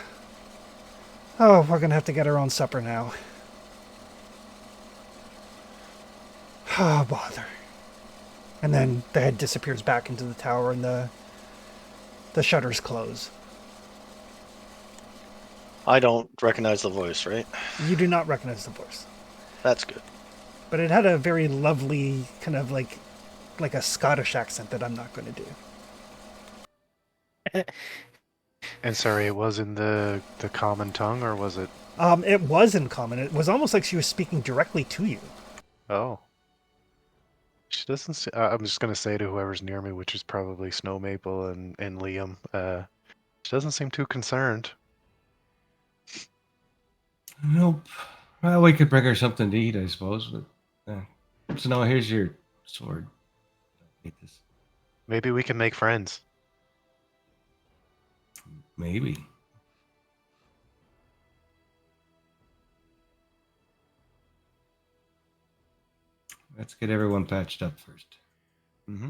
oh, we're gonna have to get our own supper now. Oh, bother. And then the head disappears back into the tower, and the shutters close. I don't recognize the voice, right? You do not recognize the voice. That's good. But it had a very lovely kind of like a Scottish accent that I'm not going to do. And sorry, it was in the common tongue, or was it? It was in common. It was almost like she was speaking directly to you. Oh. She doesn't. I'm just gonna say to whoever's near me, which is probably Snow Maple and Liam. She doesn't seem too concerned. Nope. Well, we could bring her something to eat, I suppose. But so now here's your sword. Don't eat this. Maybe we can make friends. Maybe. Let's get everyone patched up first. Mm-hmm.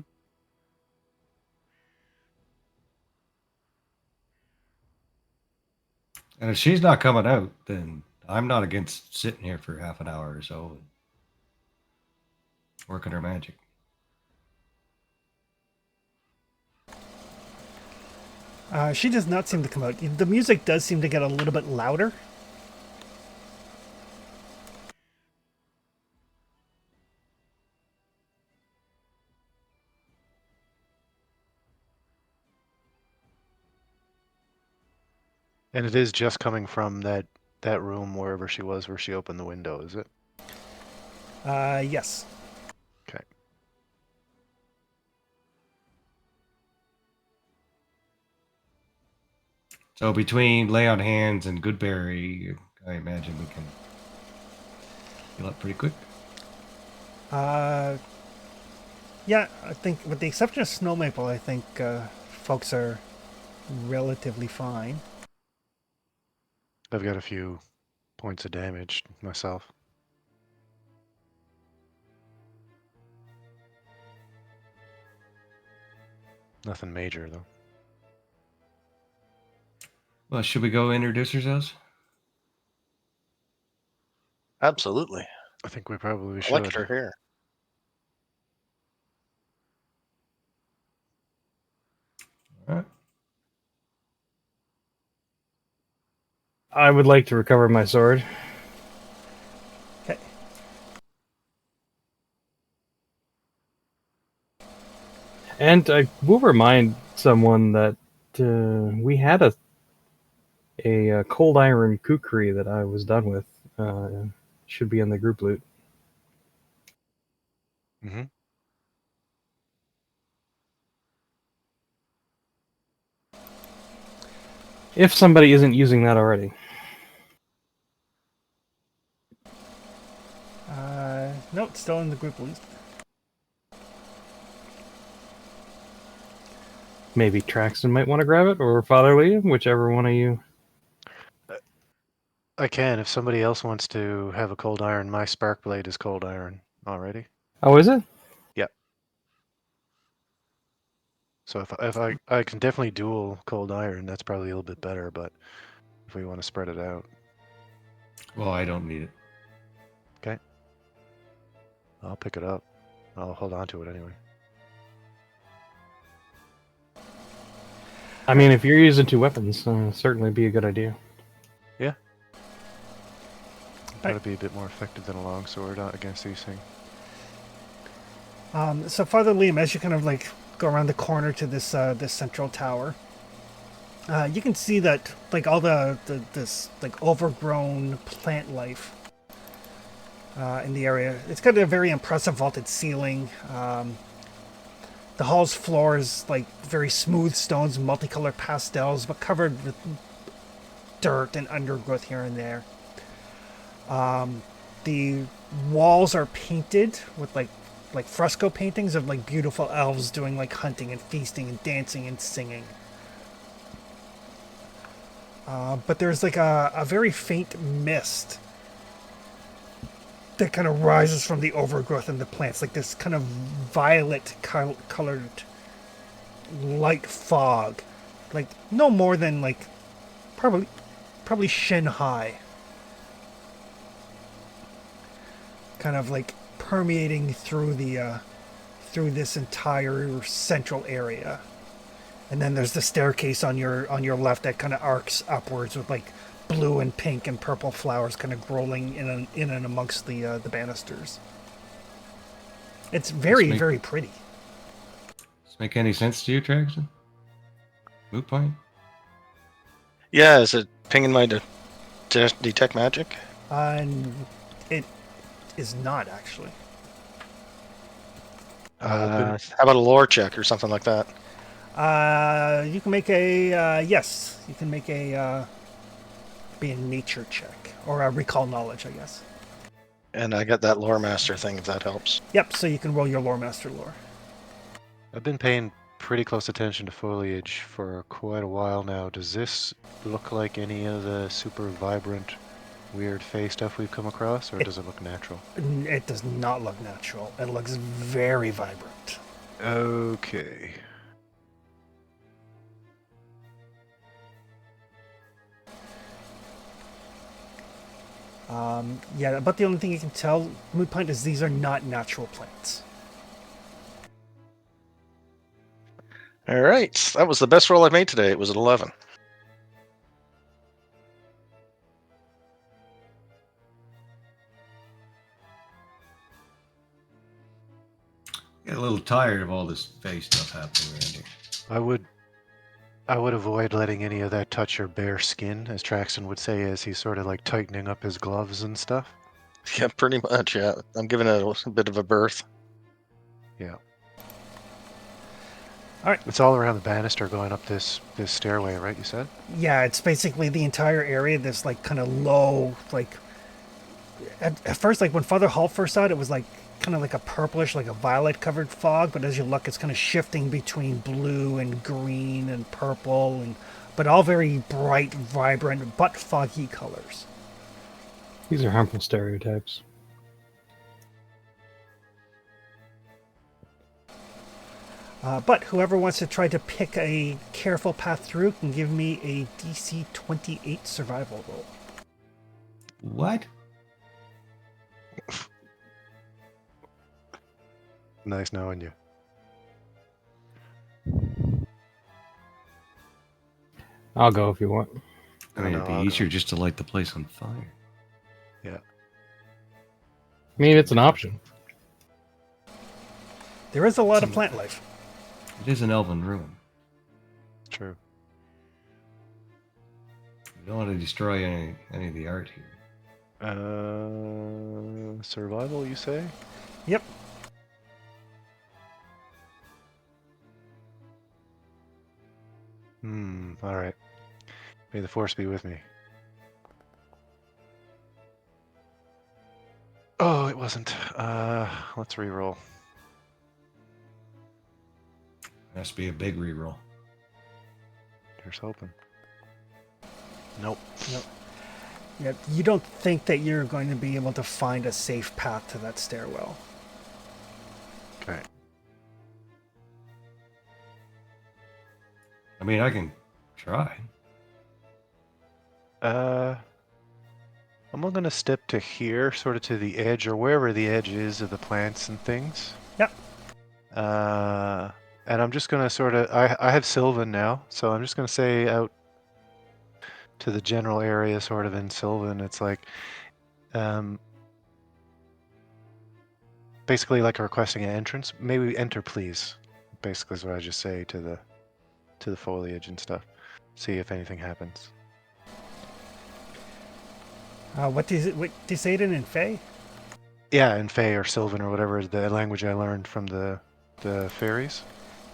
And if she's not coming out, then I'm not against sitting here for half an hour or so and working her magic. She does not seem to come out. The music does seem to get a little bit louder. And it is just coming from that that room wherever she was, where she opened the window, is it? Yes. Okay. So between Lay on Hands and Goodberry, I imagine we can heal up pretty quick. Yeah, I think with the exception of Snow Maple, I think folks are relatively fine. I've got a few points of damage myself. Nothing major, though. Well, should we go introduce ourselves? Absolutely. I think we probably I should. like her hair. All right. I would like to recover my sword. Okay. And I will remind someone that we had a cold iron kukri that I was done with. Should be in the group loot. Mm-hmm. If somebody isn't using that already. No, it's still in the group list. Maybe Traxton might want to grab it, or Father Liam, whichever one of you. I can. If somebody else wants to have a cold iron, my spark blade is cold iron already. Oh, is it? So if I can definitely dual cold iron, that's probably a little bit better. But if we want to spread it out, Well, I don't need it. I'll pick it up. I'll hold on to it anyway. I mean, if you're using two weapons, certainly be a good idea. That'd be a bit more effective than a longsword against these things. So Father Liam, as you kind of like go around the corner to this this central tower, you can see that like all this like overgrown plant life in the area. It's got a very impressive vaulted ceiling. The hall's floor is like very smooth stones, multicolored pastels, but covered with dirt and undergrowth here and there. The walls are painted with like fresco paintings of like beautiful elves doing like hunting and feasting and dancing and singing. But there's like a very faint mist that kind of rises from the overgrowth in the plants, like this kind of violet colored light fog, like no more than like probably shin high, kind of like permeating through the through this entire central area. And then there's the staircase on your left that kind of arcs upwards with like blue and pink and purple flowers kind of growing in and amongst the banisters. It's very very pretty. Does this make any sense to you, Traxton? Moot point? Yeah, is it pinging my detect magic? And it is not actually. How about a lore check or something like that? You can make a yes. You can make a be a nature check or a recall knowledge, I guess. And I got that lore master thing, if that helps. Yep. So you can roll your lore master lore. I've been paying pretty close attention to foliage for quite a while now. Does this look like any of the super vibrant, weird fey stuff we've come across, or does it look natural? It does not look natural. It looks very vibrant. Okay. Yeah, but the only thing you can tell, Moot Point, is these are not natural plants. All right, that was the best roll I've made today. It was an 11. Get a little tired of all this face stuff happening around here. I would avoid letting any of that touch your bare skin, as Traxton would say, as he's sort of like tightening up his gloves and stuff. Yeah, pretty much. Yeah, I'm giving it a bit of a berth. Yeah. All right. It's all around the banister going up this stairway, right? You said. Yeah, it's basically the entire area. This like kind of low, like at first, like when Father Hall first saw it, it was like kind of like a purplish, like a violet-covered fog. But as you look, it's kind of shifting between blue and green and purple, and but all very bright, vibrant, but foggy colors. These are harmful stereotypes. But whoever wants to try to pick a careful path through can give me a DC 28 survival roll. What? Nice knowing you. I'll go if you want. I mean, No, it'd be I'll easier go. just to light the place on fire. Yeah. I mean, it's an option. There is a lot of plant life. It is an elven ruin. True. You don't want to destroy any of the art here. Survival, you say? Yep. All right. May the force be with me. Oh, it wasn't. Let's re-roll. Has to be a big reroll. Here's hoping. Nope. Nope. Yeah, you don't think that you're going to be able to find a safe path to that stairwell. Okay. I mean, I can try. I'm gonna step to here, sort of to the edge, or wherever the edge is of the plants and things. Yep. And I'm just gonna sort of, I have Sylvan now, so I'm just gonna say out to the general area, sort of in Sylvan. It's like, basically like requesting an entrance. Maybe enter, please. Basically, is what I just say to the foliage and stuff. See if anything happens. What do you say it in Fae? Yeah, in Fae or Sylvan or whatever is the language I learned from the fairies.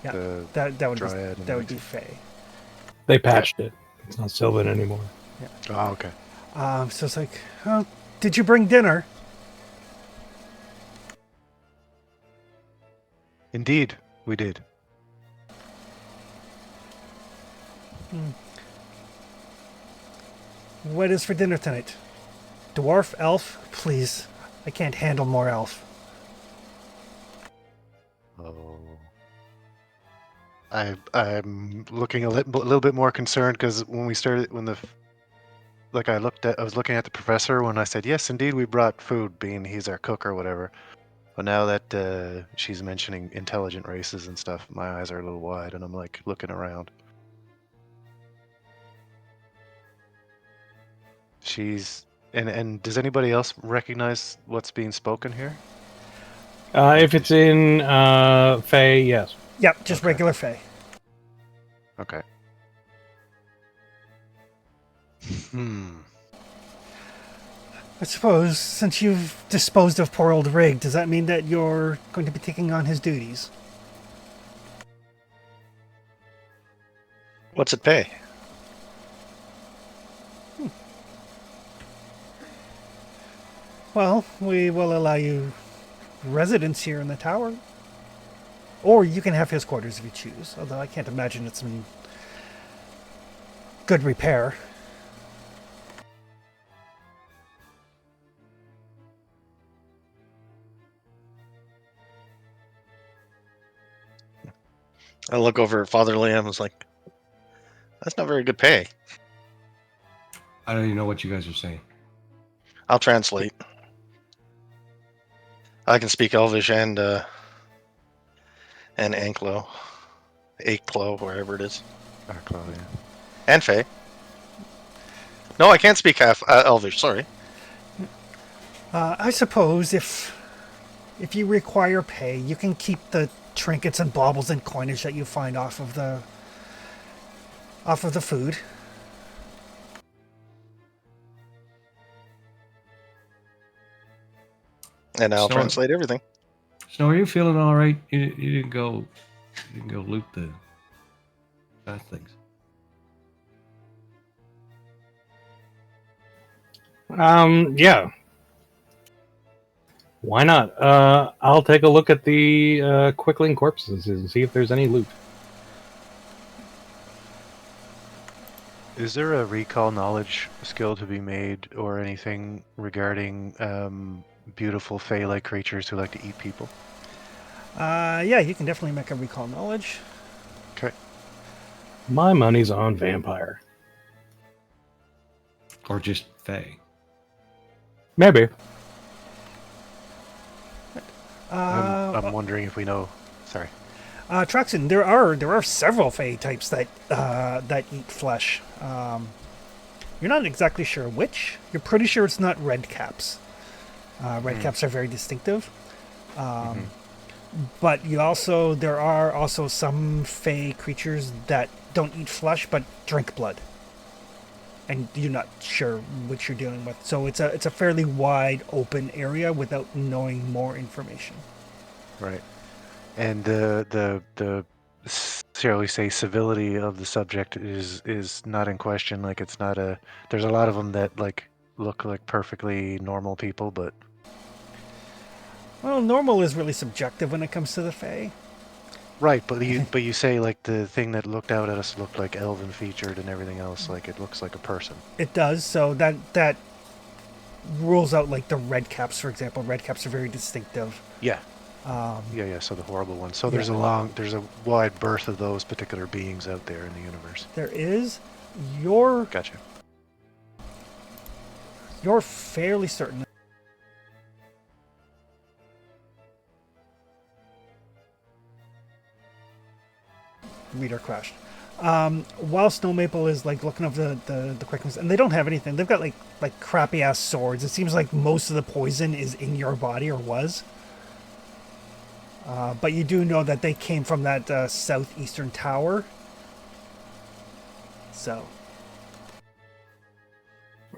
Yeah, The that would Dryad be, and that would be everything. Fae. They patched it. It's not Sylvan anymore. Oh, okay. So it's like, oh, did you bring dinner? Indeed, we did. What is for dinner tonight? Dwarf, elf? Please, I can't handle more elf. Oh. I'm looking a little bit more concerned because when we started, I was looking at the professor when I said, yes, indeed, we brought food, being he's our cook or whatever. But now that she's mentioning intelligent races and stuff, my eyes are a little wide and I'm like looking around. And does anybody else recognize what's being spoken here? If it's in Fae, yes. Yep, just Okay. regular Fae. Okay. I suppose, since you've disposed of poor old Rig, does that mean that you're going to be taking on his duties? What's it pay? Well, we will allow you residence here in the tower. Or you can have his quarters if you choose, although I can't imagine it's in good repair. I look over at Father Liam. I was like, that's not very good pay. I don't even know what you guys are saying. I'll translate. I can speak Elvish and Anklo. Aklo, wherever it is. Claudia. And Fae. No, I can't speak half Elvish, sorry. I suppose if you require pay, you can keep the trinkets and baubles and coinage that you find off of the off of the food. And I'll Snort. translate everything. Snow, are you feeling all right? You didn't go loot the bad things. Yeah. Why not? I'll take a look at the quickling corpses and see if there's any loot. Is there a recall knowledge skill to be made or anything regarding beautiful fey-like creatures who like to eat people? Yeah, you can definitely make a recall knowledge. Okay. My money's on vampire. Or just Fae. Maybe. I'm wondering if we know. Sorry. Traxon, there are several Fey types that eat flesh. You're not exactly sure which. You're pretty sure it's not red caps. Red caps are very distinctive. But there are also some Fey creatures that don't eat flesh but drink blood. And you're not sure which you're dealing with. So it's a fairly wide open area without knowing more information. Right. And the shall we say civility of the subject is not in question. Like it's not a. There's a lot of them that like look like perfectly normal people, but Well, normal is really subjective when it comes to the Fae. right. But you say like the thing that looked out at us looked like elven featured and everything else. Like it looks like a person. It does, so that rules out like the red caps, for example. Red caps are very distinctive. Yeah. Yeah. So the horrible one. So there's Yeah. there's a wide berth of those particular beings out there in the universe. There is. You're Gotcha. fairly certain. Reader crashed. While Snow Maple is like looking over the quickness, and they don't have anything. They've got like crappy ass swords. It seems like most of the poison is in your body or was. But you do know that they came from that southeastern tower. So.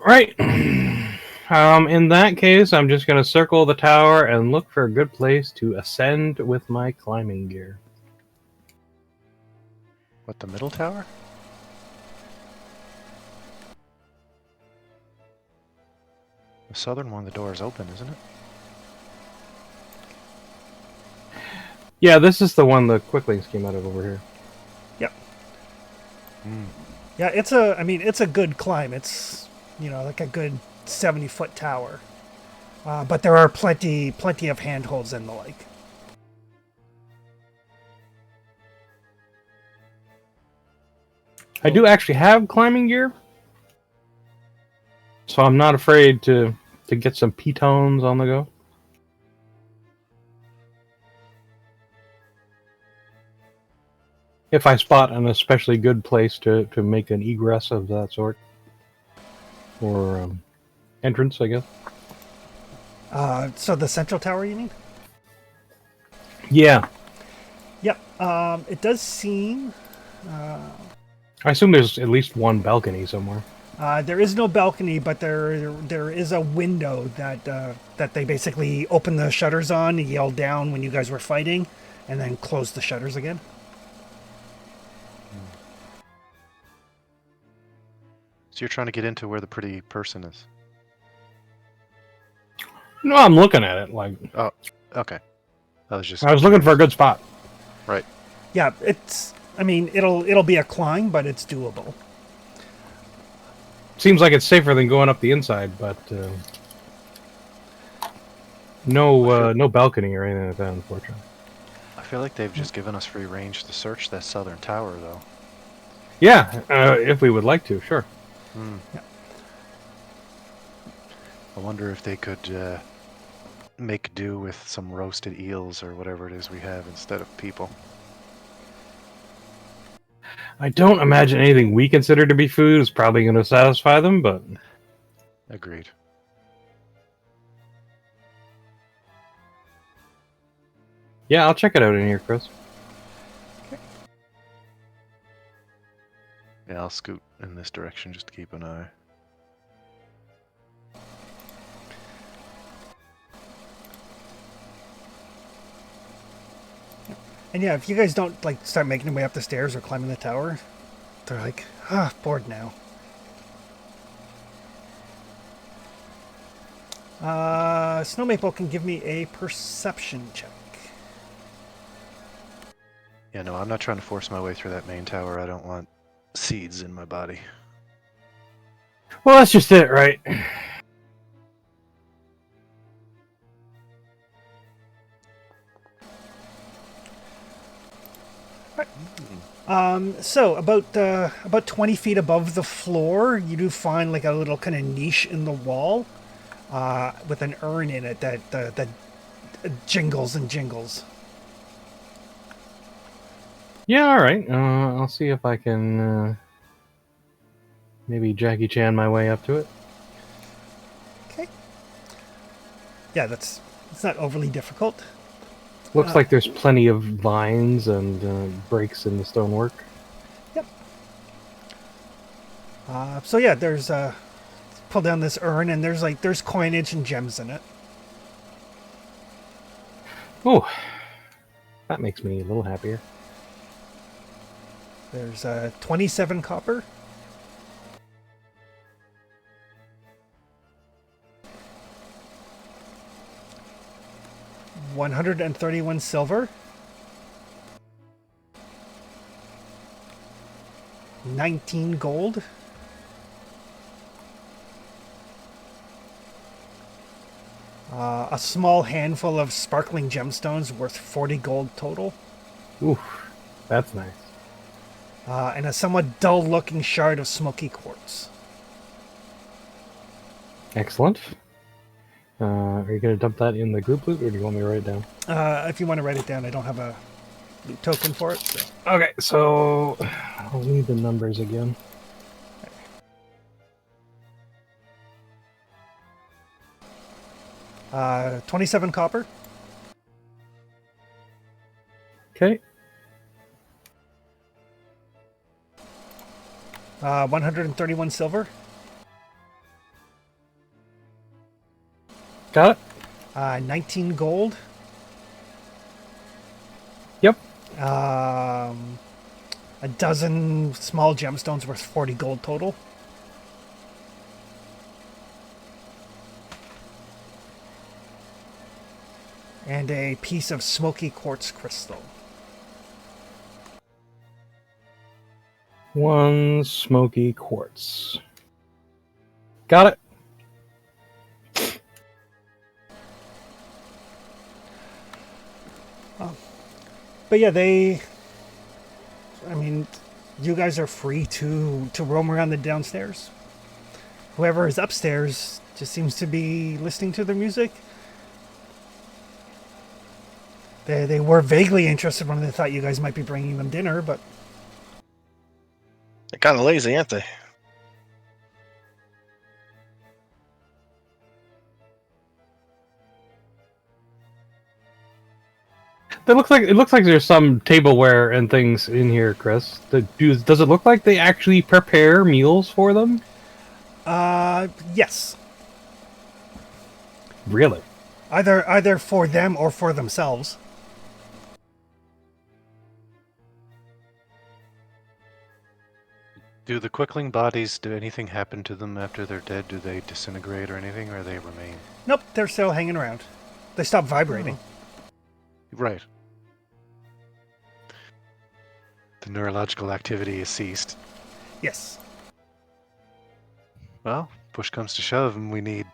Right. In that case, I'm just going to circle the tower and look for a good place to ascend with my climbing gear. What, the middle tower? The southern one, the door is open, isn't it? Yeah, this is the one the quicklings came out of over here. Yep. Mm. Yeah, it's a good climb. It's, like a good 70-foot tower. But there are plenty of handholds and the like. I do actually have climbing gear, so I'm not afraid to get some pitones on the go. If I spot an especially good place to make an egress of that sort. Or entrance, I guess. So the central tower, you mean? Yeah. Yep. It does seem... I assume there's at least one balcony somewhere. There is no balcony, but there is a window that they basically opened the shutters on, yelled down when you guys were fighting, and then closed the shutters again. So you're trying to get into where the pretty person is? No, I'm looking at it. Like, Oh, okay. I was looking for a good spot. Right. Yeah, it'll be a climb, but it's doable. Seems like it's safer than going up the inside, but no balcony or anything like that, unfortunately. I feel like they've just given us free range to search that southern tower, though. Yeah, if we would like to, sure. Yeah. I wonder if they could make do with some roasted eels or whatever it is we have instead of people. I don't imagine anything we consider to be food is probably going to satisfy them, but... Agreed. Yeah, I'll check it out in here, Chris. Yeah, I'll scoot in this direction just to keep an eye. And yeah, if you guys don't like start making your way up the stairs or climbing the tower, they're like, bored now. Snow Maple can give me a perception check. Yeah, no, I'm not trying to force my way through that main tower. I don't want seeds in my body. Well, that's just it, right? So about 20 feet above the floor, you do find like a little kind of niche in the wall, with an urn in it that jingles and jingles. Yeah, all right. I'll see if I can maybe Jackie Chan my way up to it. Okay. Yeah, it's not overly difficult. Looks like there's plenty of vines and breaks in the stonework. Yep. So yeah, there's pull down this urn and there's coinage and gems in it. Oh, that makes me a little happier. There's 27 copper. $131 silver. 19 gold. A small handful of sparkling gemstones worth 40 gold total. Oof, that's nice. And a somewhat dull-looking shard of smoky quartz. Excellent. Are you going to dump that in the group loot, or do you want me to write it down? If you want to write it down, I don't have a loot token for it. So. Okay, so I'll need the numbers again. Uh, 27 copper. Okay. 131 silver. Got it? 19 gold. Yep. A dozen small gemstones worth 40 gold total. And a piece of smoky quartz crystal. One smoky quartz. Got it. But yeah, I mean, you guys are free to roam around the downstairs. Whoever is upstairs just seems to be listening to their music. They were vaguely interested when they thought you guys might be bringing them dinner, but They're kind of lazy, aren't they? It looks like there's some tableware and things in here, Chris. Does it look like they actually prepare meals for them? yes. Really? Either for them or for themselves. Do the quickling bodies, do anything happen to them after they're dead? Do they disintegrate or anything, or they remain? Nope, they're still hanging around. They stop vibrating. Right. The neurological activity has ceased. Yes. Well, push comes to shove and we need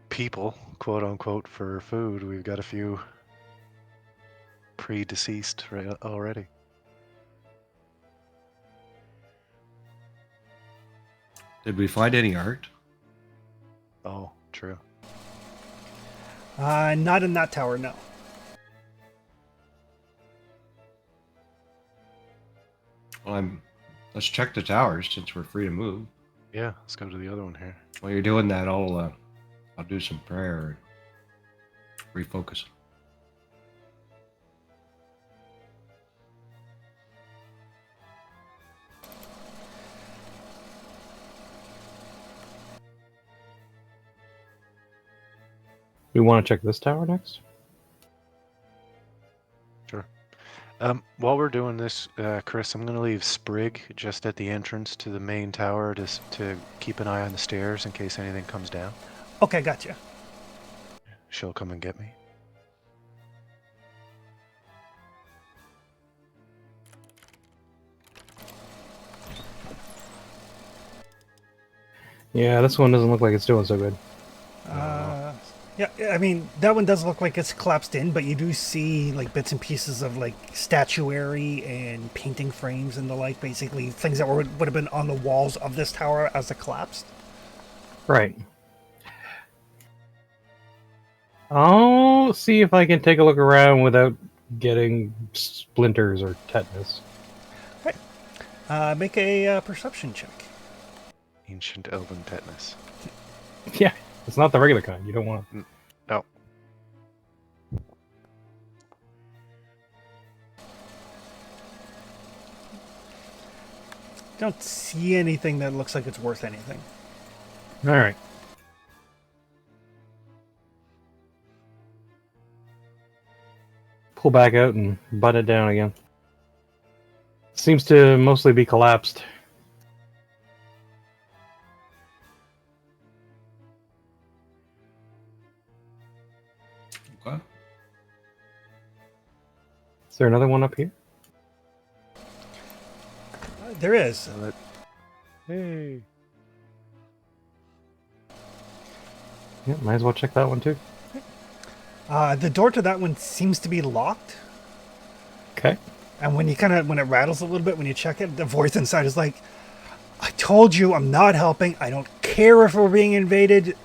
people, quote unquote, for food. We've got a few pre-deceased already. Did we find any art? Oh, true. Not in that tower, no. Well, let's check the towers since we're free to move. Yeah, let's go to the other one here. While you're doing that, I'll do some prayer and refocus. We want to check this tower next. Sure. While we're doing this, Chris, I'm going to leave Sprig just at the entrance to the main tower to keep an eye on the stairs in case anything comes down. Okay, gotcha. She'll come and get me. Yeah, this one doesn't look like it's doing so good. Yeah, I mean, that one does look like it's collapsed in, but you do see like bits and pieces of like statuary and painting frames and the like, basically things that would have been on the walls of this tower as it collapsed. Right. I'll see if I can take a look around without getting splinters or tetanus. Make a perception check. Ancient elven tetanus. Yeah, it's not the regular kind. You don't want to. No. Don't see anything that looks like it's worth anything. All right. Pull back out and butt it down again. Seems to mostly be collapsed. Okay. Is there another one up here? There is. Hey. Yeah, might as well check that one too. The door to that one seems to be locked. Okay. And when it rattles a little bit, when you check it, the voice inside is like, I told you I'm not helping. I don't care if we're being invaded.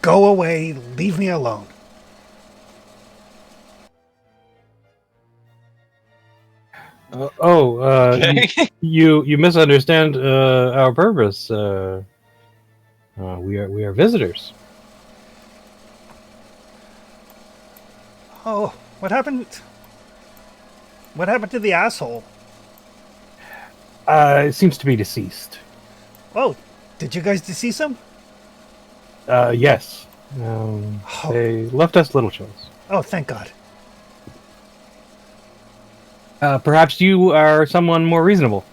Go away. Leave me alone. Okay. You misunderstand our purpose. We are visitors. Oh, what happened? What happened to the asshole? It seems to be deceased. Oh, did you guys decease him? Yes. They left us little choice. Oh, thank God. Perhaps you are someone more reasonable.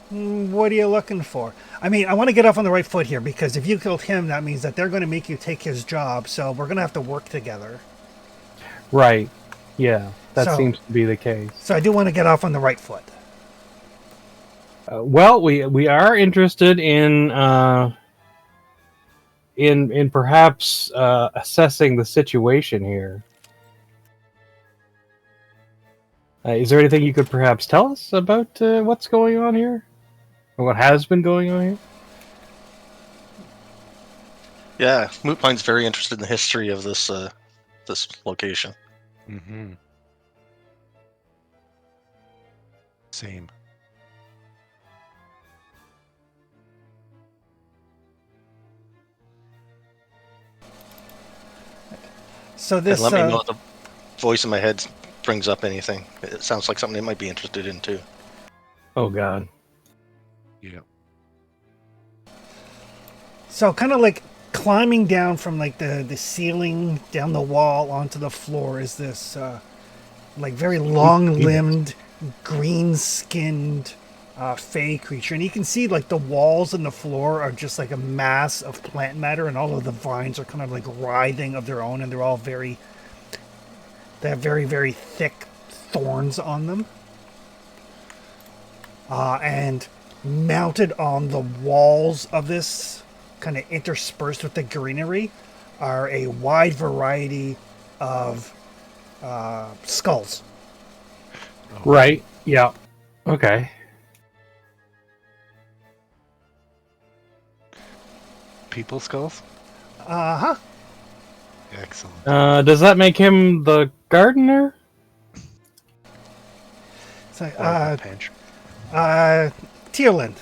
What are you looking for? I mean, I want to get off on the right foot here, because if you killed him, that means that they're going to make you take his job, so we're going to have to work together. Right. Yeah, that So- seems to be the case. So I do want to get off on the right foot. Well, we are interested in perhaps assessing the situation here. Is there anything you could perhaps tell us about what's going on here, or what has been going on here? Yeah, Mootpine's very interested in the history of this this location. Mm-hmm. Same. So And this, let me know if the voice in my head brings up anything. It sounds like something they might be interested in too. Oh God. Yeah. so kind of like climbing down from like the ceiling down the wall onto the floor is this like very long-limbed, green-skinned fey creature, and you can see like the walls and the floor are just like a mass of plant matter, and all of the vines are kind of like writhing of their own, and they have very, very thick thorns on them. And mounted on the walls of this, kind of interspersed with the greenery, are a wide variety of skulls. Right. Yeah. Okay. People skulls? Uh-huh. Excellent. Does that make him the gardener? So, Or the pinch. Tierland.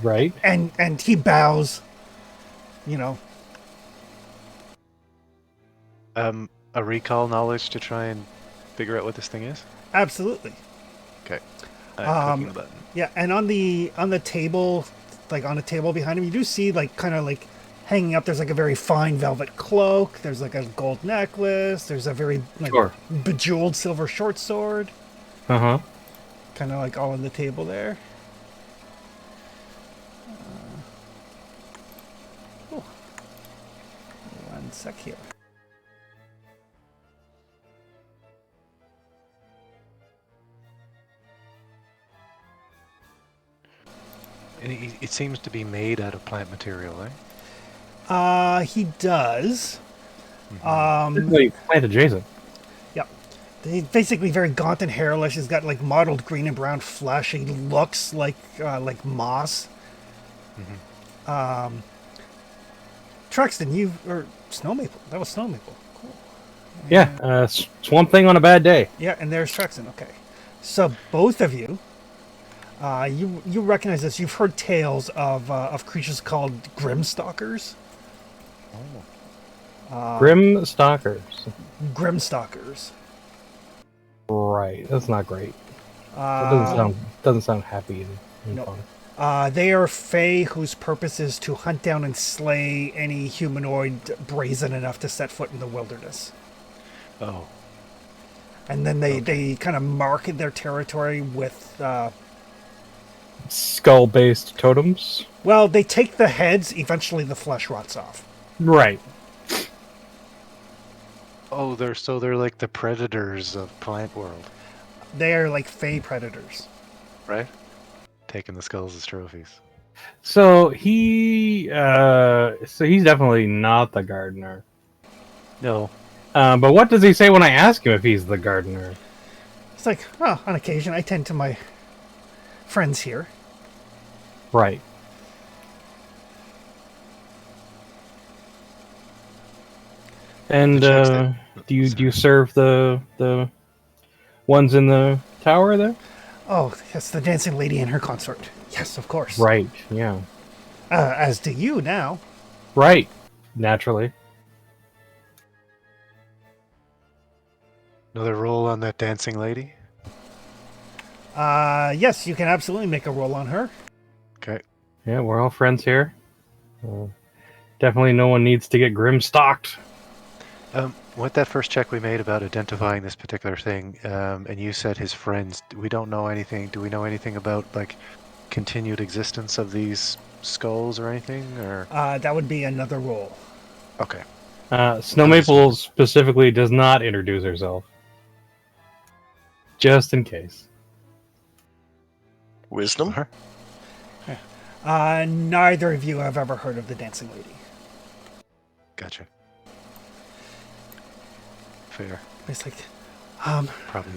Right. And he bows, you know. A recall knowledge to try and figure out what this thing is? Absolutely. Okay. Um, Clicking the button. Yeah, and on the table like on a table behind him. You do see like kind of like hanging up. There's like a very fine velvet cloak. There's like a gold necklace. There's a very like Sure. bejeweled silver short sword. Uh-huh. Kind of like all on the table there. Oh. One sec here. And it seems to be made out of plant material, eh? He does. Definitely plant adjacent. Yep. He's basically very gaunt and hairless. He's got like mottled green and brown flesh. He looks like moss. Truxton, or Snow Maple. That was Snow Maple. Cool. Yeah, Swamp Thing on a bad day. Yeah, and there's Truxton. Okay. So both of you, you recognize this. You've heard tales of creatures called Grimstalkers. Grim Stalkers. Grimstalkers. Right, that's not great. That doesn't sound happy and No. fun. They are fae whose purpose is to hunt down and slay any humanoid brazen enough to set foot in the wilderness. Oh. And then they kind of mark their territory with... Skull-based totems. well, they take the heads, eventually the flesh rots off. Right. Oh, they're like the predators of plant world, They are like fae predators. right? Taking the skulls as trophies. So he's definitely not the gardener. No. But what does he say when I ask him if he's the gardener? It's like, oh, on occasion, I tend to my friends here. Right. And The checks do you serve the ones in the tower there? Oh, yes, the dancing lady and her consort. Yes, of course. Right. Yeah. As do you now. Right. Naturally. Another roll on that dancing lady. Yes, you can absolutely make a roll on her. Okay. Yeah, we're all friends here. Definitely, no one needs to get grim stalked. What that first check we made about identifying this particular thing, and you said his friends. We don't know anything. Do we know anything about like continued existence of these skulls or anything? Or That would be another roll. okay. Snow Maple specifically does not introduce herself, just in case. Wisdom? Neither of you have ever heard of the dancing lady. Gotcha. Fair. It's like, Probably.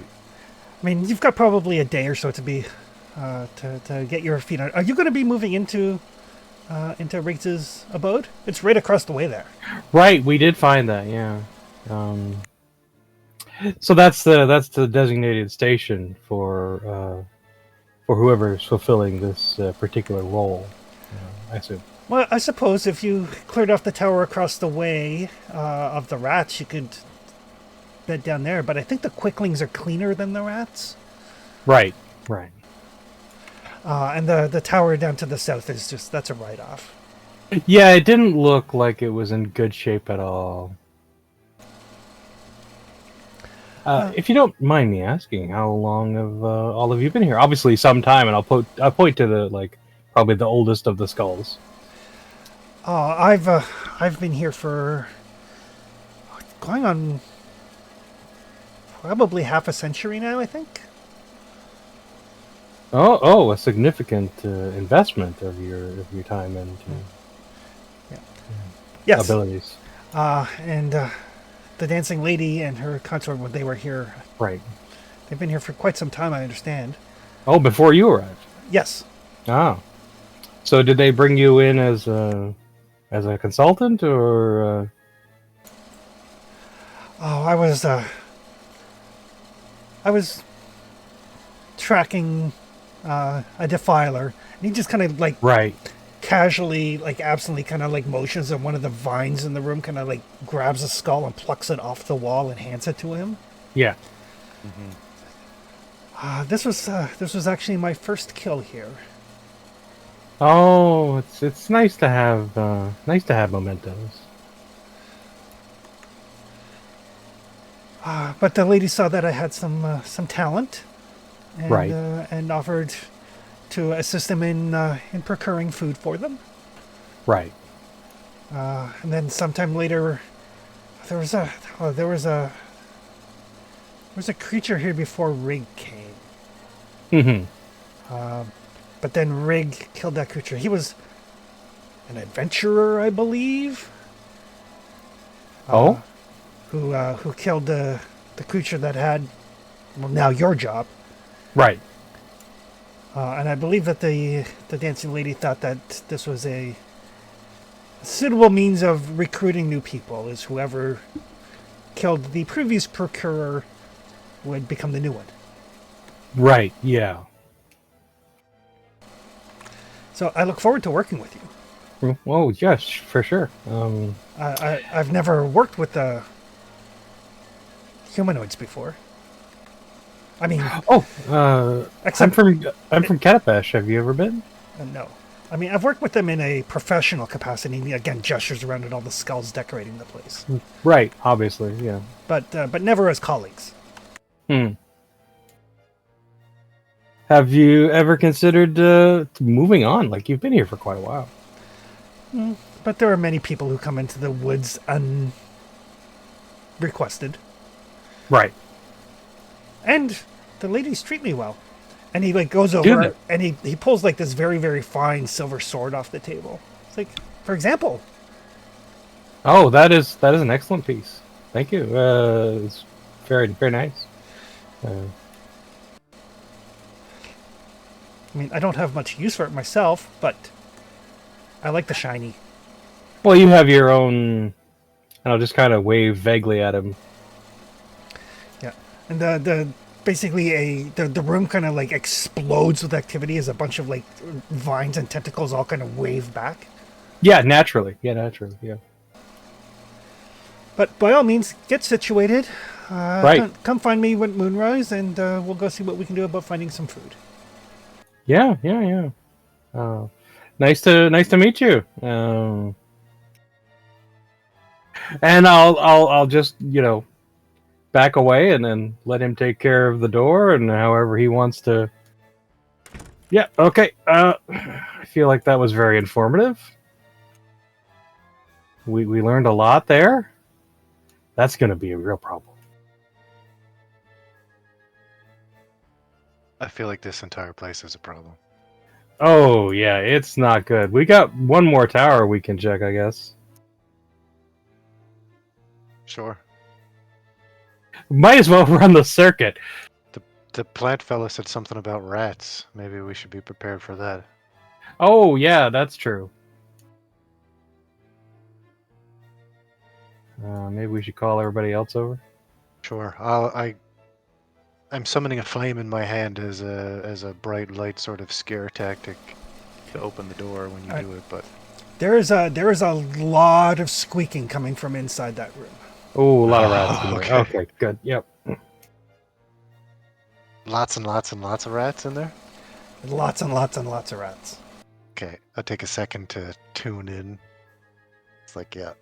I mean, you've got probably a day or so to be, to get your feet on. Are you going to be moving into Riggs's abode? It's right across the way there. Right, we did find that. Yeah. So that's the designated station for whoever's fulfilling this particular role. I assume. Well, I suppose if you cleared off the tower across the way of the rats, you could bed down there. But I think the quicklings are cleaner than the rats. Right. Right. And the tower down to the south is that's a write-off. Yeah, it didn't look like it was in good shape at all. If you don't mind me asking, how long have all of you been here? Obviously, some time, and I'll point to the probably the oldest of the skulls. Oh, I've been here for going on probably half a century now, I think. Oh, a significant investment of your time and Yes. abilities. And the dancing lady and her consort, when they were here, Right. they've been here for quite some time, I understand. Oh, before you arrived. Yes. Ah. So did they bring you in as a consultant or? Oh, I was tracking a defiler, and he just kind of Right. casually, absently, kind of motions on one of the vines in the room, kind of grabs a skull and plucks it off the wall and hands it to him. Yeah. This was actually my first kill here. Oh, it's nice to have mementos. But the lady saw that I had some talent, Right. and offered to assist them in procuring food for them. Right. And then sometime later, there was a oh, there was a creature here before Rig came. Hmm. But then Rig killed that creature. He was an adventurer, I believe, Oh. who killed the creature that had, well, now your job. Right. And I believe that the dancing lady thought that this was a suitable means of recruiting new people, is whoever killed the previous procurer would become the new one. Right. Yeah. So I look forward to working with you. Oh yes, for sure. I've never worked with humanoids before. I mean, Oh, except I'm from Katapesh. Have you ever been? no. I mean, I've worked with them in a professional capacity. Again, gestures around at all the skulls decorating the place, Right. Obviously. Yeah. but never as colleagues. Hmm. Have you ever considered moving on? Like you've been here for quite a while. But there are many people who come into the woods unrequested, Right. and the ladies treat me well. And he like goes Do over they? and he pulls like this very, very fine silver sword off the table. It's like, for example, Oh, that is an excellent piece. Thank you. It's very very nice. I mean, I don't have much use for it myself, but I like the shiny. Well, you have your own. And I'll just kind of wave vaguely at him. Yeah, and the basically the room kind of like explodes with activity as a bunch of like vines and tentacles all kind of wave back. Yeah, naturally. Yeah, naturally. Yeah. But by all means, get situated. Right. Come find me when moonrise, and we'll go see what we can do about finding some food. Yeah. Yeah. Yeah. Nice to meet you. And I'll just back away and then let him take care of the door and however he wants to. Yeah. Okay. I feel like that was very informative. We learned a lot there. That's going to be a real problem. I feel like this entire place is a problem. Oh yeah, it's not good. We got one more tower we can check, I guess. Sure. Might as well run the circuit. The plant fella said something about rats. Maybe we should be prepared for that. Oh yeah, that's true. Maybe we should call everybody else over. Sure. I'm summoning a flame in my hand as a bright light sort of scare tactic to open the door when you do it, but There is a lot of squeaking coming from inside that room. Oh, a lot of rats. In there. Okay. Okay, good. Yep. lots and lots and lots of rats in there. Lots and lots and lots of rats. Okay, I'll take a second to tune in. It's like, yeah.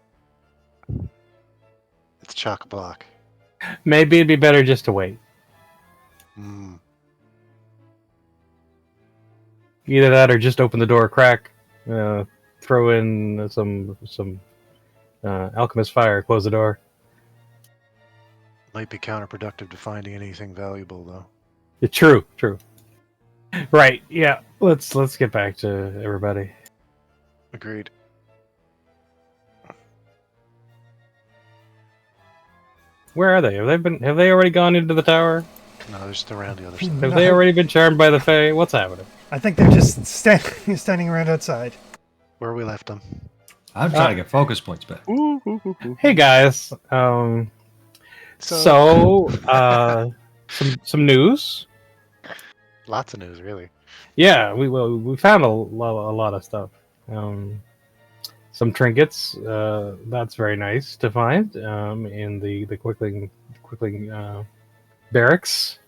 It's chock-a-block. Maybe it'd be better just to wait. Mm. Either that or just open the door a crack, throw in some alchemist fire, close the door. Might be counterproductive to finding anything valuable, though. Yeah, true. Right. Yeah. Let's get back to everybody. Agreed. Where are they? Have they already gone into the tower? No, they're just around the other side. Have they already been charmed by the Fae? What's happening? I think they're just standing around outside. Where we left them. I'm trying to get focus points back. Hey guys. So some news. Lots of news, really. Yeah, we found a lot of stuff. Some trinkets. That's very nice to find in the quickling barracks.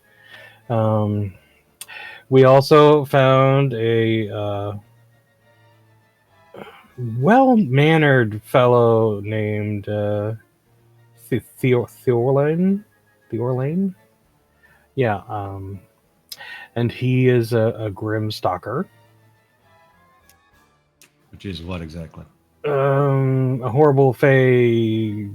We also found well-mannered fellow named Theorlane. Theorlane? Yeah, and he is a grim stalker. Which is what exactly? A horrible fey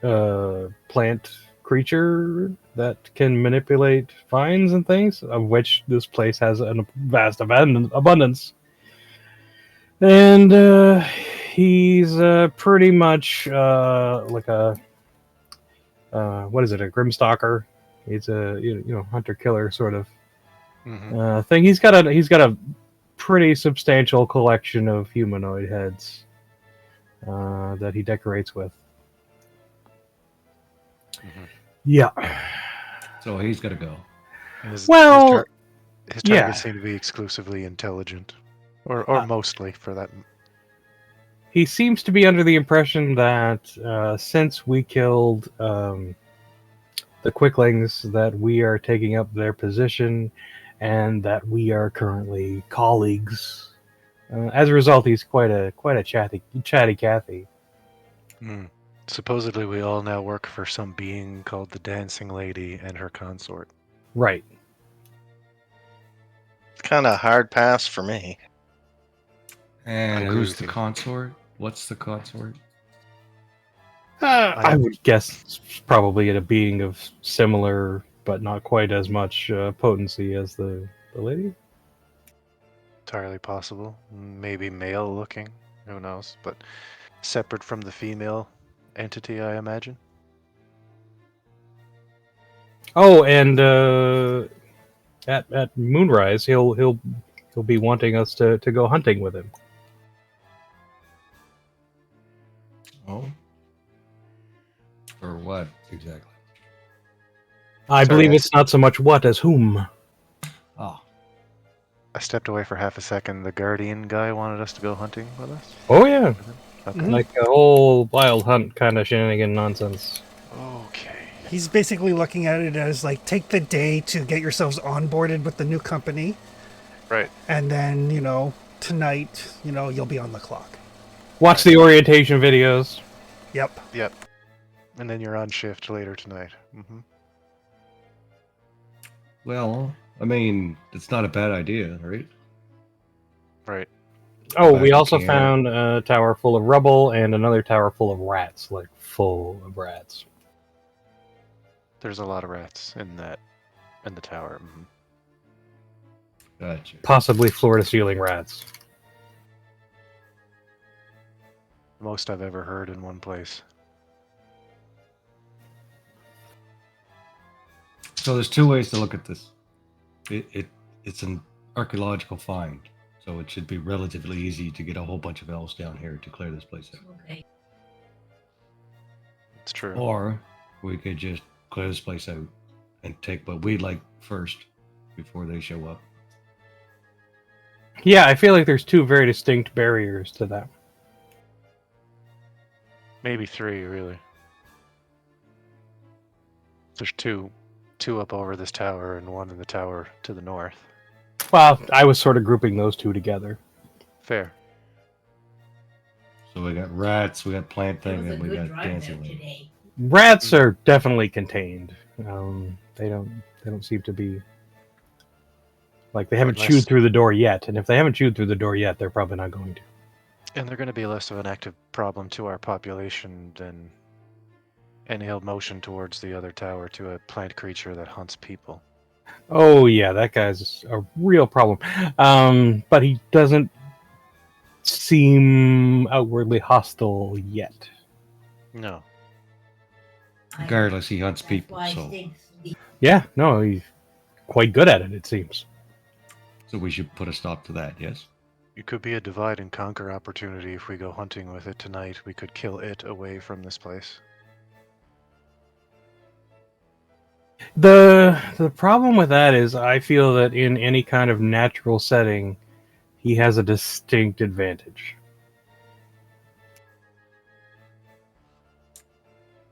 plant creature that can manipulate vines and things, of which this place has a vast abundance. And he's pretty much like a what is it? A grim stalker. He's a hunter killer sort of thing. He's got a pretty substantial collection of humanoid heads that he decorates with. Yeah. So he's got to go. His Well, targets yeah. seem to be exclusively intelligent, or mostly for that. He seems to be under the impression that since we killed the Quicklings, that we are taking up their position, and that we are currently colleagues. As a result, he's quite a chatty Cathy. Supposedly, we all now work for some being called the Dancing Lady and her consort. Right. It's kind of a hard pass for me. And agree who's with the you. consort? What's the consort? I would guess it's probably a being of similar, but not quite as much potency as the lady. Entirely possible. Maybe male looking. Who knows? But separate from the female entity, I imagine. Oh, and at Moonrise, he'll be wanting us to go hunting with him. Oh. For what exactly? I Sorry, believe I it's not so much what as whom. Oh. I stepped away for half a second. The Guardian guy wanted us to go hunting with us? Oh yeah, Okay. like a whole wild hunt kind of shenanigan nonsense. Okay. He's basically looking at it as like, take the day to get yourselves onboarded with the new company, Right. and then tonight, you'll be on the clock. Watch the orientation videos. Yep. Yep. And then you're on shift later tonight. Well, I mean, it's not a bad idea, right? Right. Oh, But we you also can't- found a tower full of rubble and another tower full of rats, like full of rats. There's a lot of rats in the tower. Gotcha. Possibly floor-to-ceiling rats. Most I've ever heard in one place. So there's two ways to look at this. It's an archaeological find, so it should be relatively easy to get a whole bunch of elves down here to clear this place out. Okay. It's true. Or we could just clear this place out and take what we'd like first before they show up. Yeah, I feel like there's two very distinct barriers to that. Maybe three, really. There's two up over this tower and one in the tower to the north. Well, I was sort of grouping those two together. Fair. So we got rats, we got plant It thing, was a and we good got drive dancing out lady. today. Rats are definitely contained. They don't seem to be like they haven't Unless- chewed through the door yet. And if they haven't chewed through the door yet, they're probably not going to. And they're going to be less of an active problem to our population than any held motion towards the other tower to a plant creature that hunts people. Oh yeah, that guy's a real problem. But he doesn't seem outwardly hostile yet. No. Regardless, he hunts That's people, why so Stinks leaves. Yeah, no, he's quite good at it. It seems. we should put a stop to that. Yes. It could be a divide and conquer opportunity if we go hunting with it tonight. We could kill it away from this place. The problem with that is I feel that in any kind of natural setting, he has a distinct advantage.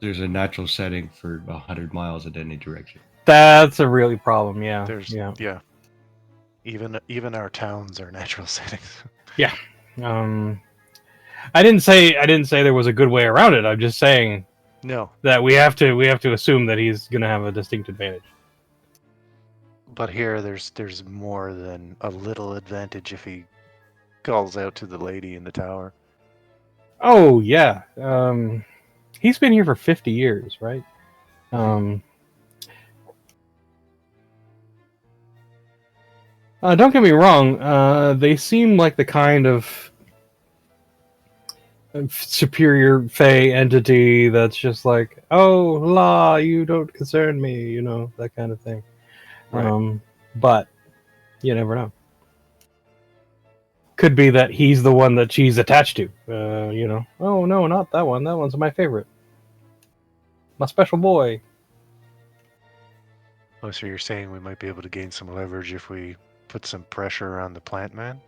There's a natural setting for 100 miles in any direction. That's a really problem. Yeah. There's yeah. Even our towns are natural settings. Um, I didn't say there was a good way around it. I'm just saying No, that we have to assume that he's going to have a distinct advantage. but here there's more than a little advantage if he calls out to the lady in the tower. Oh yeah, he's been here for 50 years, right? Don't get me wrong. They seem like the kind of superior Fey entity that's just like, oh, la, you don't concern me, that kind of thing. Right. But you never know. Could be that he's the one that she's attached to. Oh no, not that one. That one's my favorite. My special boy. Oh, so you're saying we might be able to gain some leverage if we put some pressure on the plant man?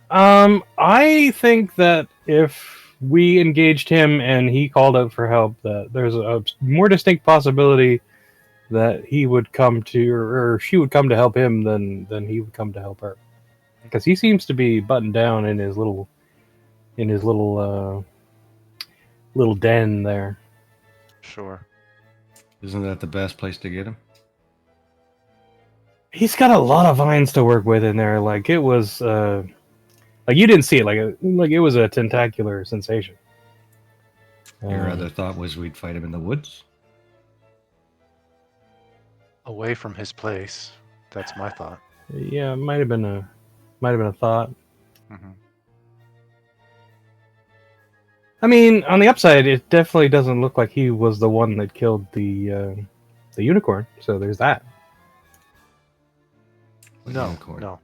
I think that if we engaged him and he called out for help, that there's a more distinct possibility that he would come to, or she would come to help him than he would come to help her, because he seems to be buttoned down in his little little den there. Sure. Isn't that the best place to get him? He's got a lot of vines to work with in there. Like it was, like you didn't see it. Like it was a tentacular sensation. Your other thought was we'd fight him in the woods? Away from his place. That's my thought. Yeah, it might have been a thought. Hmm. I mean, on the upside, it definitely doesn't look like he was the one that killed the unicorn. So there's that. No, Unicorn. no.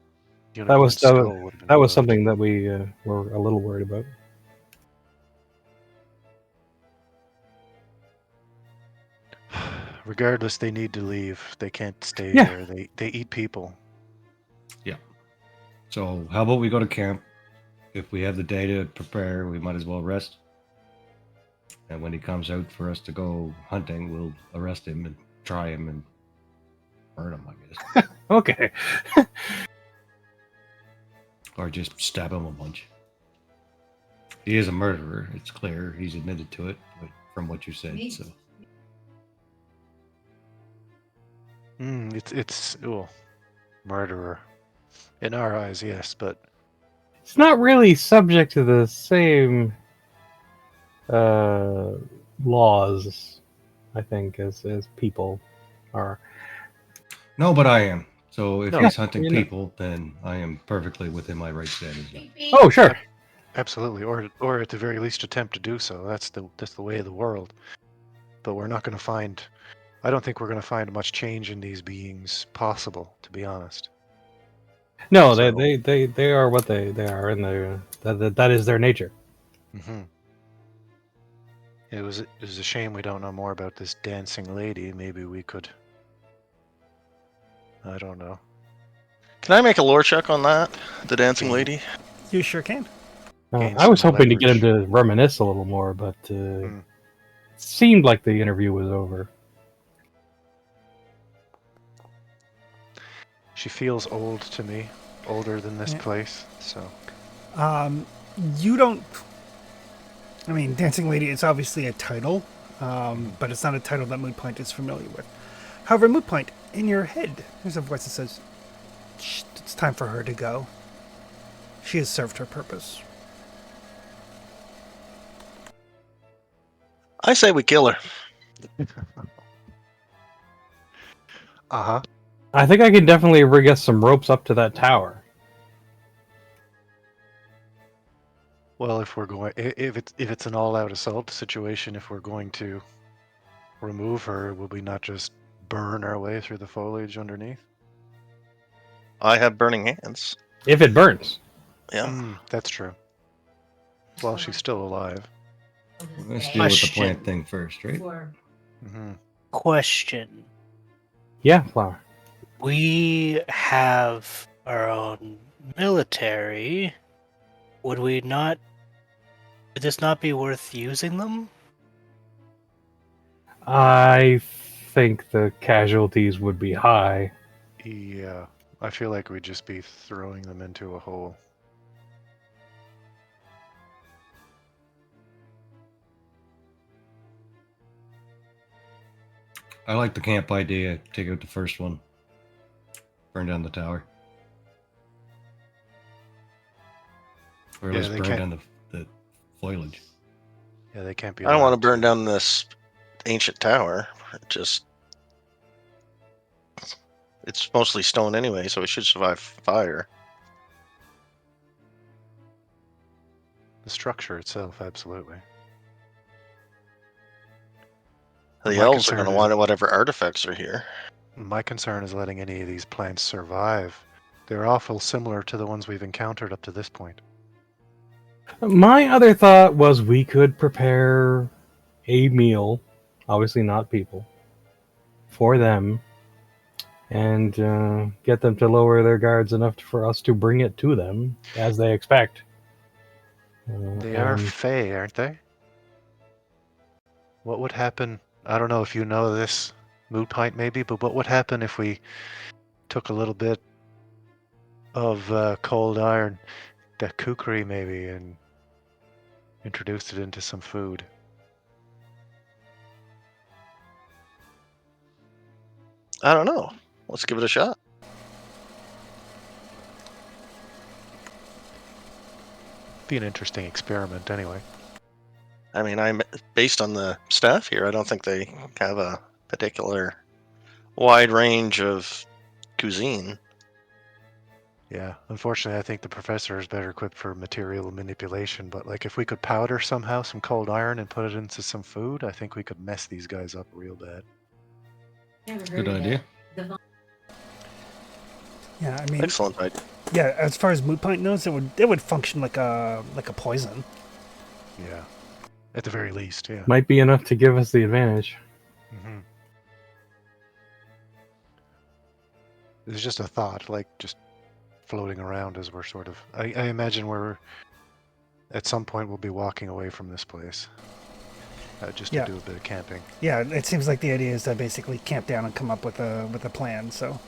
That was Unicorn skull would have been that was removed. something that we were a little worried about. Regardless, they need to leave. They can't stay Yeah. here. They eat people. So how about we go to camp? If we have the day to prepare, we might as well rest. And when he comes out for us to go hunting, we'll arrest him and try him and burn him, I guess. Okay. Or just stab him a bunch. He is a murderer, it's clear. He's admitted to it from what you said. So It's murderer. In our eyes, yes, but It's not really subject to the same laws, I think, as people are. no, but I am. So if No, he's hunting you know. people, then I am perfectly within my rights then as well. Oh, sure. absolutely, or at the very least attempt to do so. That's the way of the world. But we're not going to find. I don't think we're going to find much change in these beings possible, to be honest. No, So- they are what they are, and that is their nature. Mm-hmm. It was a shame we don't know more about this dancing lady. Maybe we could. I don't know. Can I make a lore check on that? The dancing lady? You sure can. Gain I was some hoping to get him leverage. to reminisce a little more, but it seemed like the interview was over. She feels old to me, older than this Yeah. place. So You don't. I mean, Dancing Lady is obviously a title, but it's not a title that Moot Point is familiar with. However, Moot Point, in your head, there's a voice that says, "Shh, it's time for her to go. She has served her purpose." I say we kill her. I think I can definitely rig us some ropes up to that tower. Well, if we're going, if it's an all-out assault situation, if we're going to remove her, will we not just burn our way through the foliage underneath? I have burning hands. If it burns. Yeah. That's true. Well, she's still alive. Let's deal with the Question. plant thing first, right? Mm-hmm. Question. Yeah, Flower. We have our own military. Would this not be worth using them? I think the casualties would be high. Yeah, I feel like we'd just be throwing them into a hole. I like the camp idea. Take out the first one. Burn down the tower. Or at Yeah, least they burn can't- down the foliage. Yeah, they can't be. I don't want to allowed burn down this ancient tower. It's mostly stone anyway, so it should survive fire. the structure itself. Absolutely. The My elves are concern going to is- want whatever artifacts are here. My concern is letting any of these plants survive. They're awful similar to the ones we've encountered up to this point. My other thought was we could prepare a meal, obviously not people, for them, and get them to lower their guards enough for us to bring it to them as they expect. They are and Fey, aren't they? What would happen? I don't know if you know this, Moot Pint maybe, but what would happen if we took a little bit of cold iron, that kukri maybe, and introduced it into some food? I don't know. Let's give it a shot. Be an interesting experiment anyway. I mean, I'm based on the staff here. I don't think they have a particular wide range of cuisine. Yeah, unfortunately, I think the professor is better equipped for material manipulation. But like, if we could powder somehow some cold iron and put it into some food, I think we could mess these guys up real bad. Never heard Good of idea. that. The Yeah, I mean, Excellent idea. yeah. As far as moot point knows, it would function like a poison. Yeah, at the very least, yeah. might be enough to give us the advantage. Mm-hmm. It's just a thought, like just floating around as we're sort of. I imagine we're at some point we'll be walking away from this place, just to Yeah. do a bit of camping. Yeah, it seems like the idea is to basically camp down and come up with a plan. So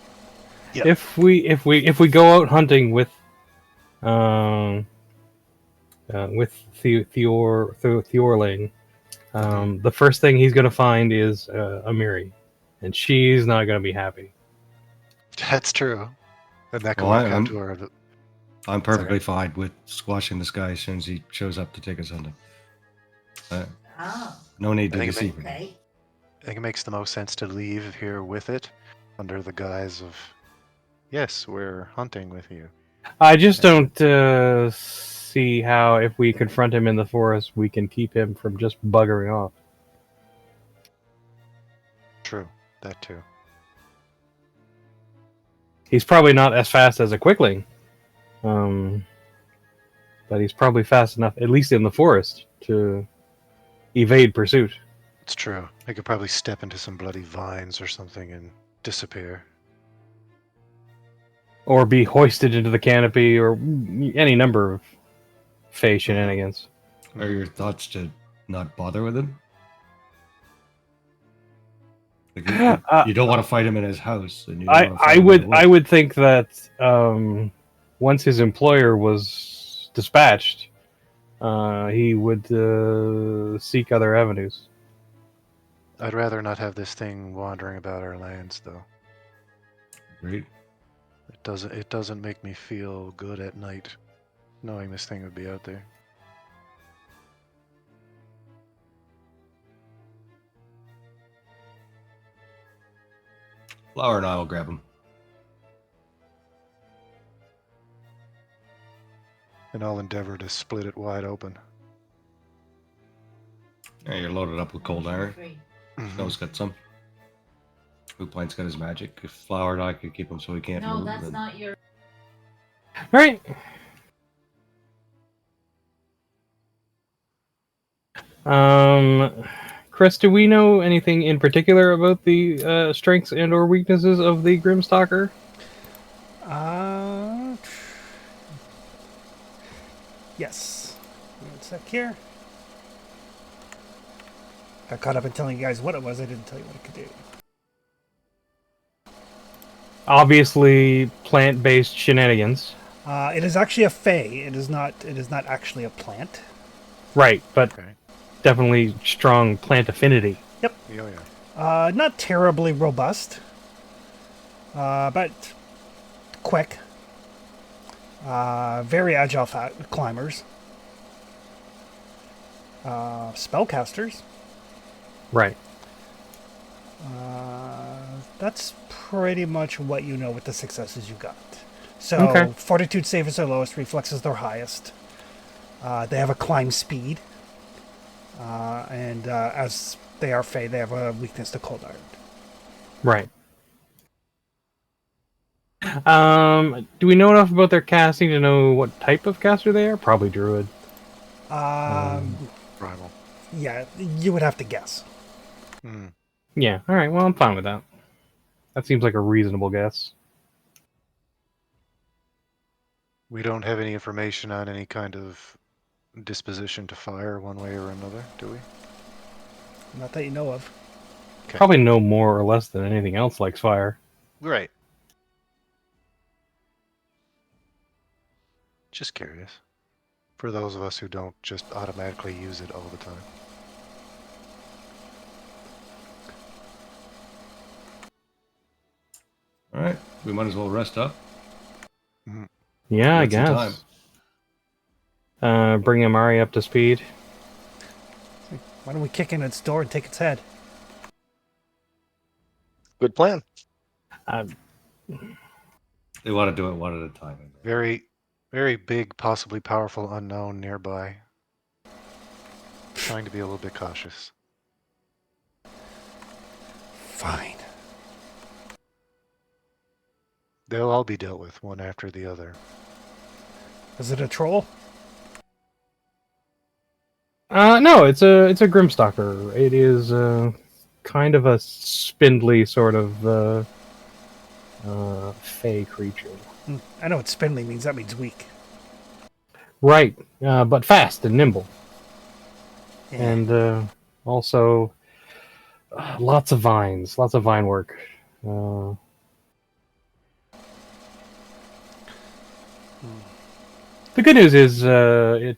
Yep. If we go out hunting with Theorlane, the first thing he's going to find is Amiri, and she's not going to be happy. That's true, and that can Well, work out I'm- to our. I'm perfectly fine with squashing this guy as soon as he shows up to take us hunting. Oh, No need to I think it deceive him. okay. I think it makes the most sense to leave here with it, under the guise of, yes, we're hunting with you. I just don't see how, if we confront him in the forest, we can keep him from just buggering off. True, that too. He's probably not as fast as a quickling, but he's probably fast enough, at least in the forest, to evade pursuit. It's true. I could probably step into some bloody vines or something and disappear. Or be hoisted into the canopy, or any number of Fey shenanigans. Are your thoughts to not bother with him? Like you don't want to fight him in his house. And you don't wanna fight I him in would the I woods. would think that once his employer was dispatched, he would seek other avenues. I'd rather not have this thing wandering about our lands, though. Great. It doesn't make me feel good at night, knowing this thing would be out there. Flower and I will grab him. And I'll endeavor to split it wide open. Yeah, you're loaded up with cold iron. Free. Snow's got some. Hooplight's got his magic. If Flower and I could keep him so he can't No, move, that's then not your. Right. Chris, do we know anything in particular about the strengths and/or weaknesses of the Grimstalker? Yes. One sec here. Got caught up in telling you guys what it was. I didn't tell you what it could do. Obviously, plant-based shenanigans. It is actually a fey. It is not. It is not actually a plant. Right, but Okay. definitely strong plant affinity. Yeah, yeah. Not terribly robust, but quick. Very agile climbers. Spellcasters. Right. That's pretty much what you know with the successes you got. So, Okay. fortitude save is their lowest, reflex is their highest. They have a climb speed. And as they are Fey, they have a weakness to cold iron. Right. Do we know enough about their casting to know what type of caster they are? Probably druid. Primal. Yeah, you would have to guess. Hmm. Yeah. All right. Well, I'm fine with that. That seems like a reasonable guess. We don't have any information on any kind of disposition to fire one way or another, do we? Not that you know of. Okay. Probably no more or less than anything else likes fire. Right. Just curious. For those of us who don't just automatically use it all the time. All right, we might as well rest up. Yeah, I Get some time. guess. Bring Amari up to speed. Why don't we kick in its door and take its head? Good plan. They want to do it one at a time. Very, very big, possibly powerful unknown nearby. Trying to be a little bit cautious. Fine. They'll all be dealt with one after the other. Is it a troll? No, it's a Grimstalker. It is kind of a spindly sort of fey creature. I know what spindly means. That means weak. Right, but fast and nimble, Yeah. and also lots of vines, lots of vine work. The good news is it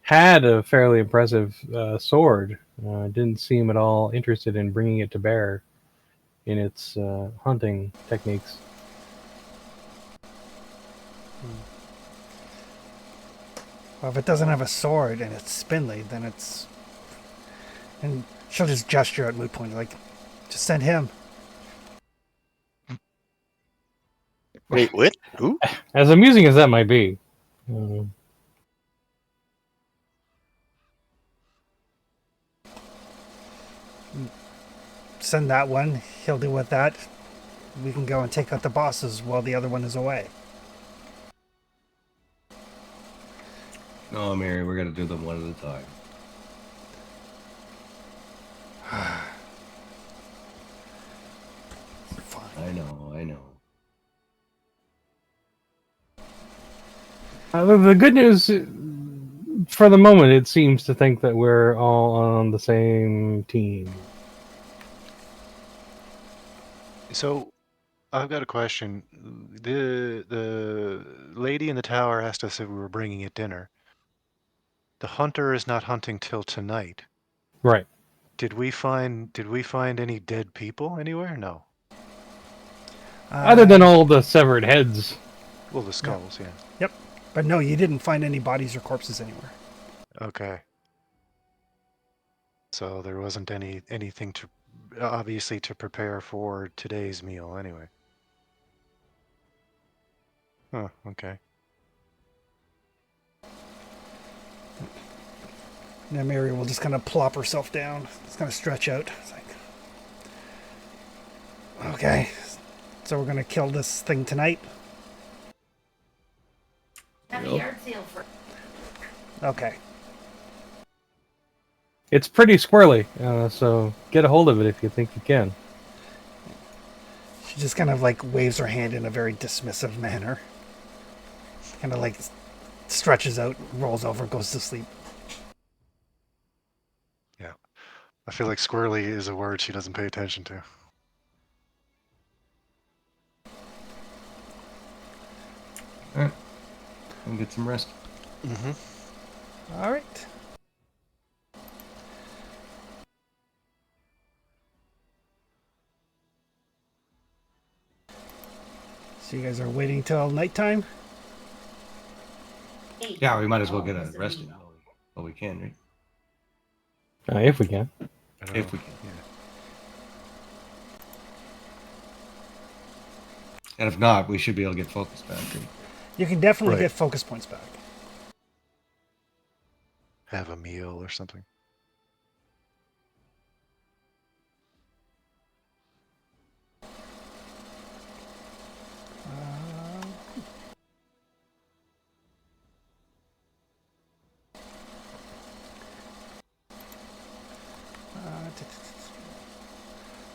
had a fairly impressive sword. Didn't seem at all interested in bringing it to bear in its hunting techniques. Well, if it doesn't have a sword and it's spindly, then it's... And she'll just gesture at moot point, like, just send him. Wait, what? Who? As amusing as that might be. Send that one. He'll deal with that. We can go and take out the bosses while the other one is away. No, Mary, we're gonna do them one at a time. Fine. I know. The good news, for the moment, it seems to think that we're all on the same team. So, I've got a question. The lady in the tower asked us if we were bringing it dinner. The hunter is not hunting till tonight. Right. Did we find any dead people anywhere? No. Other than all the severed heads. Well, the skulls, yeah. Yep. But no, you didn't find any bodies or corpses anywhere. Okay. So there wasn't anything to obviously to prepare for today's meal anyway. Oh, okay. Now Mary will just kind of plop herself down. Just kind of stretch out. It's like, okay, so we're going to kill this thing tonight? Have a yard sale for. Okay. It's pretty squirrely, so get a hold of it if you think you can. She just kind of like waves her hand in a very dismissive manner. Kind of like stretches out, rolls over, goes to sleep. Yeah. I feel like squirrely is a word she doesn't pay attention to. All right, and get some rest. Mm-hmm. All right. So you guys are waiting till nighttime? Yeah, we might as well get a rest in while we can, right? If we can. I don't If know. we can. Yeah. And if not, we should be able to get focus back. Right? You can definitely Right. get focus points back. Have a meal or something.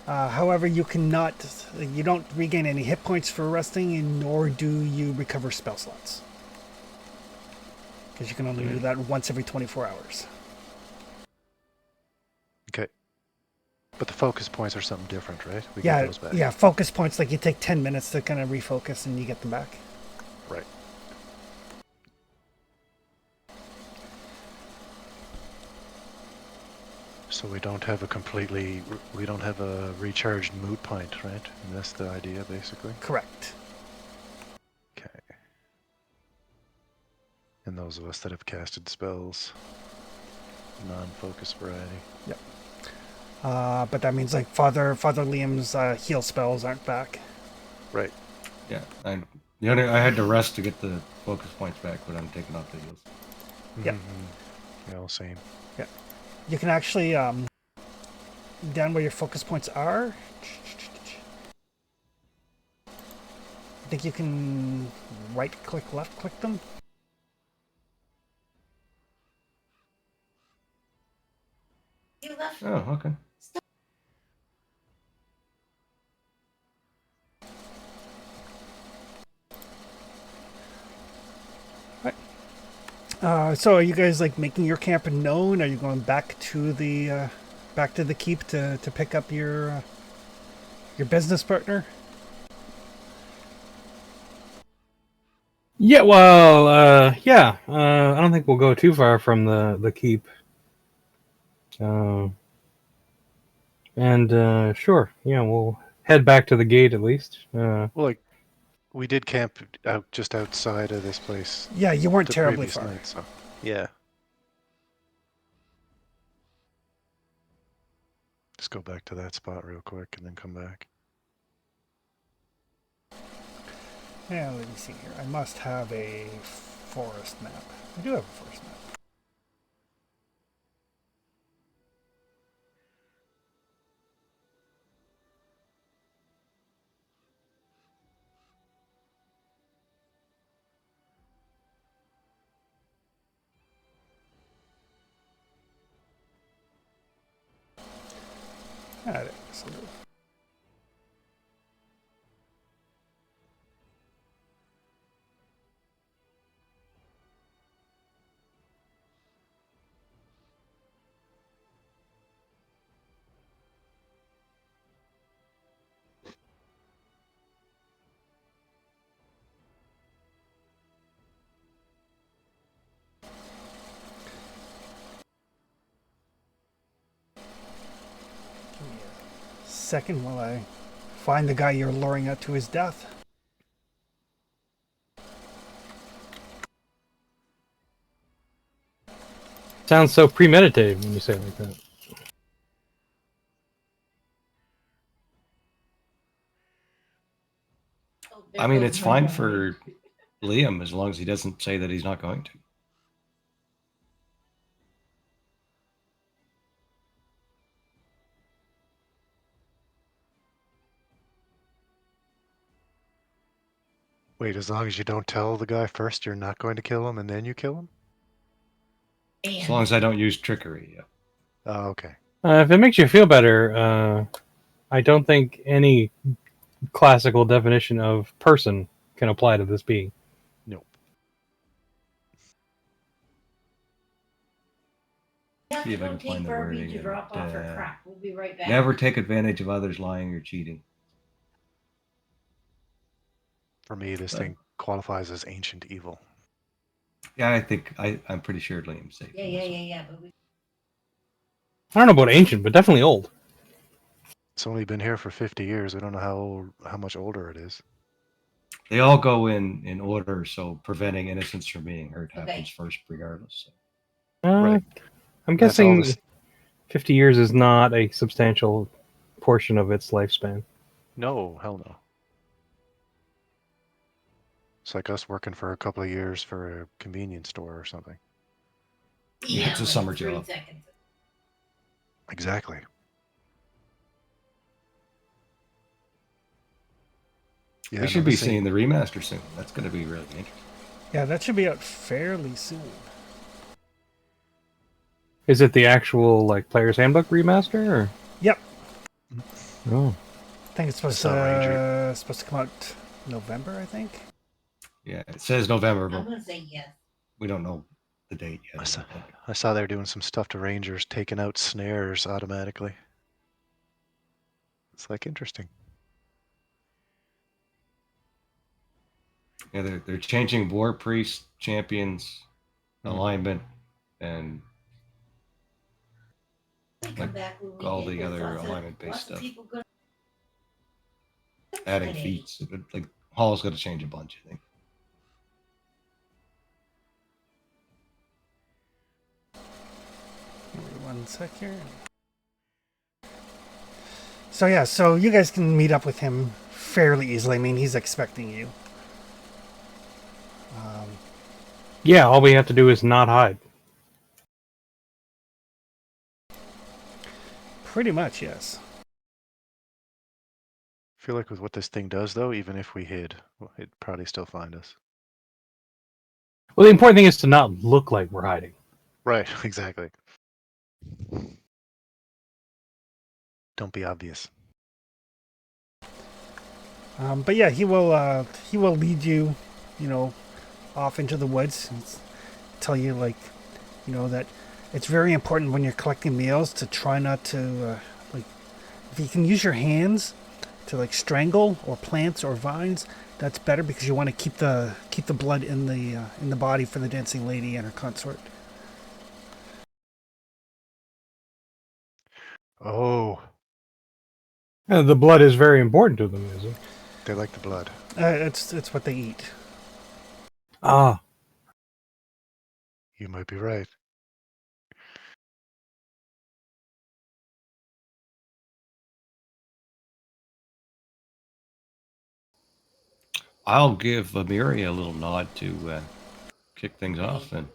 However, you don't regain any hit points for resting, and nor do you recover spell slots. Because you can only do that once every 24 hours. Okay. But the focus points are something different, right? We Yeah, get those back. yeah. Focus points, like you take 10 minutes to kind of refocus, and you get them back. Right. So we don't have a recharged mood point, right? And that's the idea, basically. Correct. Okay. And those of us that have casted spells, non-focus variety. Yep. But that means like Father Liam's heal spells aren't back. Right. Yeah. I had to rest to get the focus points back, but I'm taking off the heals. Yep. Mm-hmm. Yeah, same. Yeah. You can actually down where your focus points are. I think you can right click, left click them. You left. Oh, okay. So are you guys like making your camp known? Are you going back to the keep to pick up your business partner? Yeah, well, yeah. I don't think we'll go too far from the keep. And sure, yeah, we'll head back to the gate at least. Well, like, we did camp just outside of this place Yeah, you weren't the terribly previous far. night, so yeah. Just go back to that spot real quick and then come back. Yeah, let me see here. I must have a forest map. I do have a forest map. There it is. Give me a second while I find the guy you're luring out to his death. Sounds so premeditated when you say it like that. I mean, it's fine for Liam as long as he doesn't say that he's not going to. Wait, as long as you don't tell the guy first you're not going to kill him and then you kill him? As long as I don't use trickery. Yeah. Oh, okay. If it makes you feel better, I don't think any classical definition of person can apply to this being. Nope. See if I can Don't take find the Barbie wording. to drop off her crap. We'll be right back. Never take advantage of others lying or cheating. For me, this thing qualifies as ancient evil. Yeah, I think I'm pretty sure Liam's safe. Yeah. But we... I don't know about ancient, but definitely old. It's only been here for 50 years. I don't know how much older it is. They all go in order, so preventing innocents from being hurt Okay. happens first, regardless. So. Right. I'm That's all guessing this. 50 years is not a substantial portion of its lifespan. No, hell no. It's like us working for a couple of years for a convenience store or something. Yeah, it's a like summer 3 job. seconds. Exactly. Yeah, We should be seeing the remaster soon. That's going to be really interesting. Yeah, that should be out fairly soon. Is it the actual like Player's Handbook remaster? Or? Yep. Oh. I think it's supposed to come out November, I think. Yeah, it says November, I'm but gonna say yes. we don't know the date yet. I saw they were doing some stuff to Rangers, taking out snares automatically. It's like interesting. Yeah, they're changing War Priest, Champions, alignment, and like all the other alignment-based stuff. Adding feats. Like Hall's got to change a bunch, I think. Give me 1 sec here. So yeah, so you guys can meet up with him fairly easily. I mean, he's expecting you. Yeah, all we have to do is not hide. Pretty much, yes. I feel like with what this thing does, though, even if we hid, it'd probably still find us. Well, the important thing is to not look like we're hiding. Right, exactly. Don't be obvious. But yeah, he will lead you, off into the woods and tell you, like, that it's very important when you're collecting meals to try not to, like, if you can use your hands to like strangle or plants or vines, that's better because you want to keep the blood in the body for the dancing lady and her consort. Oh, The blood is very important to them, is it? they like the blood. It's what they eat. Ah. You might be right. I'll give Amiri a little nod to kick things off, and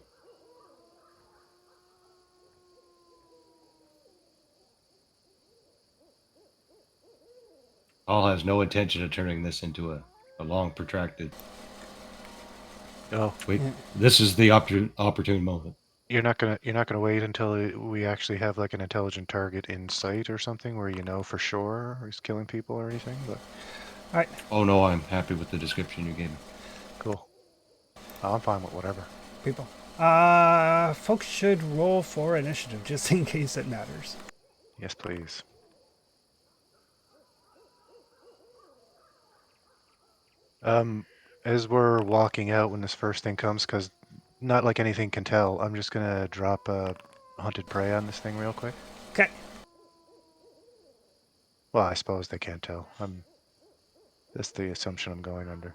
Hall has no intention of turning this into a long, protracted. Oh, Wait, this is the opportune moment. you're not gonna wait until we actually have like an intelligent target in sight or something where you know for sure he's killing people or anything. But All right, Oh no, I'm happy with the description you gave me. cool. I'm fine with whatever. people. Folks should roll for initiative just in case it matters. Yes, please. As we're walking out when this first thing comes, because not like anything can tell, I'm just gonna drop a hunted prey on this thing real quick. Okay. Well, I suppose they can't tell. That's the assumption I'm going under.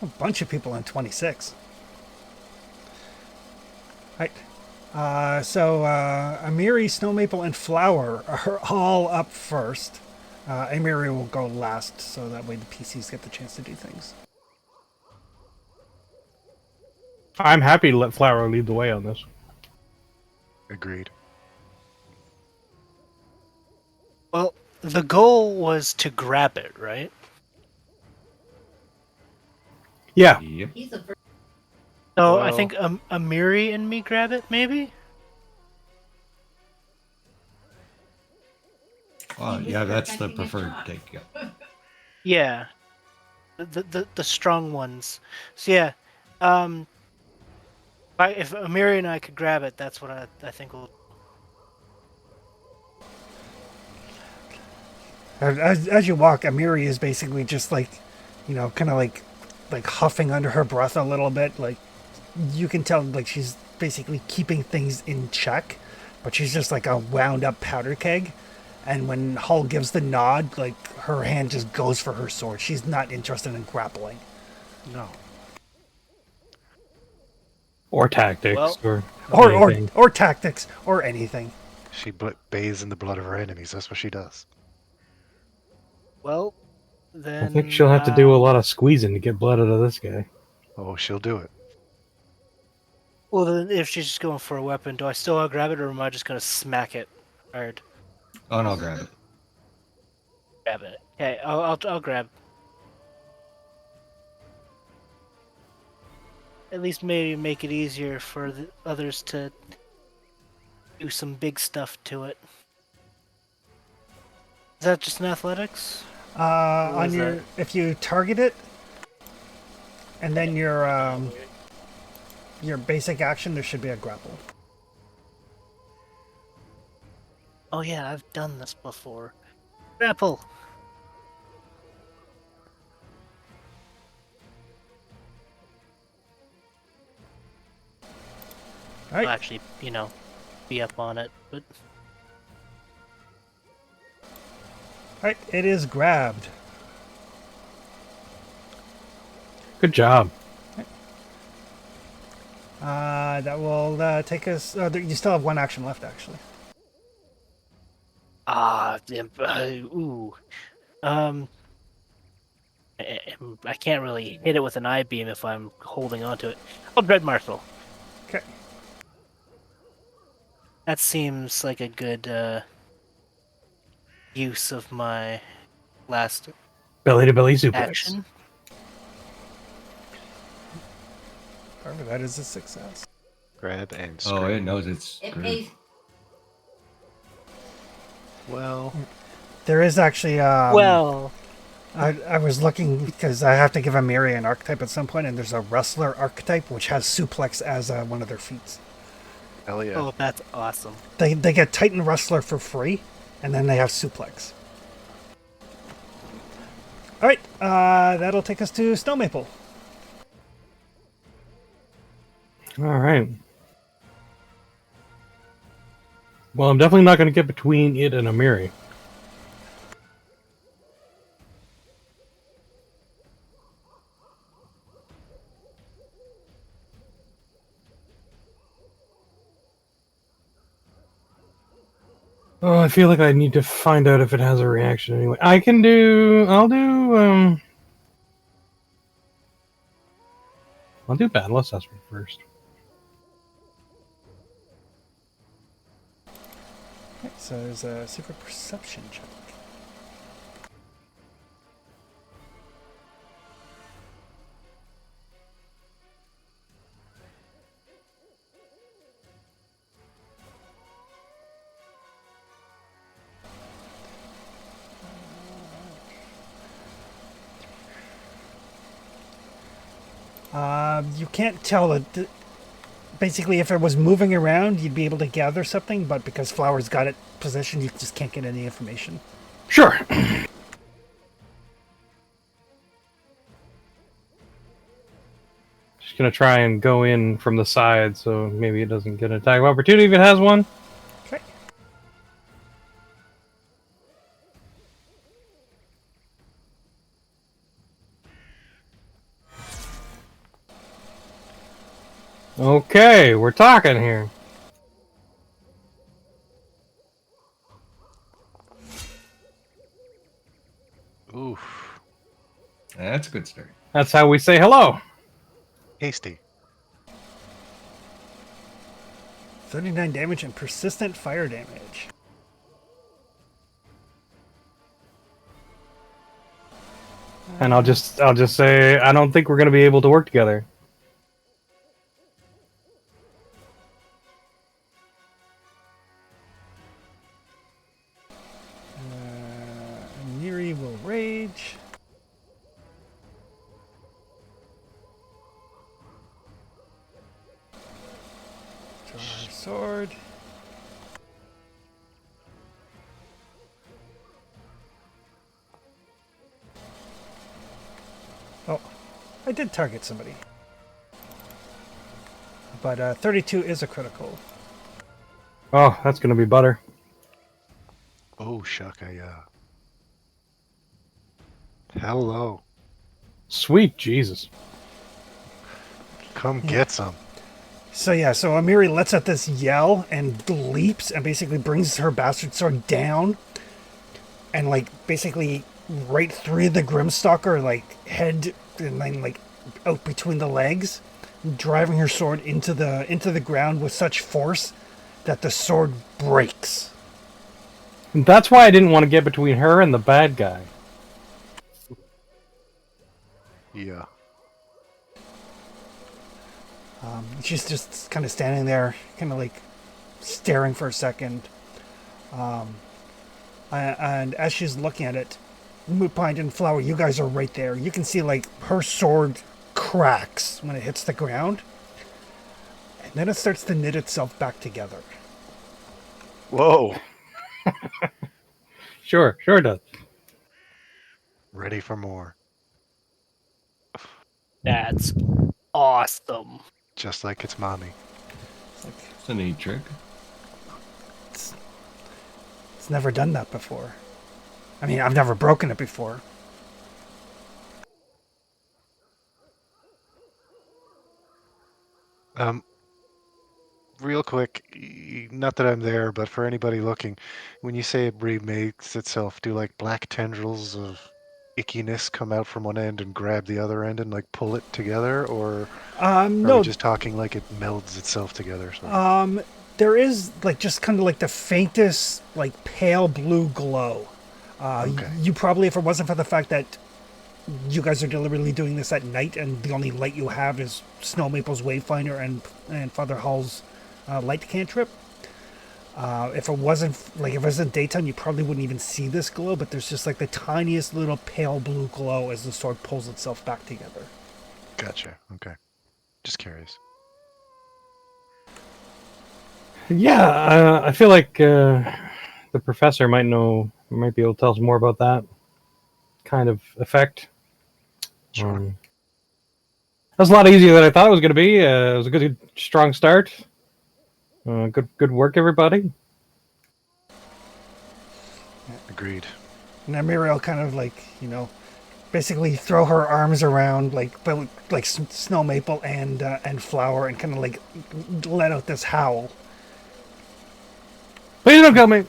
A bunch of people in 26. Right. So Amiri, Snow Maple, and Flower are all up first. Amiri will go last, so that way the PCs get the chance to do things. I'm happy to let Flower lead the way on this. Agreed. Well, the goal was to grab it, right? Yeah. Yep. He's a So I Well- think Amiri and me grab it, maybe? Yeah, that's the preferred take. Yeah. Yeah. The strong ones. So yeah. If Amiri and I could grab it, that's what I think we'll... As you walk, Amiri is basically just like, kind of like huffing under her breath a little bit. Like, you can tell like she's basically keeping things in check, but she's just like a wound up powder keg. And when Hull gives the nod, like her hand just goes for her sword. She's not interested in grappling. No. Or tactics, Well- Or anything. or tactics or anything. She bathes in the blood of her enemies. That's what she does. Well, then I think she'll have to do a lot of squeezing to get blood out of this guy. Oh, she'll do it. Well, then if she's just going for a weapon, do I still want to grab it, or am I just gonna smack it hard? Oh no, grab it. Grab it. Okay, I'll grab. At least maybe make it easier for the others to do some big stuff to it. Is that just an athletics? On is your that? if you target it, and then your basic action, there should be a grapple. Oh yeah, I've done this before. Grapple. All right. I'll actually, be up on it, but All right, it is grabbed. Good job. That will take us. You still have one action left, actually. ooh, um, I can't really hit it with an eye beam if I'm holding onto it. Oh, Dread Marshal. Okay. That seems like a good use of my last Belly to belly suplex. action. However, that is a success. Grab and Oh, it scream. knows it's It screwed. pays. Well, There is actually. Well, I was looking because I have to give Amiri an archetype at some point, and there's a wrestler archetype which has suplex as one of their feats. hell yeah. oh, that's awesome. They get Titan Wrestler for free, and then they have suplex. All right, that'll take us to Snow Maple. All right. Well, I'm definitely not going to get between it and Amiri. Oh, I feel like I need to find out if it has a reaction anyway. I'll do battle assessment first. Okay, so there's a secret perception check. You can't tell it. Basically, if it was moving around, you'd be able to gather something, but because Flower's got it positioned, you just can't get any information. Sure. Just gonna try and go in from the side, so maybe it doesn't get an attack of opportunity if it has one. Okay. Okay, we're talking here. Oof. That's a good start. That's how we say hello. Hasty. 39 damage and persistent fire damage. And I'll just say I don't think we're gonna be able to work together. Neri will rage. Draw her sword. Oh, I did target somebody. But 32 is a critical. Oh, that's gonna be butter. Oh, Shakaya. Hello. Sweet Jesus. Come Yeah. get some. So Amiri lets out this yell and leaps and basically brings her bastard sword down and like basically right through the Grimstalker, like head and then like out between the legs, driving her sword into the ground with such force that the sword breaks. And that's why I didn't want to get between her and the bad guy. Yeah. She's just kind of standing there, kind of like staring for a second. And as she's looking at it, Mootpine and Flower, you guys are right there. You can see like her sword cracks when it hits the ground, and then it starts to knit itself back together. Whoa. Sure it does. Ready for more. That's awesome. Just like its mommy. It's like It's a neat trick. it's never done that before. I mean, I've never broken it before. Real quick, not that I'm there, but for anybody looking, when you say it remakes itself, do like black tendrils of ickiness come out from one end and grab the other end and like pull it together, or are we No, just talking like it melds itself together? Sort of? there is like just kind of like the faintest like pale blue glow. Okay. You probably, if it wasn't for the fact that you guys are deliberately doing this at night and the only light you have is Snow Maple's Wayfinder and Father Hall's light cantrip. If it wasn't daytime, you probably wouldn't even see this glow, but there's just like the tiniest little pale blue glow as the sword pulls itself back together. Gotcha. Okay. Just curious. Yeah, I feel like the professor might be able to tell us more about that kind of effect. Sure. That was a lot easier than I thought it was going to be. It was a good, strong start. Good work, everybody. Agreed. And then Muriel kind of like, basically throw her arms around Snow Maple and Flower and kind of like let out this howl. Please don't kill me.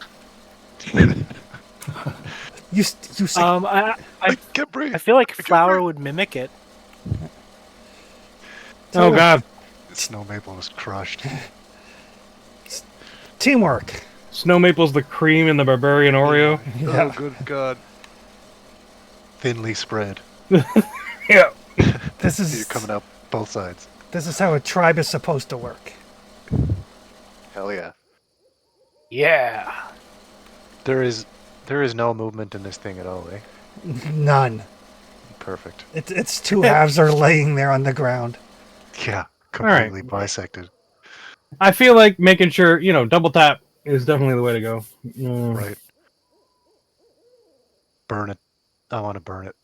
You I can't breathe. I feel like Flower would mimic it. Oh God. Snow Maple was crushed. Teamwork. Snow Maple's the cream in the Barbarian Oreo. Yeah. Oh, good God. Thinly spread. Yeah. This You're is coming up both sides. This is how a tribe is supposed to work. Hell yeah. Yeah. There is no movement in this thing at all, eh? None. Perfect. Its two halves are laying there on the ground. Yeah, right. completely bisected. I feel like making sure, double tap is definitely the way to go. Right. Burn it. I want to burn it.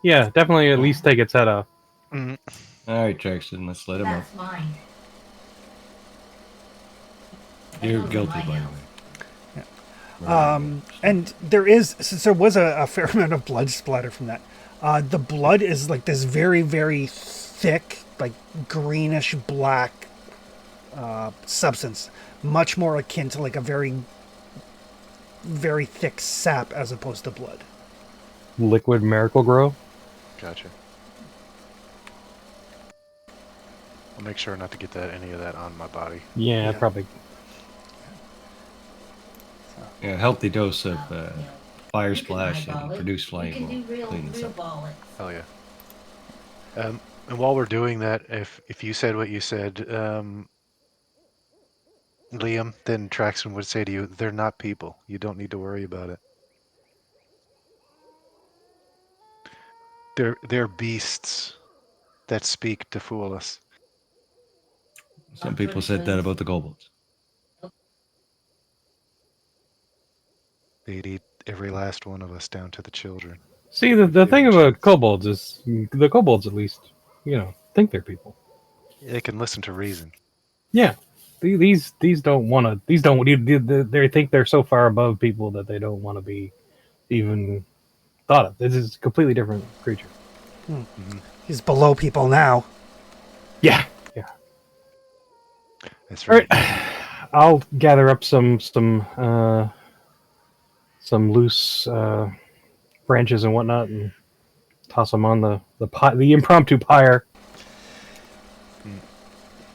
Yeah, definitely at least take its head off. Mm. All right, Jackson, let's let him up. That's mine. You're guilty, by the way. And there was a fair amount of blood splatter from that. The blood is like this very, very thick, like greenish black substance, much more akin to like a very, very thick sap as opposed to blood. Liquid Miracle Grow. Gotcha. I'll make sure not to get any of that on my body. Yeah, Yeah. probably. Yeah, a healthy dose of fire You can splash eyeball and it. produce You flame can do will clean this real up. ball it. Hell yeah. And while we're doing that, if you said what you said, Liam, then Traxton would say to you, they're not people. You don't need to worry about it. They're beasts that speak to fool us. Some people said that about the kobolds. They'd eat every last one of us down to the children. See, the thing about kobolds is the kobolds at least, think they're people. They can listen to reason. Yeah. these don't want to. These don't. They think they're so far above people that they don't want to be even thought of. This is a completely different creature. He's below people now. Yeah. That's All right. right. I'll gather up some loose branches and whatnot and toss them on the impromptu pyre. Some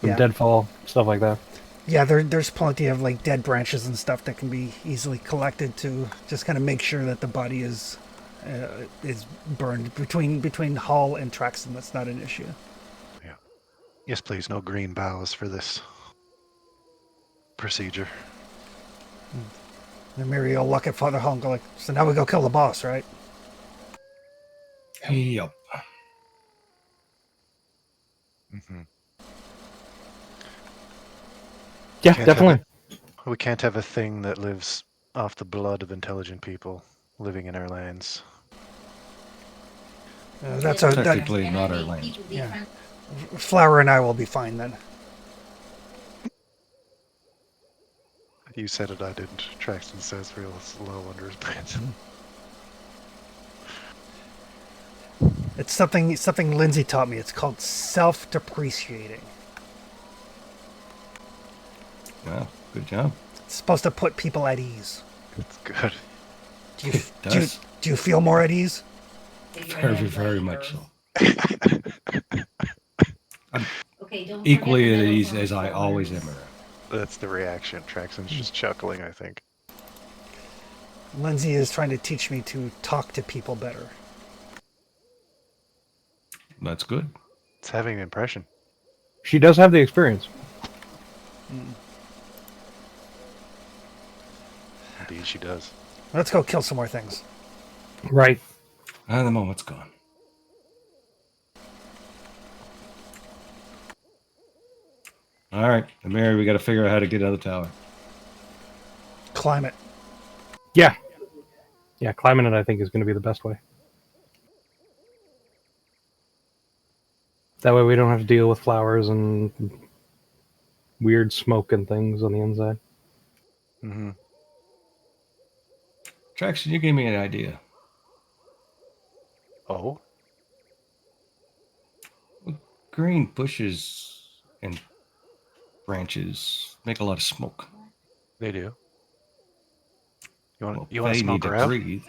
Yeah. deadfall stuff like that. Yeah, there's plenty of like dead branches and stuff that can be easily collected to just kind of make sure that the body is burned between Hull and Traxton. That's not an issue. Yes, please. No green boughs for this procedure. And Mary will look at Father Hull and go like, "So now we go kill the boss, right?" Yep. Mm-hmm. Yeah, Can't definitely. We can't have a thing that lives off the blood of intelligent people living in our lands. That's a that, Technically not our land. Yeah. Flower and I will be fine then. You said it, I didn't. Traxton says real slow under his breath. It's something Lindsay taught me. It's called self-depreciating. Yeah, good job. It's supposed to put people at ease. It's good. Do you It do, does. do you feel more at ease? Very, very much so. I'm Okay, don't equally forget at the ease metal as I forms. always am around. That's the reaction. Traxton's just chuckling, I think. Lindsay is trying to teach me to talk to people better. That's good. It's having an impression. She does have the experience. Indeed, she does. Let's go kill some more things. Right. And the moment's gone. All right, Mary, we got to figure out how to get out of the tower. Climb it. Yeah. Yeah, climbing it I think is going to be the best way. That way we don't have to deal with flowers and weird smoke and things on the inside. Mm-hmm. Traxton, you gave me an idea. Oh? Green bushes and branches make a lot of smoke. They do. You want Well, you want to they need smoke to her out? breathe,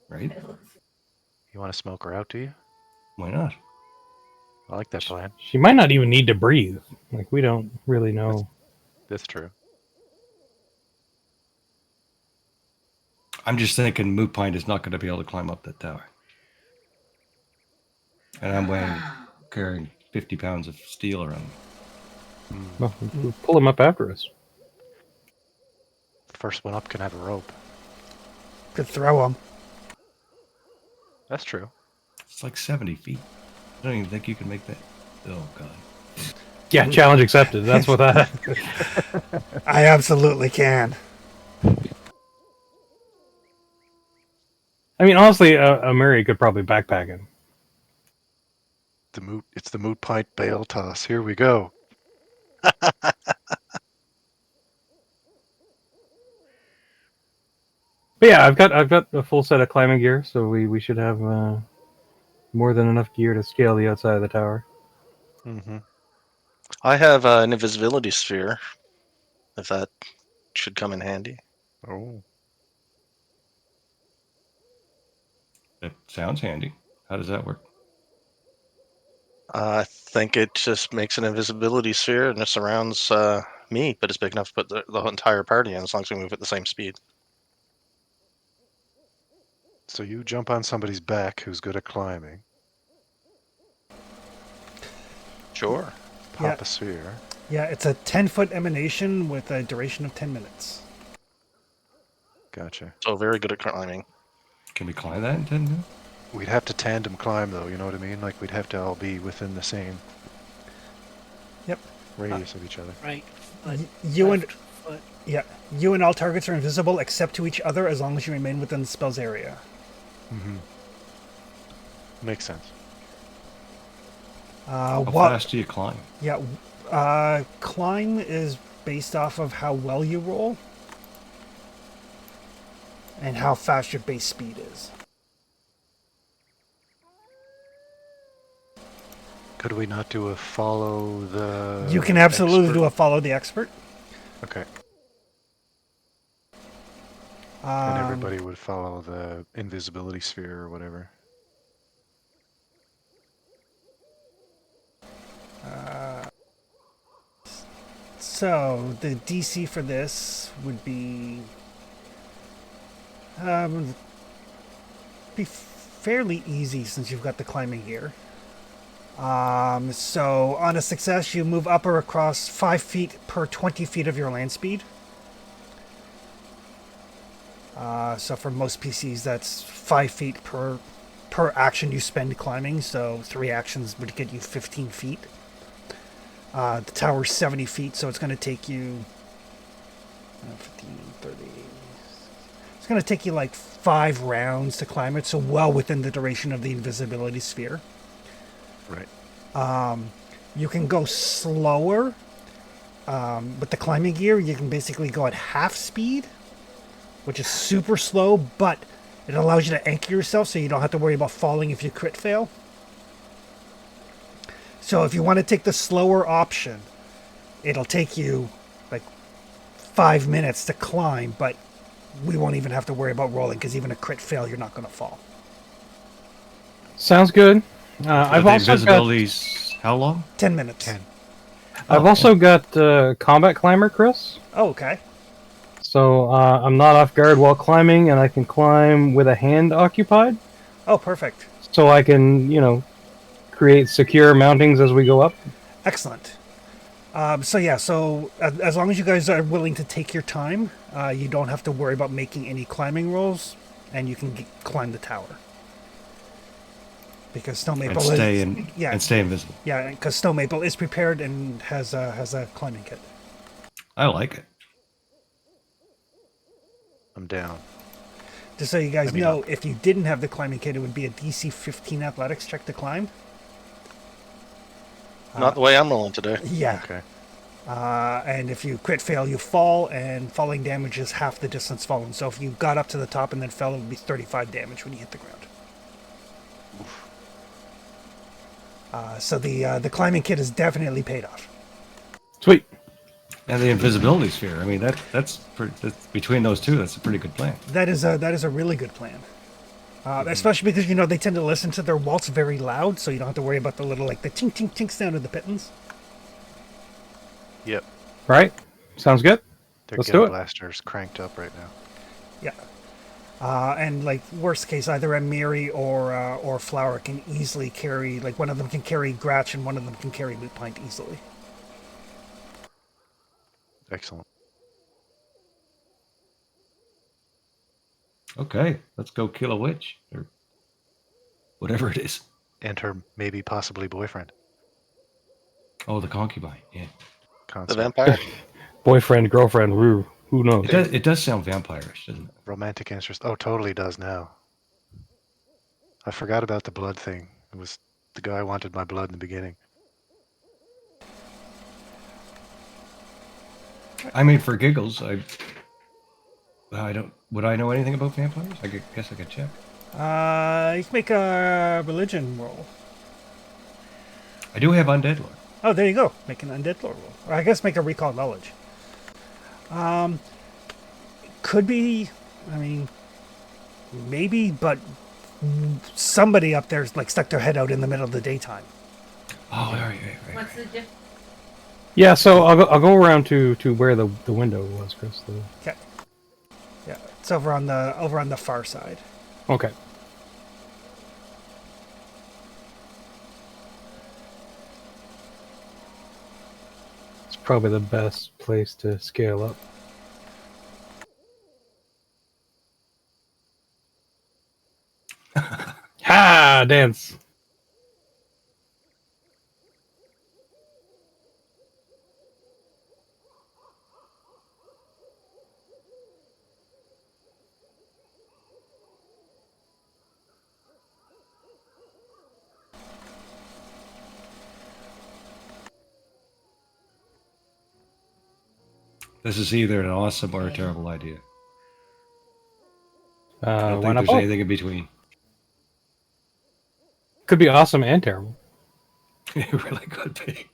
right? You want to smoke her out, do you? Why not? I like that plan. She might not even need to breathe. Like, we don't really know. That's true. I'm just thinking Moot Pint is not going to be able to climb up that tower. And I'm carrying 50 pounds of steel around. Well, we'll pull him up after us. First one up can have a rope. Could throw them. That's true. It's like 70 feet. I don't even think you can make that. Oh, God. Yeah, challenge accepted. That's what that. I absolutely can. I mean, honestly, a Mary could probably backpack him. It's the moot pint bale toss. Here we go. But yeah, I've got a full set of climbing gear, so we should have more than enough gear to scale the outside of the tower. Mm-hmm. I have an invisibility sphere, if that should come in handy. Oh. That sounds handy. How does that work? I think it just makes an invisibility sphere and it surrounds me, but it's big enough to put the entire party in as long as we move at the same speed. So you jump on somebody's back who's good at climbing, Sure. pop Yeah. a sphere. Yeah, it's a 10-foot emanation with a duration of 10 minutes. Gotcha. So very good at climbing. Can we climb that in 10 minutes? We'd have to tandem climb, though, you know what I mean? Like, we'd have to all be within the same Yep. radius of each other. Right. You and left foot. yeah, you and all targets are invisible except to each other as long as you remain within the spell's area. Mm-hmm. Makes sense. How What? fast do you climb? Yeah, Climb is based off of how well you roll and how fast your base speed is. Could we not do a follow the? You can absolutely expert? do a follow the expert. Okay. And Um, everybody would follow the invisibility sphere or whatever. So the DC for this would be fairly easy since you've got the climbing gear. So on a success, you move up or across 5 feet per 20 feet of your land speed. So for most PCs, that's 5 feet per action you spend climbing. So 3 actions would get you 15 feet. The tower's 70 feet, so it's going to take you 15, 30. It's going to take you like 5 rounds to climb it, so well within the duration of the invisibility sphere. Right. You can go slower. With the climbing gear, you can basically go at half speed, which is super slow, but it allows you to anchor yourself so you don't have to worry about falling if you crit fail. So if you want to take the slower option, it'll take you like 5 minutes to climb, but we won't even have to worry about rolling because even a crit fail, you're not going to fall. Sounds good. I've the also got invisibility's how long? 10 minutes. 10. I've also got combat climber, Chris. Oh, okay. So I'm not off guard while climbing, and I can climb with a hand occupied. Oh, perfect. So I can, create secure mountings as we go up. Excellent. So as long as you guys are willing to take your time, you don't have to worry about making any climbing rolls, and you can climb the tower. Because Snow Maple And stay invisible. Yeah, because Snow Maple is prepared and has a climbing kit. I like it. I'm down. Just so you guys Maybe know, not. if you didn't have the climbing kit, it would be a DC 15 athletics check to climb. Not the way I'm rolling today. Yeah. Okay. And if you crit fail, you fall, and falling damage is half the distance fallen. So if you got up to the top and then fell, it would be 35 damage when you hit the ground. So the climbing kit is definitely paid off. Sweet. And the invisibility sphere. I mean, that's between those two. That's a pretty good plan. That is a really good plan. Especially because they tend to listen to their waltz very loud, so you don't have to worry about the little the tink tink tink sound of the pittons. Yep. Right? Sounds good. Their Let's do ghetto it. blaster's cranked up right now. Yeah. And worst case, either a Miri or Flower can easily carry. One of them can carry Gratch and one of them can carry Moot Pint easily. Excellent. Okay, let's go kill a witch or whatever it is. And her maybe possibly boyfriend. Oh, the concubine. Yeah, The Consort. vampire. Boyfriend, girlfriend, who knows? it does sound vampirish, doesn't it? Romantic interest. Oh, totally does now. I forgot about the blood thing. It was the guy wanted my blood in the beginning. I mean, for giggles, I don't. Would I know anything about vampires? Guess I could check. You can make a religion roll. I do have undead lore. Oh, there you go. Make an undead lore roll. Or I guess make a recall knowledge. Could be. I mean, maybe, but somebody up there's stuck their head out in the middle of the daytime. Oh, right. What's the difference? Yeah, so I'll go around to where the window was, Chris. Okay. Yeah, it's over on the far side. Okay. It's probably the best place to scale up. Ha! Dance. This is either an awesome or a terrible idea. I don't Why think not there's both? anything in between. Could be awesome and terrible. It really could be.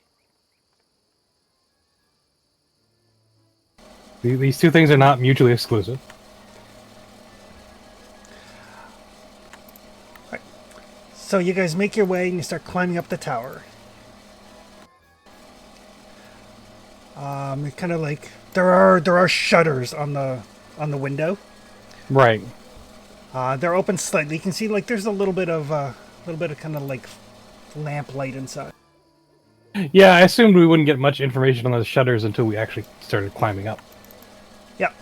These two things are not mutually exclusive. So you guys make your way and you start climbing up the tower. It kind of like there are shutters on the window. Right. They're open slightly. You can see like there's a little bit of kind of like lamp light inside. Yeah, I assumed we wouldn't get much information on those shutters until we actually started climbing up. Yep.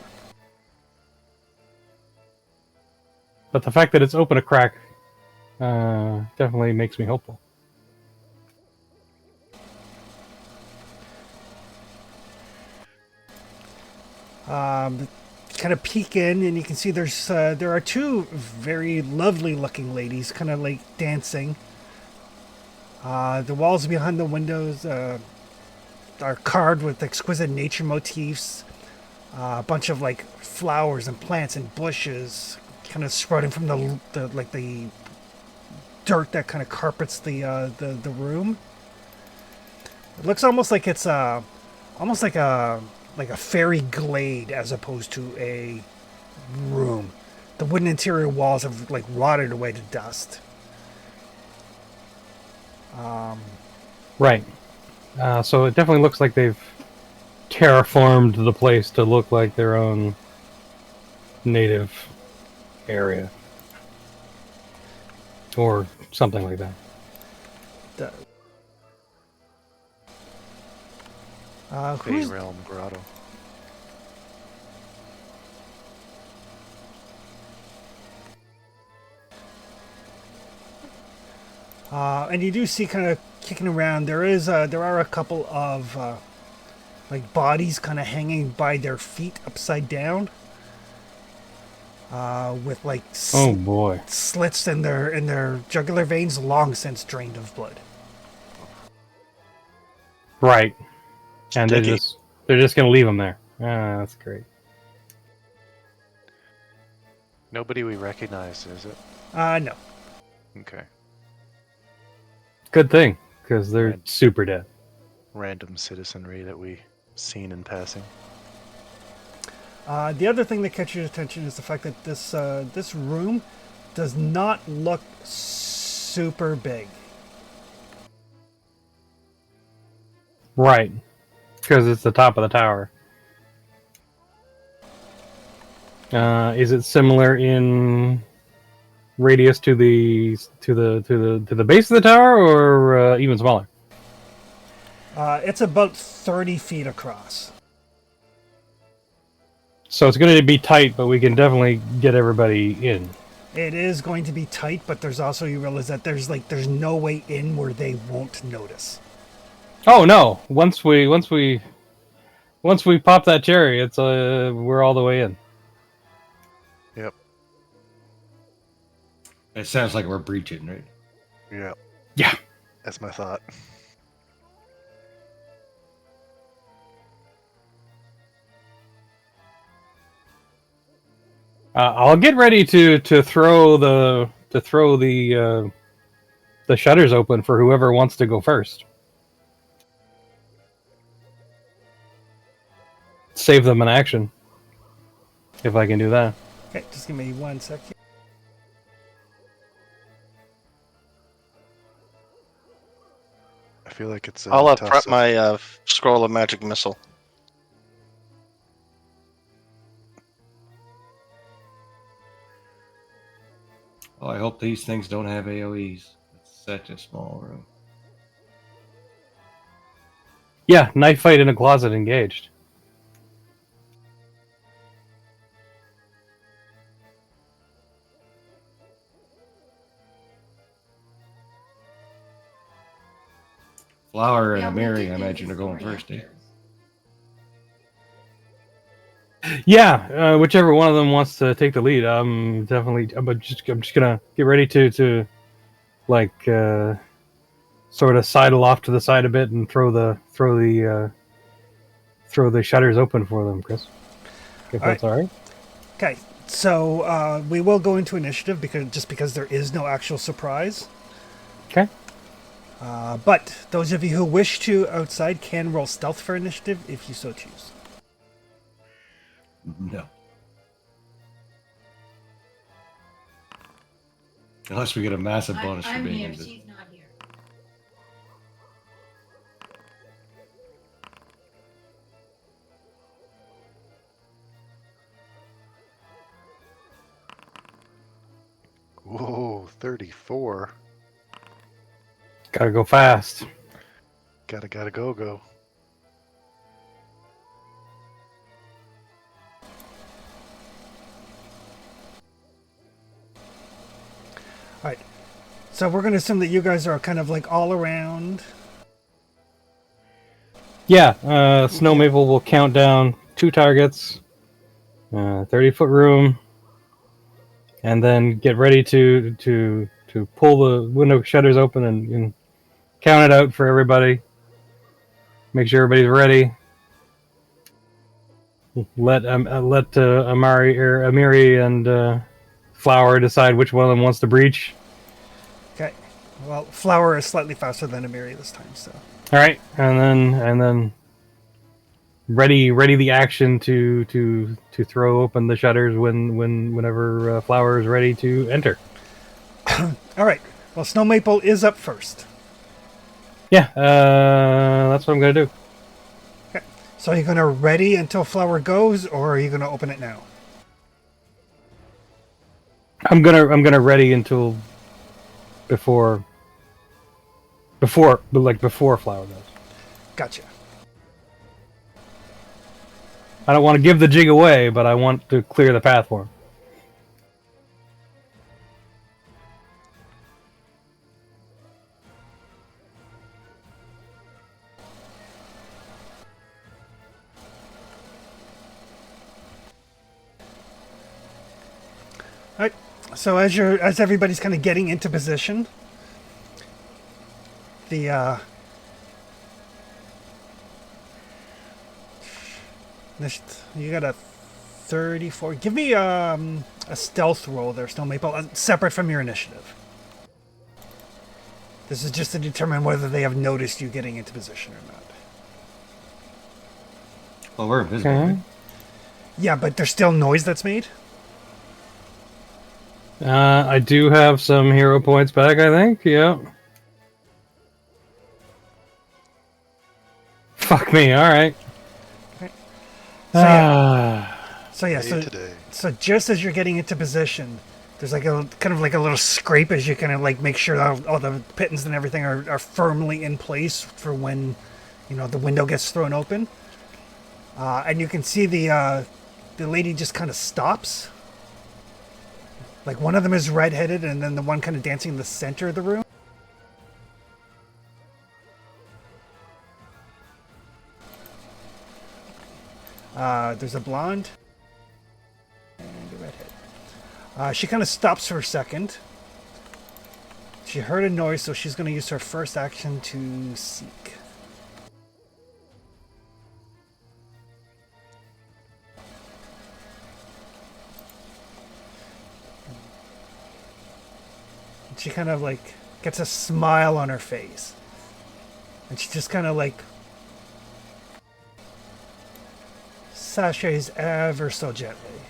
But the fact that it's open a crack definitely makes me hopeful. Kind of peek in, and you can see there are two very lovely looking ladies, kind of like dancing. The walls behind the windows are carved with exquisite nature motifs. A bunch of like flowers and plants and bushes, kind of sprouting from the dirt that kind of carpets the room. It looks almost like it's almost like a fairy glade as opposed to a room. The wooden interior walls have like rotted away to dust. Right. So it definitely looks like they've terraformed the place to look like their own native area. Or something like that. Fey Who's Realm Grotto. and you do see kind of kicking around. There are a couple of like bodies kind of hanging by their feet upside down, with like Oh boy. slits in their jugular veins long since drained of blood. Right. And Sticky. they're just gonna leave them there. Ah, that's great. Nobody we recognize, is it? No. Okay. Good thing, because they're Right. super dead. Random citizenry that we seen in passing. The other thing that catches your attention is the fact that this room does not look super big. Right. Because it's the top of the tower. Is it similar in radius to the base of the tower, or even smaller? It's about 30 feet across. So it's going to be tight, but we can definitely get everybody in. It is going to be tight, but there's also, you realize that there's no way in where they won't notice. Oh no! Once we pop that cherry, it's we're all the way in. Yep. It sounds like we're breaching, right? Yeah. Yeah. That's my thought. I'll get ready to throw the shutters open for whoever wants to go first. Save them in action, if I can do that. Okay, just give me 1 second. I feel like it's. I'll tough prep stuff. my scroll of magic missile. Oh, I hope these things don't have AoEs. It's such a small room. Yeah, knife fight in a closet engaged. Flower and Yeah, a we Mary, did I do imagine, are before, going yeah. first, eh? Yeah, whichever one of them wants to take the lead. I'm just gonna get ready to like sort of sidle off to the side a bit and throw throw the shutters open for them, Chris. If that's all right. Okay, so we will go into initiative because there is no actual surprise. Okay. But those of you who wish to outside can roll stealth for initiative if you so choose. No. Unless we get a massive bonus for I'm being here. in this. She's not here. Whoa, 34. Gotta go fast. Gotta go. All right. So we're going to assume that you guys are kind of like all around. Yeah, Snow Maple will count down 2 targets, 30-foot room, and then get ready to pull the window shutters open and count it out for everybody. Make sure everybody's ready. Let Amiri and Flower decide which one of them wants to breach. Okay. Well, Flower is slightly faster than Amiri this time, so. All right, and then ready the action to throw open the shutters whenever Flower is ready to enter. All right. Well, Snow Maple is up first. Yeah, that's what I'm gonna do. Okay. So are you going to ready until Flower goes, or are you going to open it now? I'm gonna ready until before Flower goes. Gotcha. I don't want to give the jig away, but I want to clear the path for him. All right. So as everybody's kind of getting into position, you got a 34. Give me a stealth roll there, Snow Maple, separate from your initiative. This is just to determine whether they have noticed you getting into position or not. Well, we're invisible. Okay. Right? Yeah, but there's still noise that's made. I do have some hero points back, I think. Yeah. Fuck me. All right. So yeah, Day today. so just as you're getting into position, there's like a kind of like a little scrape as you kind of like make sure all the pittons and everything are firmly in place for when, the window gets thrown open. And you can see the lady just kind of stops. Like one of them is redheaded, and then the one kind of dancing in the center of the room. There's a blonde and a redhead. She kind of stops for a second. She heard a noise, so she's going to use her first action to seek. She kind of like gets a smile on her face. And she just kind of like sashays ever so gently.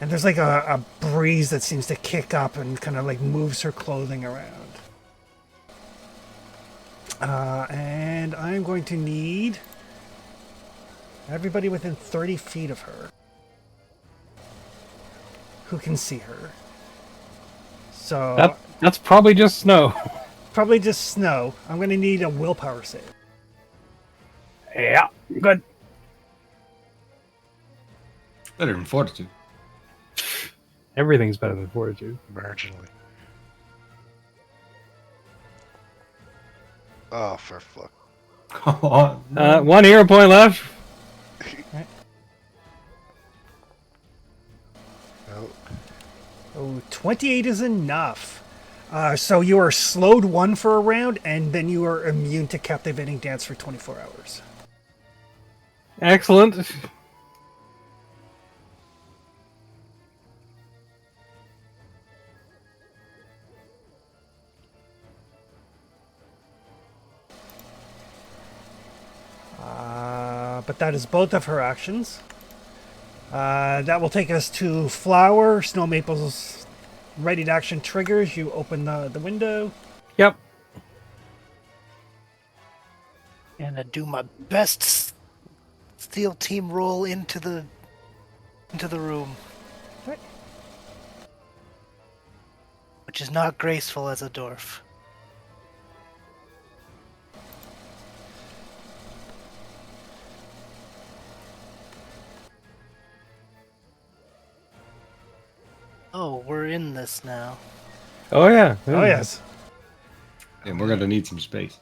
And there's like a breeze that seems to kick up and kind of like moves her clothing around. And I'm going to need everybody within 30 feet of her who can see her. So that's probably just Snow. Probably just Snow. I'm going to need a willpower save. Yeah, good. Better than fortitude. Everything's better than fortitude. Marginally. Oh, for fuck. Come on. 1 hero point left. Oh, Oh, 28 is enough. So you are slowed 1 for a round, and then you are immune to captivating dance for 24 hours. Excellent. But that is both of her actions. That will take us to Flower. Snow Maple's ready to action triggers. You open the window. Yep. And I do my best steel team roll into the room, Okay. which is not graceful as a dwarf. Oh, we're in this now. Oh yeah. Oh, yes. And we're gonna need some space.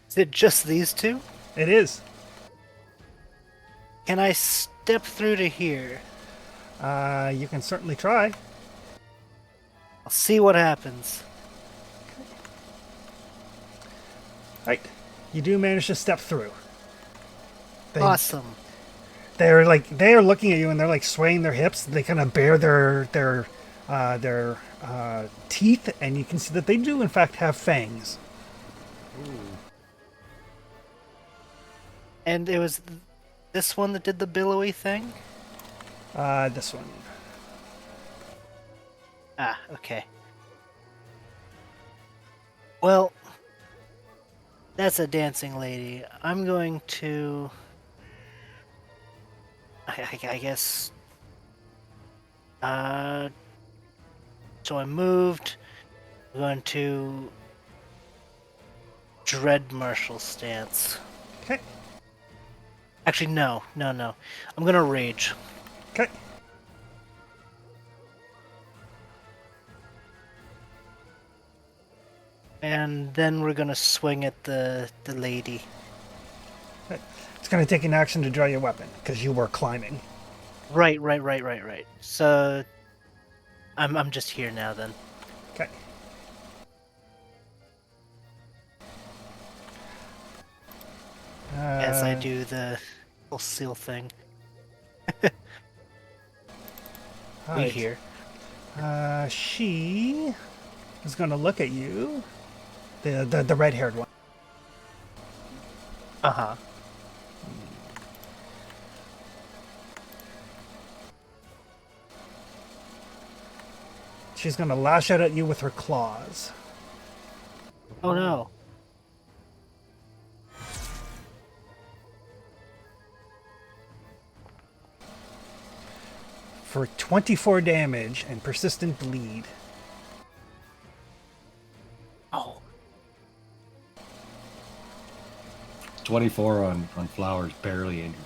Is it just these two? It is. Can I step through to here? You can certainly try. I'll see what happens. Right. You do manage to step through. Awesome. They are looking at you and they're like swaying their hips. They kind of bare their teeth, and you can see that they do in fact have fangs. And it was this one that did the billowy thing? This one. Ah, okay. Well, that's a dancing lady. I'm going to... I guess... So I moved. I'm going to... Dread Martial stance. Okay. Actually, no. I'm gonna rage. Okay. And then we're gonna swing at the lady. It's going to take an action to draw your weapon because you were climbing. Right. So I'm just here now then. Okay. As I do the whole seal thing. We Alright. here. She is going to look at you. The red-haired one. Uh-huh. She's going to lash out at you with her claws. Oh no. For 24 damage and persistent bleed. Oh. 24 on Flowers, barely injured.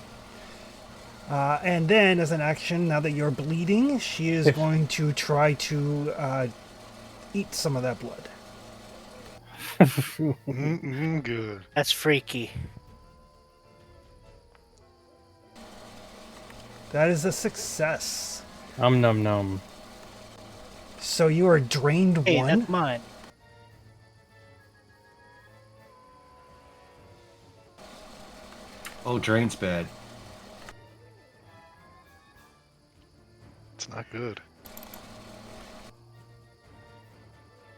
And then, as an action, now that you're bleeding, she is going to try to eat some of that blood. Good. That's freaky. That is a success. Num num. So you are drained Hey, one. that's mine. Oh, drain's bad. It's not good.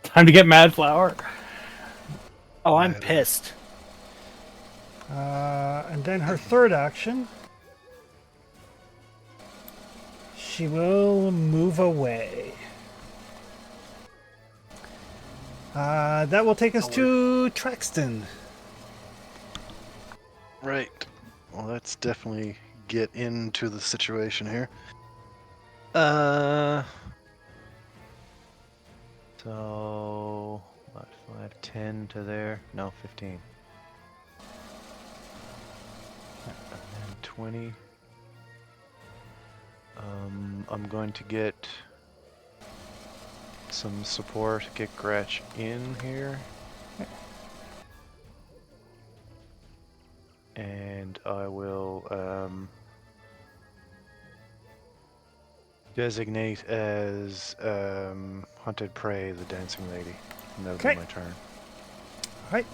Time to get mad, Flower. Oh, I'm pissed. And then her third action, she will move away. That will take us to Traxton. Right. Well, let's definitely get into the situation here. So what? 5, 10 to there. No, 15. And then 20. I'm going to get some support. Get Gretch in here. And I will designate as Hunted Prey the dancing lady. And that'll Okay. be my turn. Right.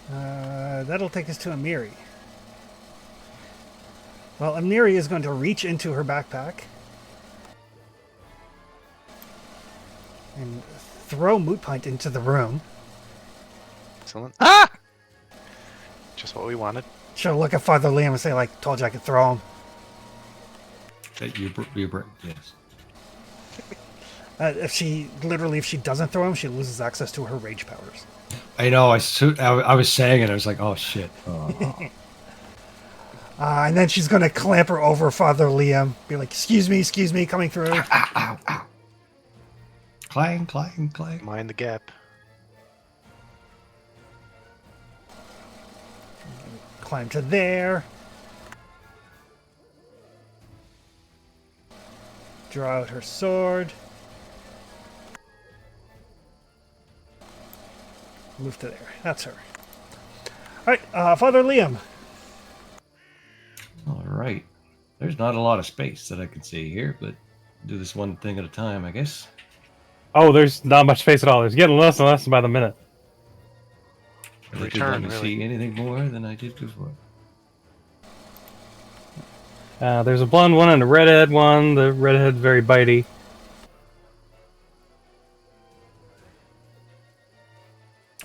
That'll take us to Amiri. Well, Amiri is going to reach into her backpack and throw Moot Pint into the room. Excellent. Ah! Just what we wanted. She'll look at Father Liam and say, like, told you I could throw him. Yes. If she doesn't throw him, she loses access to her rage powers. I know. I was saying it. I was like, oh shit. Oh. And then she's going to clamber over Father Liam, be like, excuse me, coming through. Ow, ow. Clang, clang, clang. Mind the gap. Climb to there. Draw out her sword. Move to there. That's her. Alright, Father Liam. All right. There's not a lot of space that I can see here, but do this one thing at a time, I guess. Oh, there's not much space at all. There's getting less and less by the minute. I didn't Return, want to really. see anything more than I did before. There's a blonde one and a redhead one. The redhead's very bitey.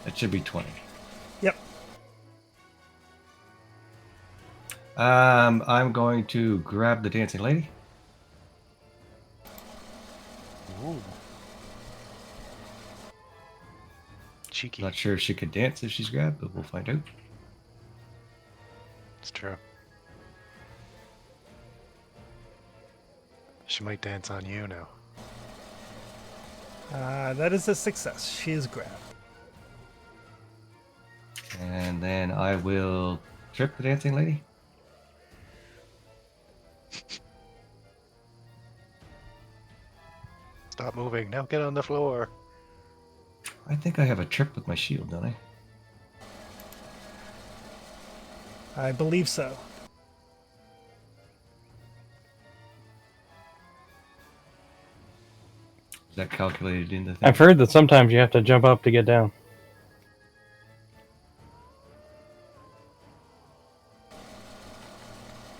That should be 20. Yep. I'm going to grab the dancing lady. Ooh. Cheeky. Not sure if she could dance if she's grabbed, but we'll find out. It's true. She might dance on you now. That is a success. She is grabbed. And then I will trip the dancing lady. Stop moving. Now get on the floor. I think I have a trip with my shield, don't I? I believe so. Is that calculated in the thing? I've heard that sometimes you have to jump up to get down.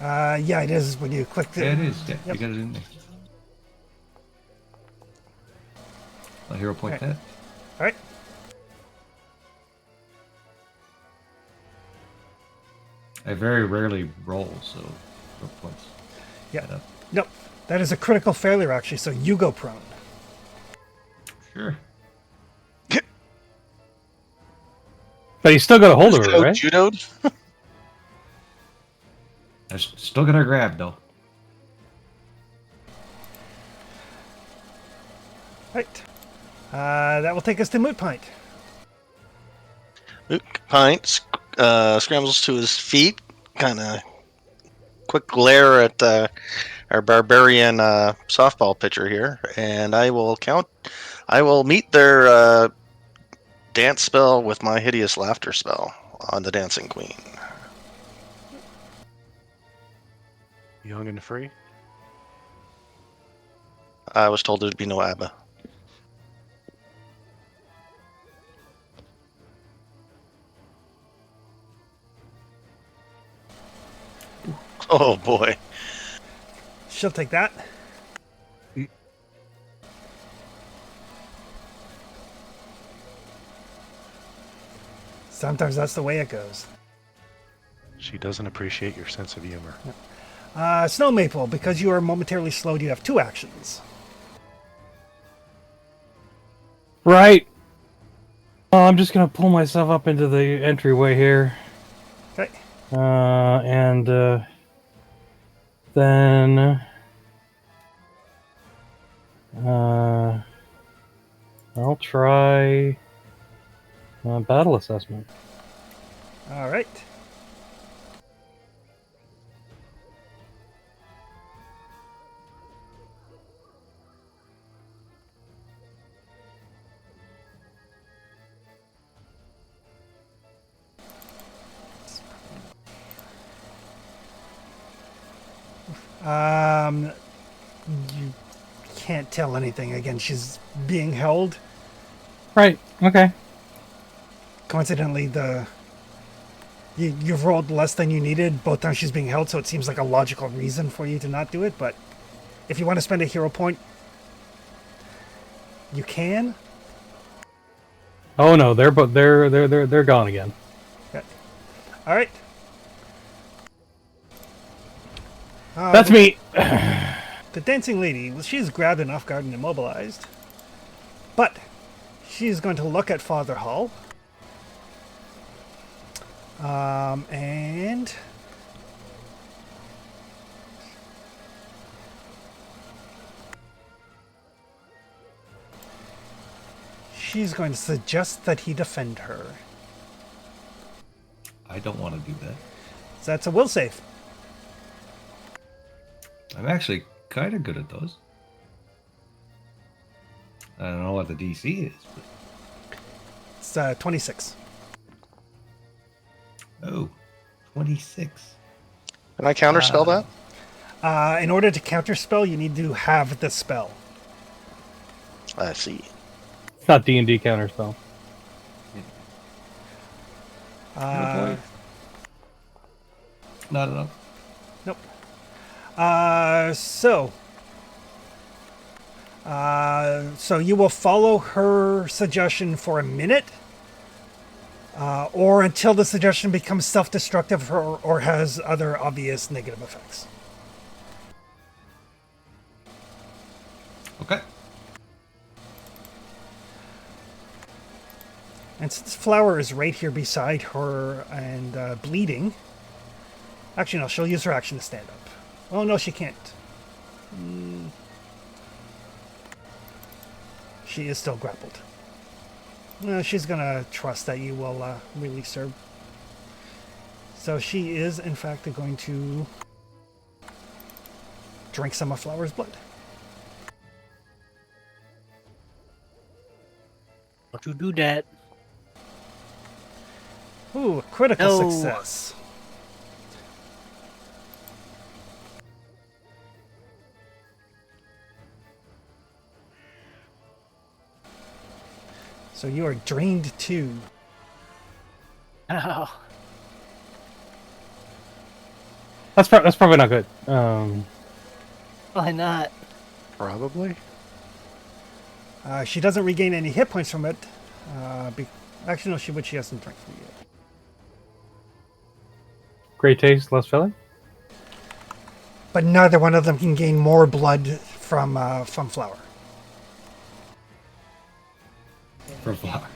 Yeah, it is when you click the... Yeah, it is. Yeah, Yep. you got it in there. I'll hero point Okay. that. Alright. I very rarely roll, so hero points. Yeah. that up. Nope. That is a critical failure, actually, so you go prone. Sure. But he's still got a hold of her, So right? judoed? I still got her grab, though. Right. That will take us to Moot Pint. Pint scrambles to his feet, kind of quick glare at our barbarian softball pitcher here, and I will meet their dance spell with my hideous laughter spell on the dancing queen. Young and free. I was told there'd be no ABBA. Oh boy. She'll take that. Sometimes that's the way it goes. She doesn't appreciate your sense of humor. Snow Maple, because you are momentarily slowed, you have 2 actions. Right. Well, I'm just gonna pull myself up into the entryway here. Okay. And then I'll try battle assessment. All right. You can't tell anything. Again, she's being held. Right. Okay. Coincidentally, the You've rolled less than you needed both times she's being held, so it seems like a logical reason for you to not do it. But if you want to spend a hero point, you can. Oh no, they're gone again. Okay. All right. That's me. The dancing lady, well, she's grabbed and off guard and immobilized. But she's going to look at Father Hull. And she's going to suggest that he defend her. I don't want to do that. So that's a will save. I'm actually kind of good at those. I don't know what the DC is, but... It's 26. Oh, 26. Can I counterspell that? In order to counterspell, you need to have the spell. I see. It's not D&D counterspell. Not enough. Nope. So you will follow her suggestion for a minute, or until the suggestion becomes self-destructive or has other obvious negative effects. Okay. And since Flower is right here beside her and bleeding, actually no, she'll use her action to stand up. Oh no, she can't. She is still grappled. She's gonna trust that you will release her. So she is, in fact, going to drink some of Flower's blood. Don't you do that. Ooh, a critical No. success. So you are drained too. Oh. That's probably not good. Why not? Probably. She doesn't regain any hit points from it. Actually, no, she hasn't drank from it yet. Great taste, less filling. But neither one of them can gain more blood from Flower. For Flower.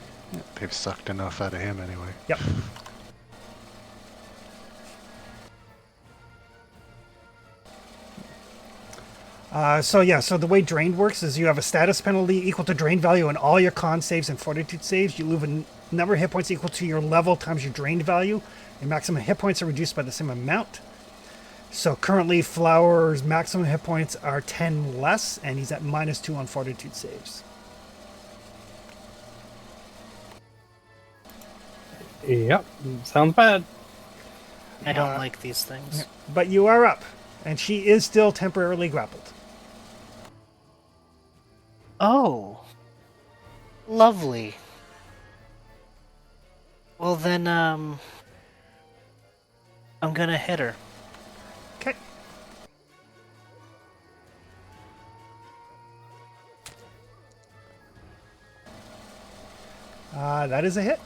They've sucked enough out of him anyway. Yep. So the way drained works is you have a status penalty equal to drain value on all your con saves and fortitude saves. You lose a number of hit points equal to your level times your drained value. Your maximum hit points are reduced by the same amount. So currently Flower's maximum hit points are 10 less, and he's at -2 on fortitude saves. Yep, sounds bad. I don't like these things. But you are up, and she is still temporarily grappled. Oh. Lovely. Well then, I'm gonna hit her. Okay. That is a hit.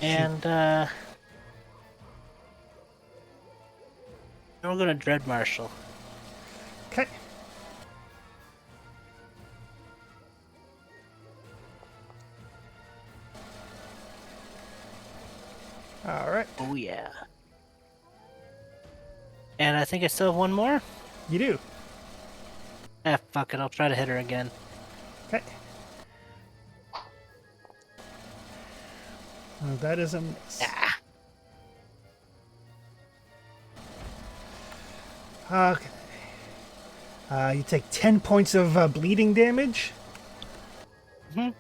And, we're gonna Dread Marshal. Okay. All right. Oh yeah. And I think I still have one more? You do. Ah, fuck it, I'll try to hit her again. Okay. That is a miss. Ah. Okay. You take 10 points of bleeding damage. Mhm.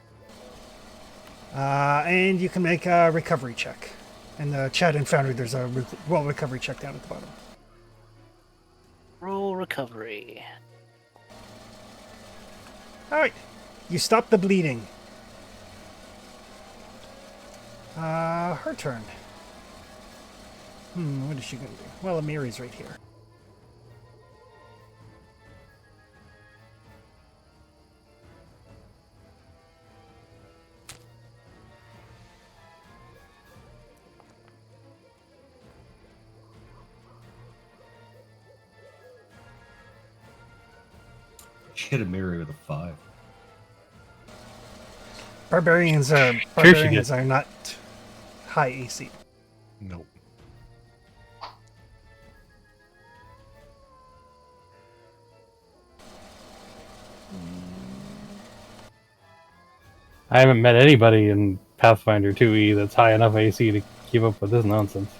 And you can make a recovery check. In the chat and Foundry, there's a roll recovery check down at the bottom. Roll recovery. All right. You stop the bleeding. Her turn. What is she going to do? Well, Amiri's right here. She hit a mirror with a 5. Barbarians are Sure she did. not high AC. Nope. I haven't met anybody in Pathfinder 2e that's high enough AC to keep up with this nonsense.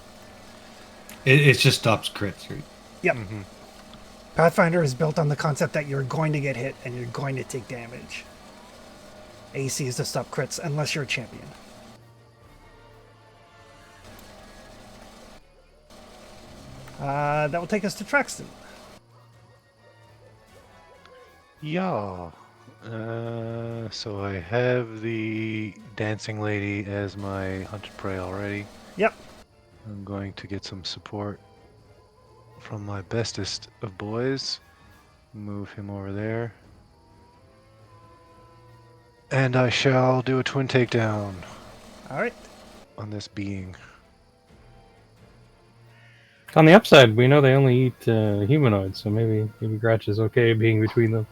It just stops crits, right? Yep. Mm-hmm. Pathfinder is built on the concept that you're going to get hit and you're going to take damage. AC is to stop crits unless you're a champion. That will take us to Traxton. Yeah. So I have the dancing lady as my hunted prey already. Yep. I'm going to get some support from my bestest of boys. Move him over there. And I shall do a twin takedown All right. on this being. On the upside, we know they only eat humanoids, so maybe Gratch is okay being between them.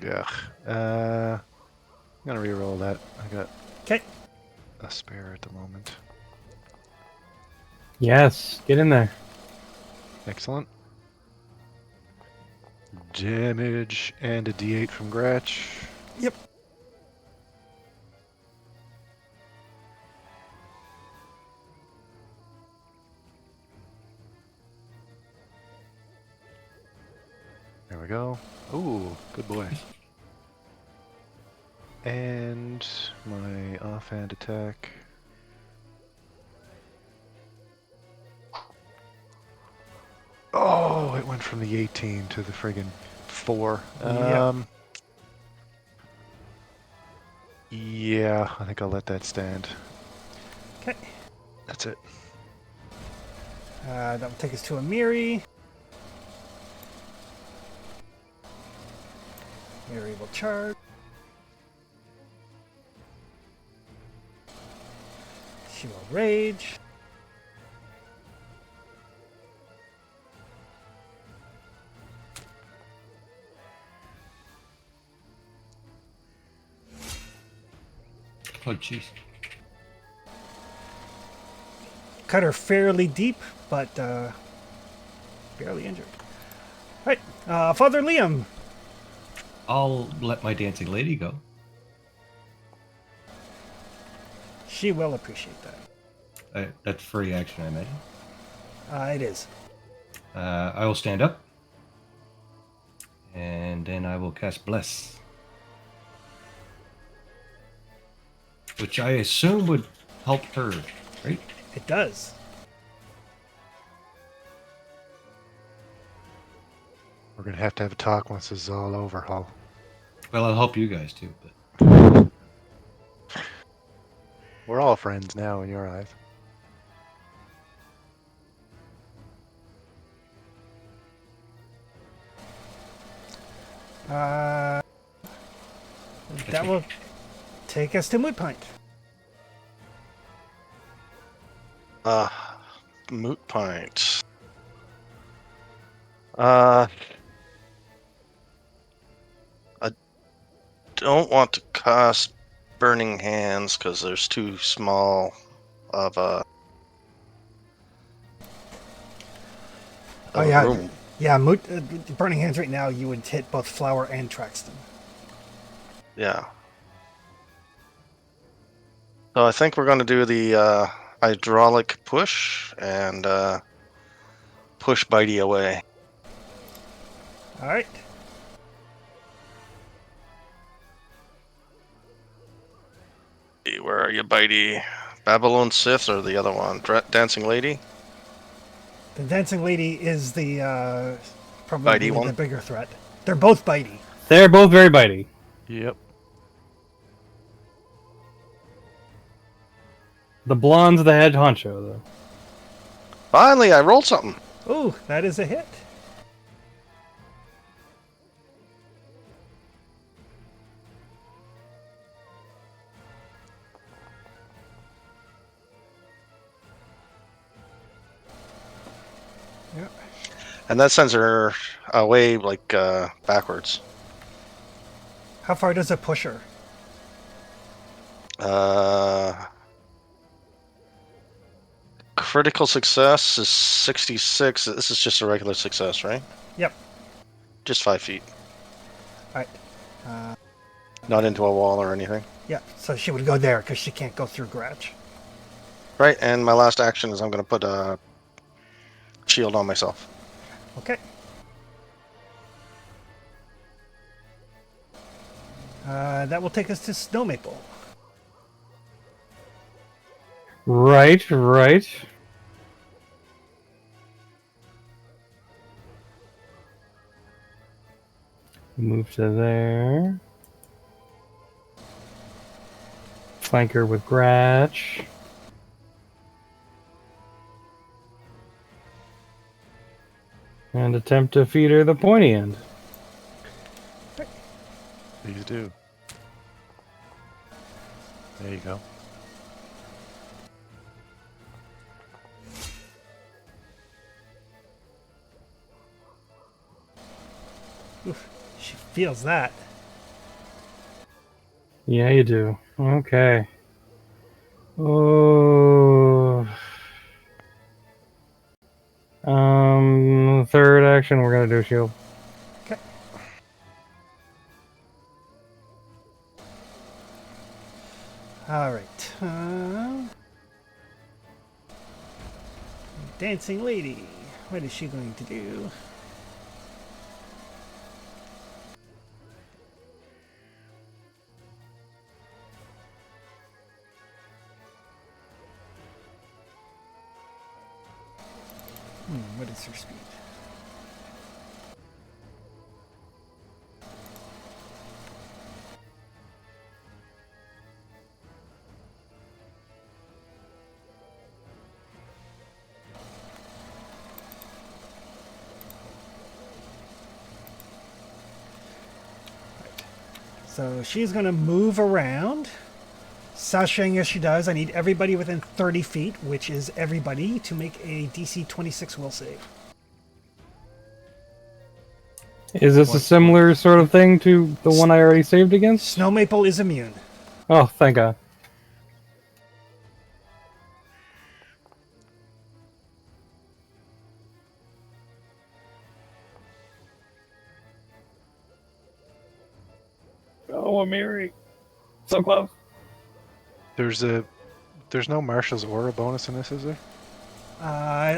Yeah. I'm gonna reroll that. I got Okay. a spare at the moment. Yes, get in there. Excellent. Damage and a D8 from Gratch. Yep. There we go. Ooh, good boy. And my offhand attack. Oh, it went from the 18 to the friggin' 4. Yep. Yeah, I think I'll let that stand. Okay. That's it. That will take us to Amiri. Amiri will charge. She will rage. Oh, jeez. Cut her fairly deep, but barely injured. All right. Father Liam. I'll let my dancing lady go. She will appreciate that. That's free action, I imagine. It is. I will stand up. And then I will cast Bless. Which I assume would help her, right? It does. We're gonna have to have a talk once this is all over, Hull. Well, I'll help you guys too. But We're all friends now in your eyes. That will take us to Moot Point. Moot Point. I don't want to cast Burning Hands because there's too small of a Oh, yeah. room. Yeah, Burning Hands right now, you would hit both Flower and Traxton. Yeah. So I think we're going to do the hydraulic push and push Bitey away. All right. Where are you, Bitey? Babylon Sith or the other one? Dancing Lady? The Dancing Lady is the probably Bitey one? the bigger threat. They're both bitey. They're both very bitey. Yep. The blonde's the head honcho, though. Finally, I rolled something. Ooh, that is a hit. Yeah. And that sends her away, like, backwards. How far does it push her? Critical success is 66. This is just a regular success, right? Yep. Just 5 feet. All right. Not into a wall or anything. Yeah, so she would go there because she can't go through garage. Right, and my last action is I'm going to put a shield on myself. Okay. That will take us to Snow Maple. Right. Move to there. Flank her with Gratch. And attempt to feed her the pointy end. Please do. There you go. Oof, she feels that. Yeah, you do. Okay. Oh. Third action, we're gonna do a shield. Okay. All right. Dancing lady. What is she going to do? What is her speed? So she's going to move around. Sashaying as she does, I need everybody within 30 feet, which is everybody, to make a DC 26 will save. Is this a similar sort of thing to the one I already saved against? Snow Maple is immune. Oh, thank God. Oh, Mary. So close. There's no Marshall's Aura bonus in this, is there?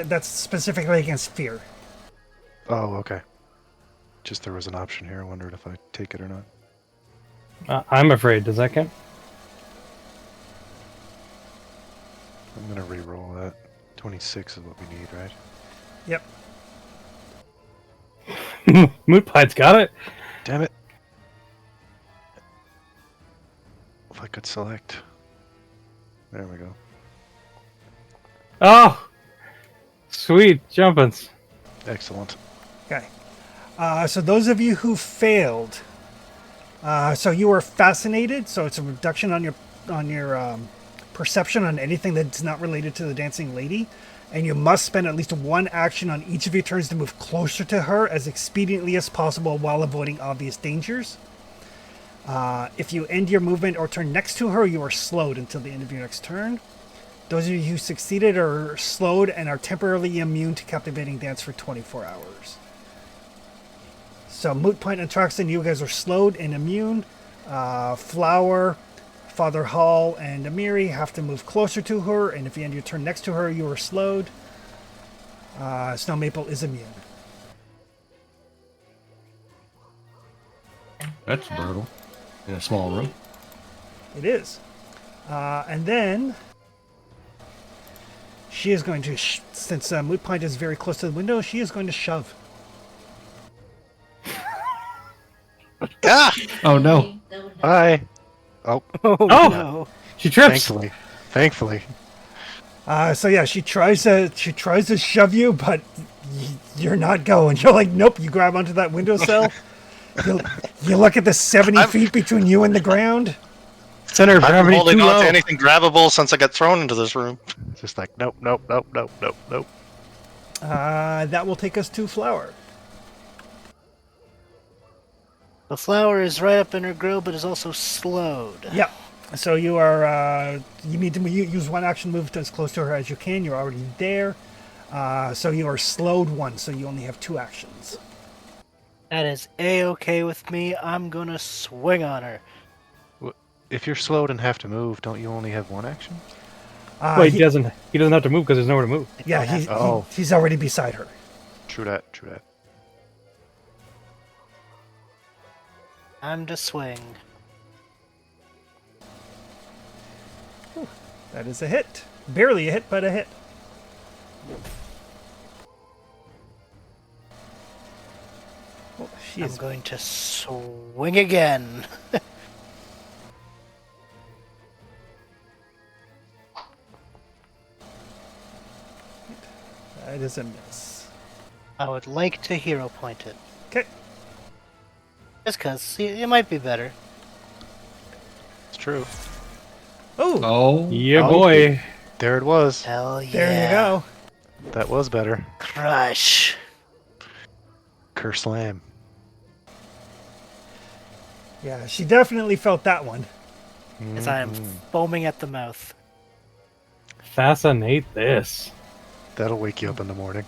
That's specifically against fear. Oh, okay. Just there was an option here. I wondered if I take it or not. I'm afraid. Does that count? I'm gonna re-roll that. 26 is what we need, right? Yep. Moot Pine's got it. Damn it! If I could select. There we go. Oh! Sweet. Jumpins'. Excellent. Okay. So those of you who failed, so you were fascinated. So it's a reduction on your perception on anything that's not related to the dancing lady, and you must spend at least one action on each of your turns to move closer to her as expediently as possible while avoiding obvious dangers. If you end your movement or turn next to her, you are slowed until the end of your next turn. Those of you who succeeded are slowed and are temporarily immune to captivating dance for 24 hours. So Moot Point and Traxton, you guys are slowed and immune. Flower, Father Hall, and Amiri have to move closer to her, and if you end your turn next to her, you are slowed. Snow Maple is immune. That's brutal. In a small room. It is. And then she is going to, since Moot Point is very close to the window, she is going to shove. Ah! Oh, no. Bye. Oh, Oh, Oh! no. She trips. thankfully. So yeah, she tries to shove you, but you're not going. You're like, nope. You grab onto that windowsill. You look at the 70 I'm- feet between you and the ground. Center of I've been gravity holding too on low. to anything grabbable since I got thrown into this room. Just like nope, nope, nope, nope, nope, nope. That will take us to Flower. The flower is right up in her grill, but is also slowed. Yeah. So you are. You need to use one action move to as close to her as you can. You're already there. So you are slowed one. So you only have 2 actions. That is A-okay with me. I'm gonna swing on her. If you're slowed and have to move, don't you only have one action? Well, he doesn't have to move because there's nowhere to move. Yeah, Oh. he's already beside her. True that. True that. Time to swing. That is a hit. Barely a hit, but a hit. Oh, she I'm is. going to swing again. That is a miss. I would like to hero point it. Okay. Just because it might be better. It's true. Oh, Oh. Yeah, Oh, boy. There it was. Hell yeah. there you go. That was better. Crush. Curse slam. Yeah, she definitely felt that one. As I am foaming at the mouth. Fascinate this. That'll wake you up in the morning.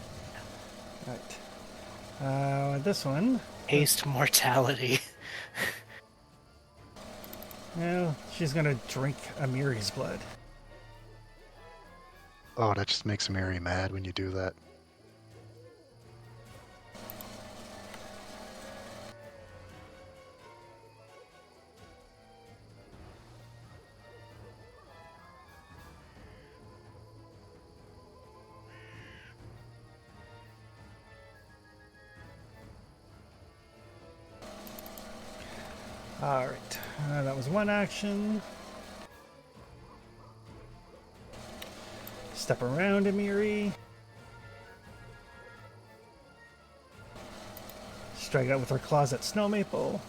Right. This one. Haste mortality. Well, she's gonna drink Amiri's blood. Oh, that just makes Mary mad when you do that. All right. That was one action. Step around Amiri. Strike out with her claws at Snow Maple.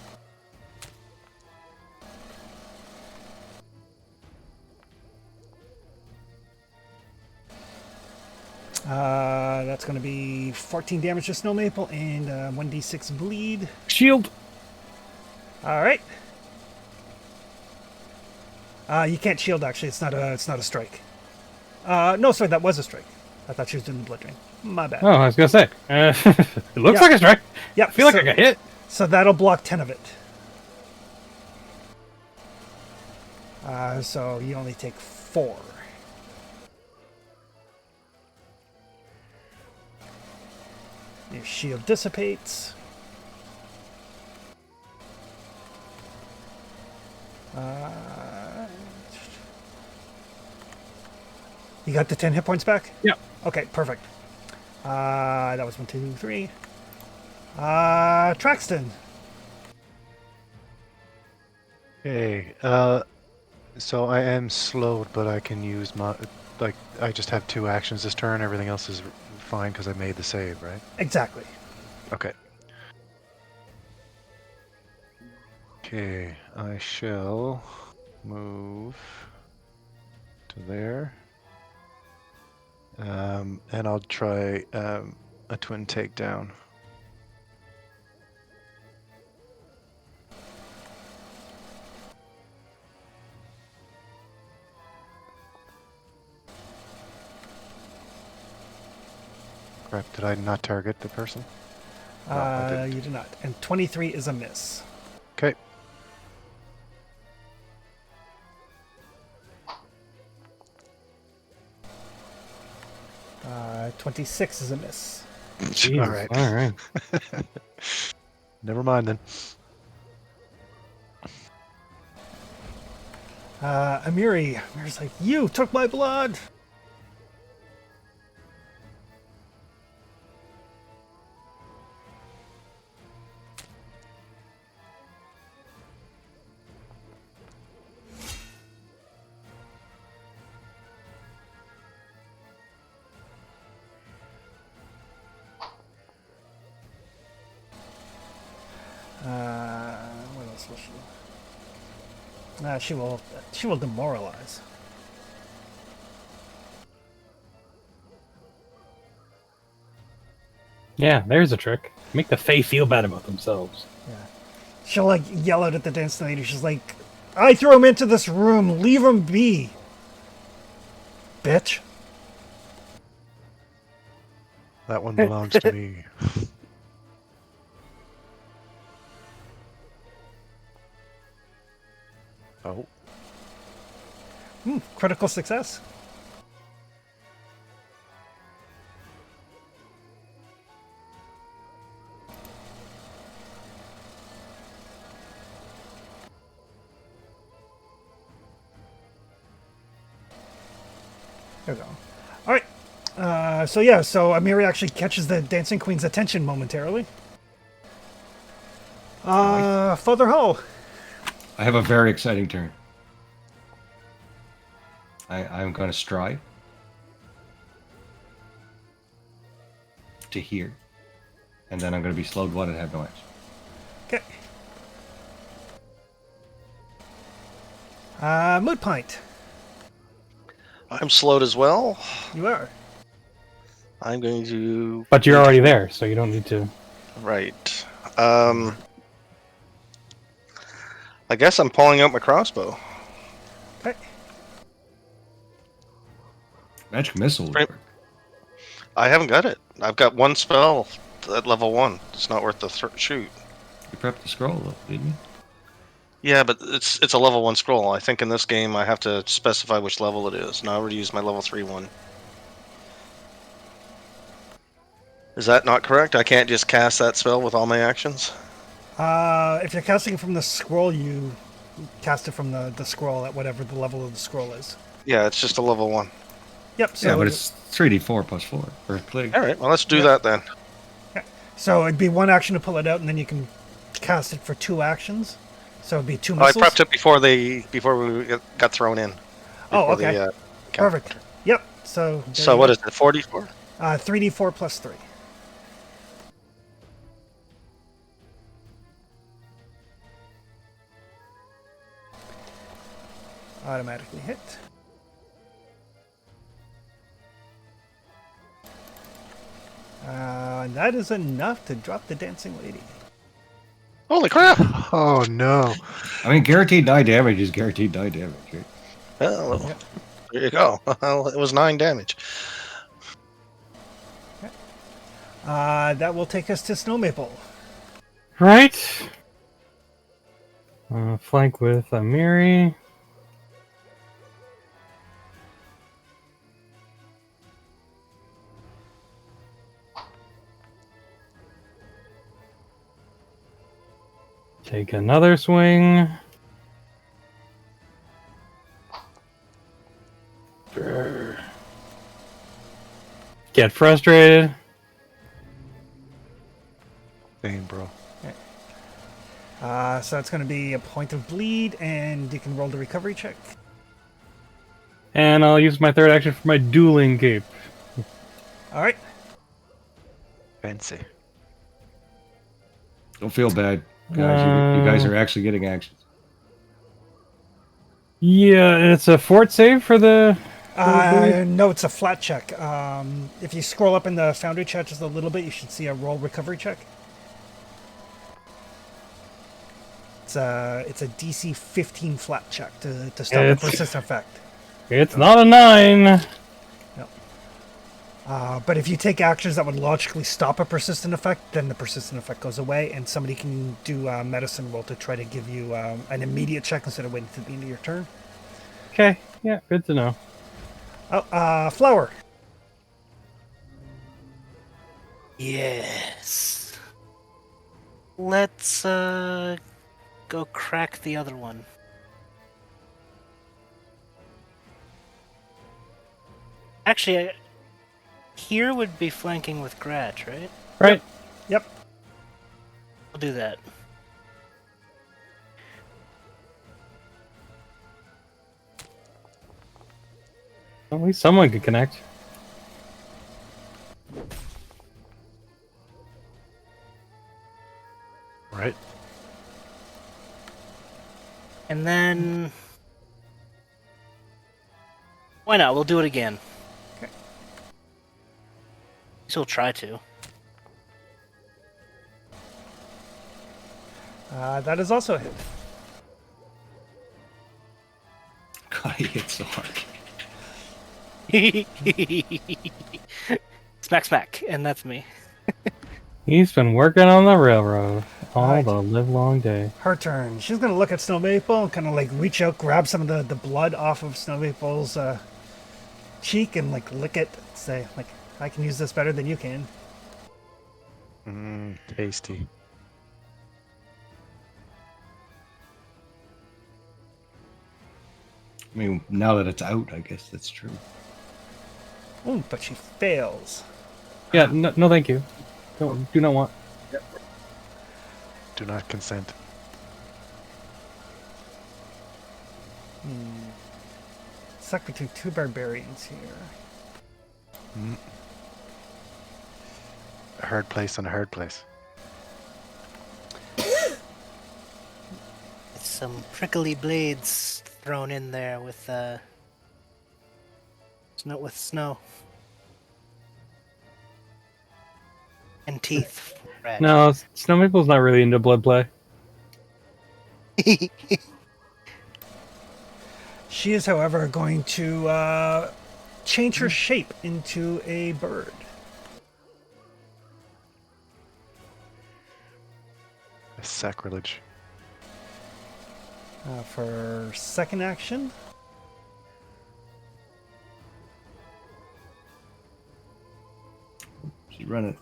That's going to be 14 damage to Snow Maple and 1d6 bleed. Shield. All right. You can't shield. Actually, it's not a strike. No, sorry, that was a strike. I thought she was doing the blood drain. My bad. Oh, I was gonna say. It looks Yeah. like a strike. Yeah, I feel like I got hit. So that'll block 10 of it. So you only take 4. Your shield dissipates. You got the 10 hit points back? Yeah. Okay, perfect. That was 1, 2, 3. Traxton. Hey, so I am slowed, but I can use my, I just have 2 actions this turn. Everything else is fine because I made the save, right? Exactly. Okay. Okay, I shall move to there. And I'll try a twin takedown. Crap, did I not target the person? I didn't. You did not. And 23 is a miss. Okay. 26 is a miss. Jesus, All right. All right. Never mind then. Amiri's like, you took my blood. She will demoralize. Yeah, there's a trick. Make the Fae feel bad about themselves. Yeah. She'll like yell out at the dancing lady. She's like, "I threw him into this room. Leave him be, bitch." That one belongs to me. Oh, Critical success. There we go. All right. So Amiri actually catches the dancing queen's attention momentarily. Father Hull. I have a very exciting turn. I'm going to strive to here, and then I'm going to be slowed one and have no action. Okay. Mood Pint. I'm slowed as well. You are. I'm going to. But you're already there, so you don't need to. Right. I guess I'm pulling out my crossbow. Okay. Magic missile would Right. work. I haven't got it. I've got one spell at level 1. It's not worth the shoot. You prepped the scroll, though, didn't you? Yeah, but it's a level 1 scroll. I think in this game I have to specify which level it is, and I already used my level 3 one. Is that not correct? I can't just cast that spell with all my actions? If you're casting from the scroll, you cast it from the scroll at whatever the level of the scroll is. Yeah, it's just a level 1. Yep. So Yeah, but it's 3d4 plus 4. Or click. Alright, well let's do that then. So it'd be one action to pull it out, and then you can cast it for 2 actions. So it'd be 2 Oh, I missiles. prepped it before we got thrown in. Oh, Before okay. the, Perfect. Yep. So. So what is it, 44? 3d4 plus 3. Automatically hit. And that is enough to drop the dancing lady. Holy crap! oh no! I mean, guaranteed die damage is guaranteed die damage, right? Well, Yep. there you go. Well, it was 9 damage. That will take us to Snow Maple. Right. Flank with Amiri. Take another swing. Get frustrated. Same, bro. So it's going to be a point of bleed, and you can roll the recovery check. And I'll use my third action for my dueling cape. All right. Fancy. Don't feel bad, guys. You guys are actually getting actions. Yeah, and it's a fort save for the... No, it's a flat check. If you scroll up in the Foundry chat just a little bit, you should see a roll recovery check. It's a DC 15 flat check to stop a It's- persistent effect. It's not a 9. But if you take actions that would logically stop a persistent effect, then the persistent effect goes away, and somebody can do a medicine roll to try to give you an immediate check instead of waiting to the end of your turn. Okay, yeah, good to know. Oh, Flower. Yes. Let's go crack the other one. Actually, here would be flanking with Gratch, right? Right. Yep. I'll do that. At least someone could connect. Right. And then... Why not? We'll do it again. Okay. He'll try to. That is also a hit. God, he hit so hard. Smack, smack. And that's me. He's been working on the railroad all Right. the live long day. Her turn. She's gonna look at Snow Maple and kind of like reach out, grab some of the blood off of Snow Maple's cheek and like lick it. Say like, I can use this better than you can. Tasty. I mean, now that it's out, I guess that's true. Ooh, but she fails. Yeah, no, thank you. Do not want. Do not consent. Stuck between two barbarians here. A hard place and a hard place. Some prickly blades thrown in there with snow. And teeth. Red. No, Snow Maple's not really into blood play. She is, however, going to change her shape into a bird. Sacrilege. For second action. She run it.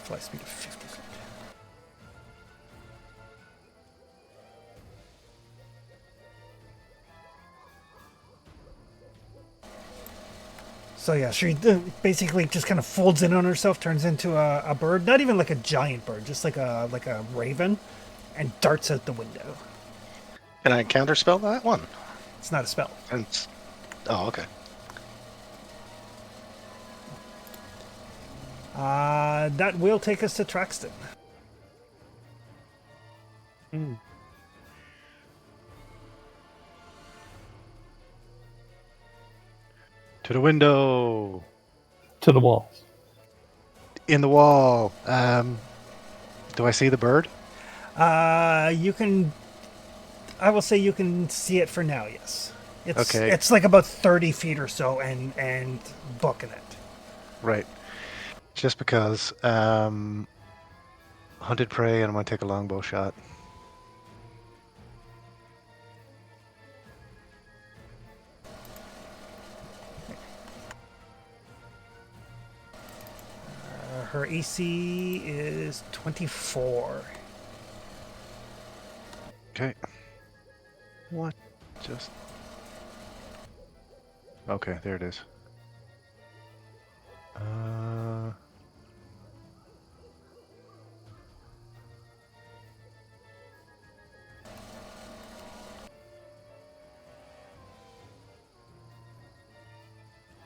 Fly speed of 50 feet. So yeah, she basically just kind of folds in on herself, turns into a bird, not even like a giant bird, just like a raven, and darts out the window. Can I counterspell that one? It's not a spell. Oh, okay. That will take us to Traxton. To the window. To the walls. In the wall. Do I see the bird? You can. I will say you can see it for now. Yes. Okay. It's like about 30 feet or so, and booking it. Right. Just because hunted prey, and I'm gonna take a longbow shot. Her AC is 24. Okay. What? Just. Okay, there it is.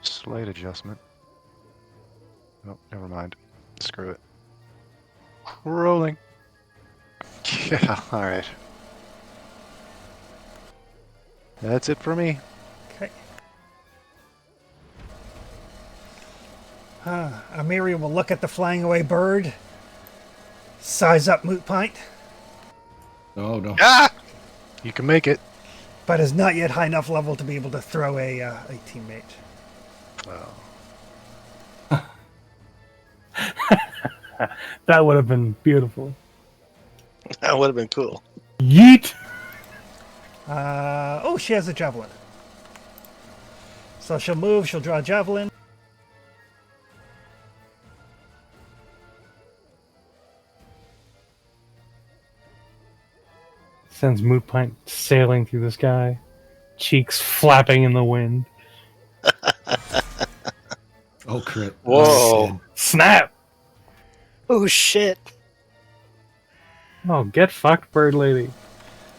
Slight adjustment. Nope, never mind. Screw it. Rolling. Yeah, alright. That's it for me. Okay. Amiri will look at the flying away bird, size up Moot Pint, Oh, no. Ah! You can make it. but is not yet high enough level to be able to throw a teammate. Oh. That would have been beautiful. That would have been cool. Yeet! Oh, she has a javelin. So she'll move, she'll draw a javelin. Sends Moot Pint sailing through the sky, cheeks flapping in the wind. Oh, crit. Whoa. Oh, Snap! Oh shit. Oh, get fucked, bird lady.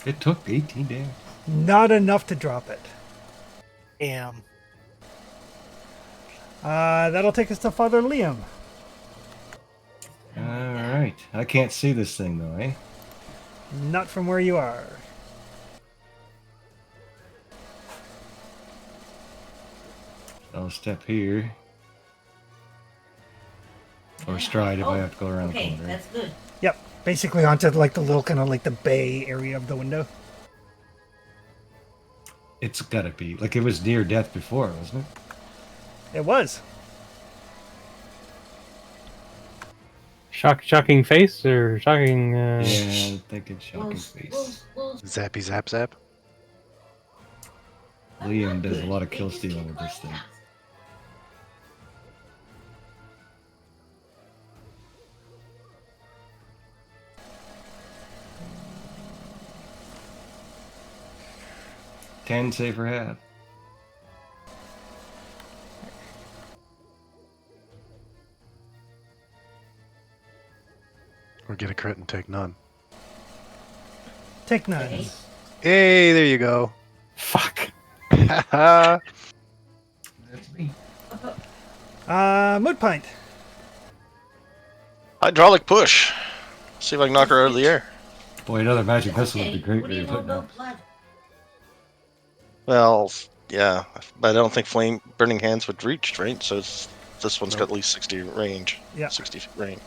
It took 18 damage. Not enough to drop it. Damn. That'll take us to Father Liam. All right. I can't see this thing though, eh? Not from where you are. I'll step here. Or stride if I have to go around the Okay, corner. that's good. Yep. Basically onto like the little kind of like the bay area of the window. It's gotta be. Like it was near death before, wasn't it? It was. Shocking face or shocking? Yeah, I'm thinking shocking We'll- face. Zappy zap zap. Liam does a lot of kill stealing with this thing. Ten save for half. Or get a crit and take none. Take none. Okay. Hey, there you go. Fuck. Haha. That's me. Mood Pint. Hydraulic push. See if I can knock her out of the air. Boy, another magic missile would Okay, be great what for do you you know put now. about blood? Well, yeah, but I don't think Flame Burning Hands would reach, right? So this one's got at least 60 range. Yeah. 60 range.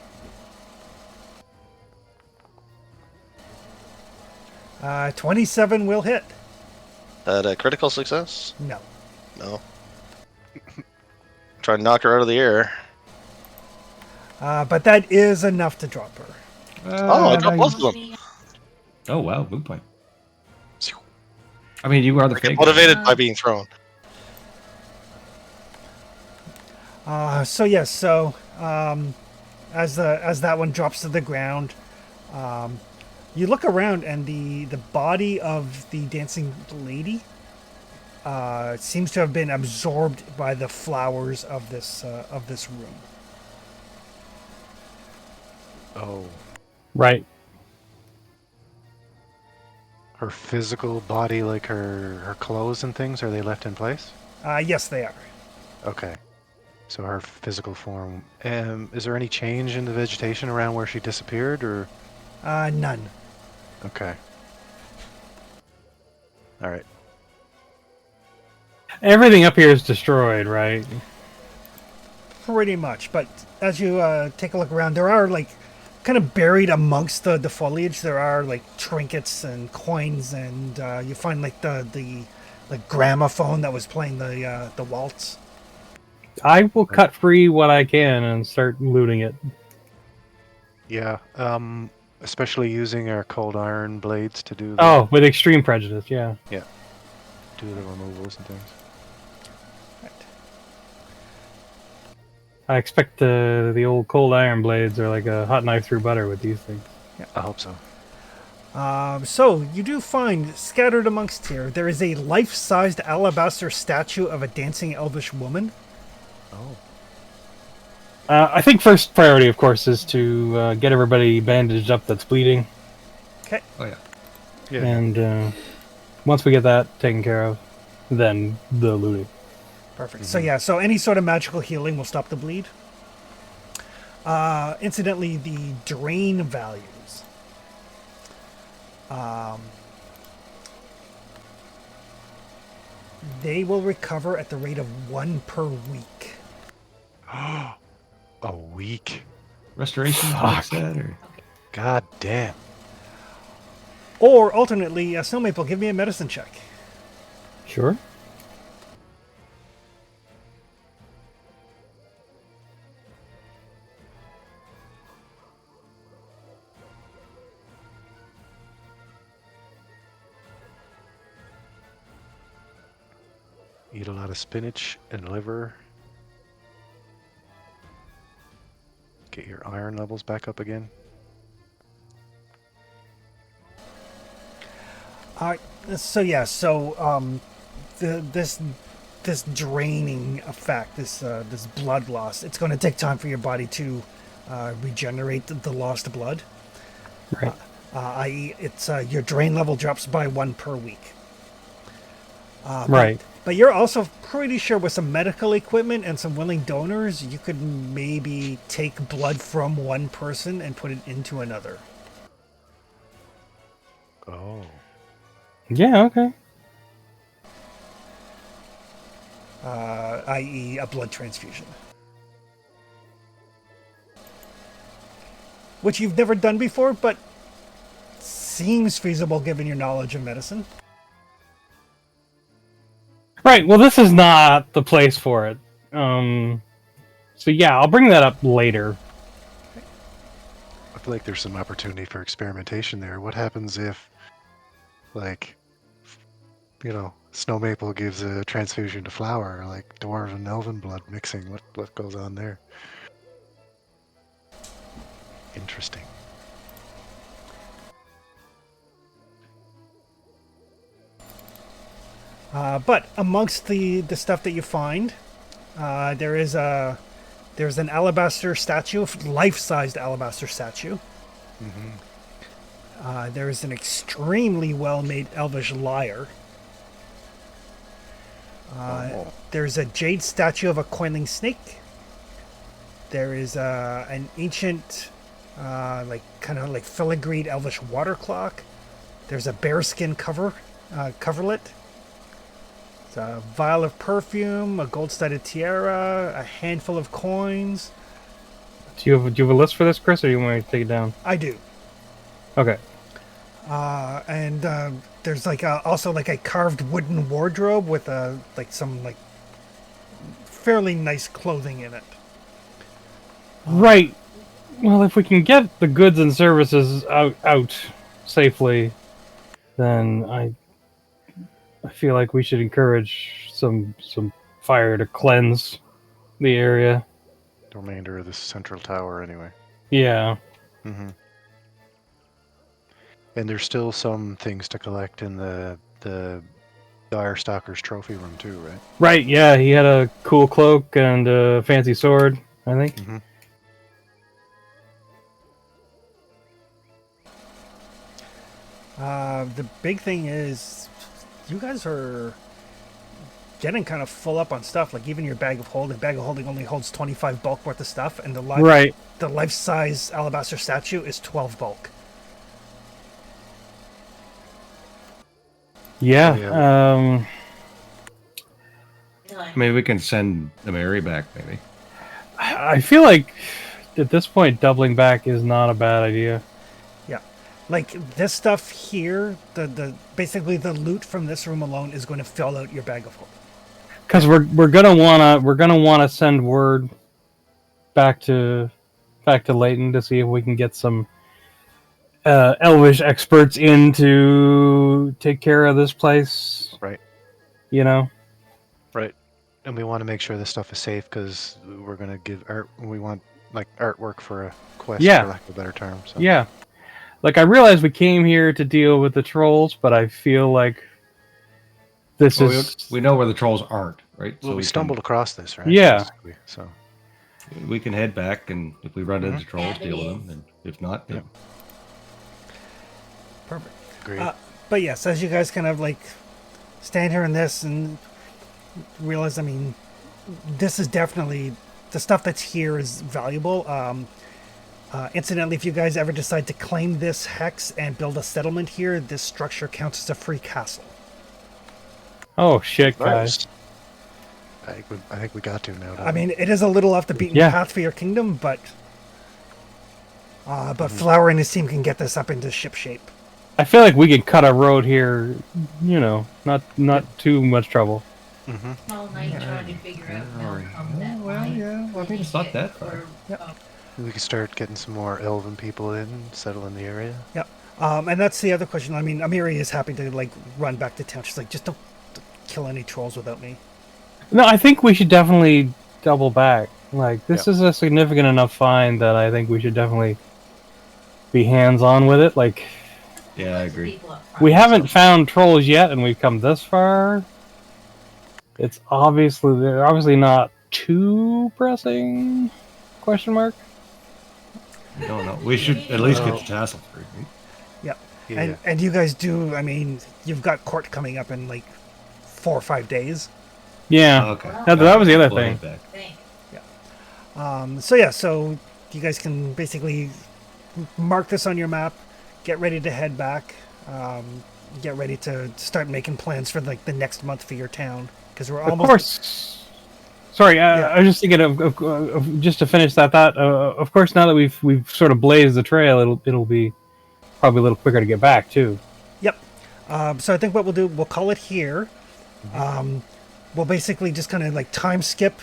27 will hit. At a critical success? No. No. Try and knock her out of the air. But that is enough to drop her. Oh, I dropped both of them. Oh wow, good point. I mean, you are the I get fake. motivated by being thrown. So yes, so as that one drops to the ground, you look around and the body of the dancing lady seems to have been absorbed by the flowers of this room. Oh. Right. Her physical body, like her clothes and things, are they left in place? Yes, they are. Okay. So her physical form. Is there any change in the vegetation around where she disappeared, or? None. Okay. All right. Everything up here is destroyed, right? Pretty much, but as you take a look around, there are like kind of buried amongst the foliage. There are like trinkets and coins, and you find like the gramophone that was playing the waltz. I will cut free what I can and start looting it. Yeah. Especially using our cold iron blades to do the, Oh, with extreme prejudice, yeah. do the removals and things. Right. I expect the old cold iron blades are like a hot knife through butter with these things. I hope so. So you do find scattered amongst here, there is a life-sized alabaster statue of a dancing elvish woman. Oh. I think first priority, of course, is to get everybody bandaged up that's bleeding. Okay. Oh yeah. Yeah. And once we get that taken care of, then the looting. Perfect. So yeah, so any sort of magical healing will stop the bleed. Incidentally, the drain values. They will recover at the rate of 1 per week. A week. Restoration Fuck. like that, or God damn. Or alternately, Snow Maple, give me a medicine check. Sure. Eat a lot of spinach and liver. Get your iron levels back up again. All right. So yeah. So this draining effect, this blood loss, it's going to take time for your body to regenerate the lost blood. Right. i.e., it's your drain level drops by 1 per week. Right. But you're also pretty sure with some medical equipment and some willing donors, you could maybe take blood from one person and put it into another. Oh. Yeah, okay. I.e., a blood transfusion. Which you've never done before, but seems feasible given your knowledge of medicine. Right, well, this is not the place for it. So yeah, I'll bring that up later. I feel like there's some opportunity for experimentation there. What happens if, like, Snow Maple gives a transfusion to Flower, like dwarven and elven blood mixing? What goes on there? Interesting. But amongst the stuff that you find, there's an alabaster statue, life-sized alabaster statue. Mm-hmm. There is an extremely well-made elvish lyre. There's a jade statue of a coiling snake. There is an ancient, kind of filigreed elvish water clock. There's a bearskin coverlet. It's a vial of perfume, a gold-studded tiara, a handful of coins. Do you have a list for this, Chris, or you want me to take it down? I do. Okay. And there's also a carved wooden wardrobe with some fairly nice clothing in it. Right. Well, if we can get the goods and services out safely, then I feel like we should encourage some fire to cleanse the area. The remainder of the central tower, anyway. Yeah. Mm-hmm. And there's still some things to collect in the Direstalker's trophy room too, right? Right. Yeah, he had a cool cloak and a fancy sword, I think. Mm-hmm. The big thing is, you guys are getting kind of full up on stuff. Like even your bag of holding only holds 25 bulk worth of stuff, and the life-size alabaster statue is 12 bulk. Yeah. Yeah. Maybe we can send the Mary back, maybe. I feel like at this point, doubling back is not a bad idea. Yeah, like this stuff here, the basically the loot from this room alone is going to fill out your bag of holding. Because we're gonna wanna send word back to Leighton to see if we can get some Elvish experts in to take care of this place. Right. You know. Right. And we want to make sure this stuff is safe because we're going to give art. We want artwork for a quest, for lack of a better term. So. Yeah. Like I realize we came here to deal with the trolls, but I feel like this is. We know where the trolls aren't, right? Well, so we stumbled across this, right? Yeah. Basically, so we can head back, and if we run into trolls, deal with them. And if not, then... Perfect. Great. But yes, as you guys kind of stand here in this and realize, I mean, this is definitely the stuff that's here is valuable. Incidentally, if you guys ever decide to claim this hex and build a settlement here, this structure counts as a free castle. Oh shit, guys! Nice. I think we got to now. I mean, it is a little off the beaten path for your kingdom, but Flower and his team can get this up into ship shape. I feel like we could cut a road here, not too much trouble. Mm-hmm. All night trying to figure out how well, yeah. Well, I mean, it's not that far. We could start getting some more elven people in, settle in the area. Yep. And that's the other question. I mean, Amiri is happy to run back to town. She's like, just don't kill any trolls without me. No, I think we should definitely double back. Like, this is a significant enough find that I think we should definitely be hands-on with it. Like, yeah, I agree. We haven't found trolls yet, and we've come this far. They're obviously not too pressing? Question mark. We don't know. We should at least get the tassel free. Right? Yeah. And you guys do. I mean, you've got court coming up in like 4 or 5 days. Yeah. Okay. That was the other We'll thing. head back. Thanks. So you guys can basically mark this on your map, get ready to head back, get ready to start making plans for like the next month for your town because we're Of almost. course. Sorry, Yeah. I was just thinking of just to finish that thought. Of course, now that we've sort of blazed the trail, it'll be probably a little quicker to get back too. Yep. So I think what we'll do, we'll call it here. We'll basically just kind of like time skip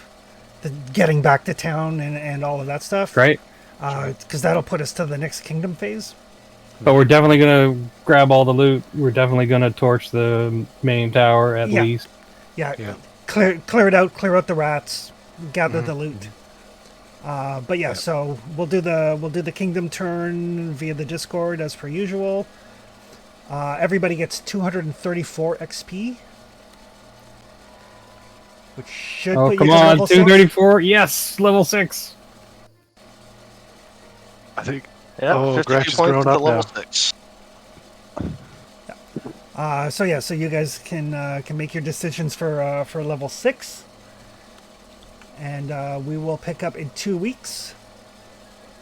the getting back to town and all of that stuff. Right. Because that'll put us to the next kingdom phase. But we're definitely gonna grab all the loot. We're definitely gonna torch the main tower at Yeah. least. Yeah. Yeah. Clear it out. Clear out the rats. Gather the loot. But yeah, so we'll do the kingdom turn via the Discord as per usual. Everybody gets 234 XP, which should Oh put come you to on, level 6. 234. Yes, level 6. I think. Yeah, Oh, 52 Gretch is points grown to up level now. 6. So you guys can make your decisions for level 6, and we will pick up in 2 weeks.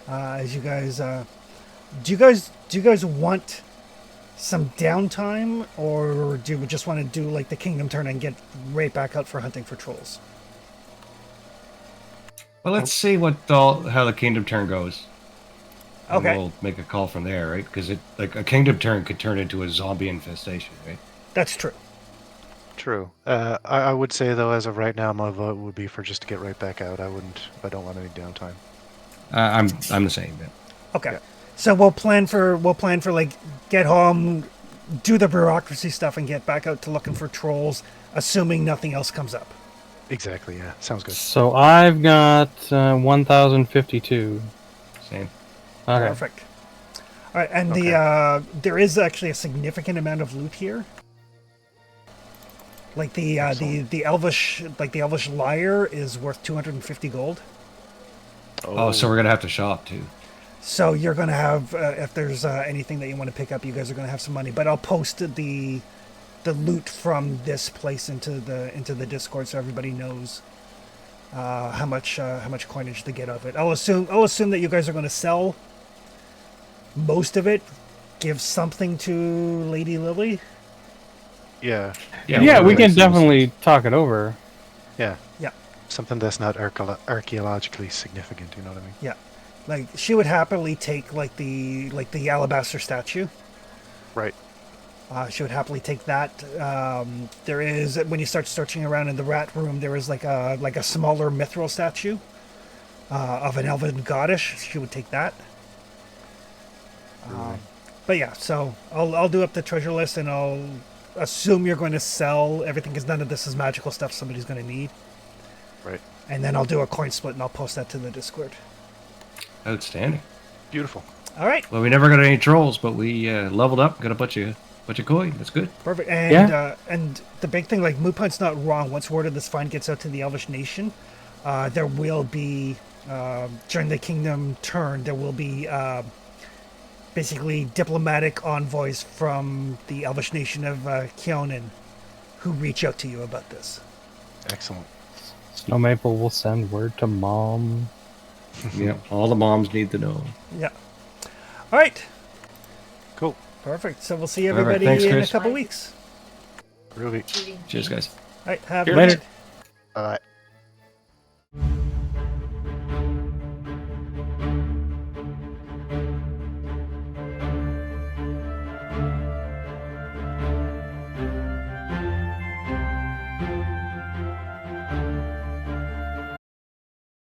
As you guys, do you guys want some downtime, or do you just want to do like the kingdom turn and get right back out for hunting for trolls? Well, let's see how the kingdom turn goes. And Okay. we'll make a call from there, right? Because like a kingdom turn could turn into a zombie infestation, right? That's true. True. I would say though, as of right now, my vote would be for just to get right back out. I don't want any downtime. I'm the same. Yeah. Okay. Yeah. So we'll plan for like get home, do the bureaucracy stuff, and get back out to looking for trolls, assuming nothing else comes up. Exactly. Yeah. Sounds good. So I've got 1,052. Same. Okay. Perfect. All right, and Okay. there is actually a significant amount of loot here. Like the elvish lyre is worth 250 gold. Oh, so we're gonna have to shop too. So you're gonna have if there's anything that you want to pick up, you guys are gonna have some money. But I'll post the loot from this place into the Discord so everybody knows how much coinage to get of it. I'll assume that you guys are gonna sell most of it. Give something to Lady Lily. Yeah. Yeah, we can makes sense. definitely talk it over. Yeah. Yeah. Something that's not archaeologically significant. You know what I mean? Yeah, like she would happily take like the alabaster statue. Right. She would happily take that. There is, when you start searching around in the rat room, there is like a smaller mithril statue of an elven goddess. She would take that. But yeah, so I'll do up the treasure list, and I'll assume you're going to sell everything because none of this is magical stuff somebody's going to need. Right. And then I'll do a coin split and I'll post that to the Discord. Outstanding. Beautiful. All right, Well, we never got any trolls, but we leveled up, got a bunch of coin. That's good. perfect. And and the big thing, like Moonpoint's not wrong. Once word of this find gets out to the Elvish Nation, there will be during the Kingdom turn there will be basically diplomatic envoys from the Elvish Nation of Keonan who reach out to you about this. Excellent. Snow Maple will send word to Mom. Yeah, all the moms need to know. Yeah. All right. Cool. Perfect. So we'll see All right, everybody thanks, in a Chris. couple weeks. Groovy. Cheers, guys. All right. Have a Cheers. good Later. night. All right.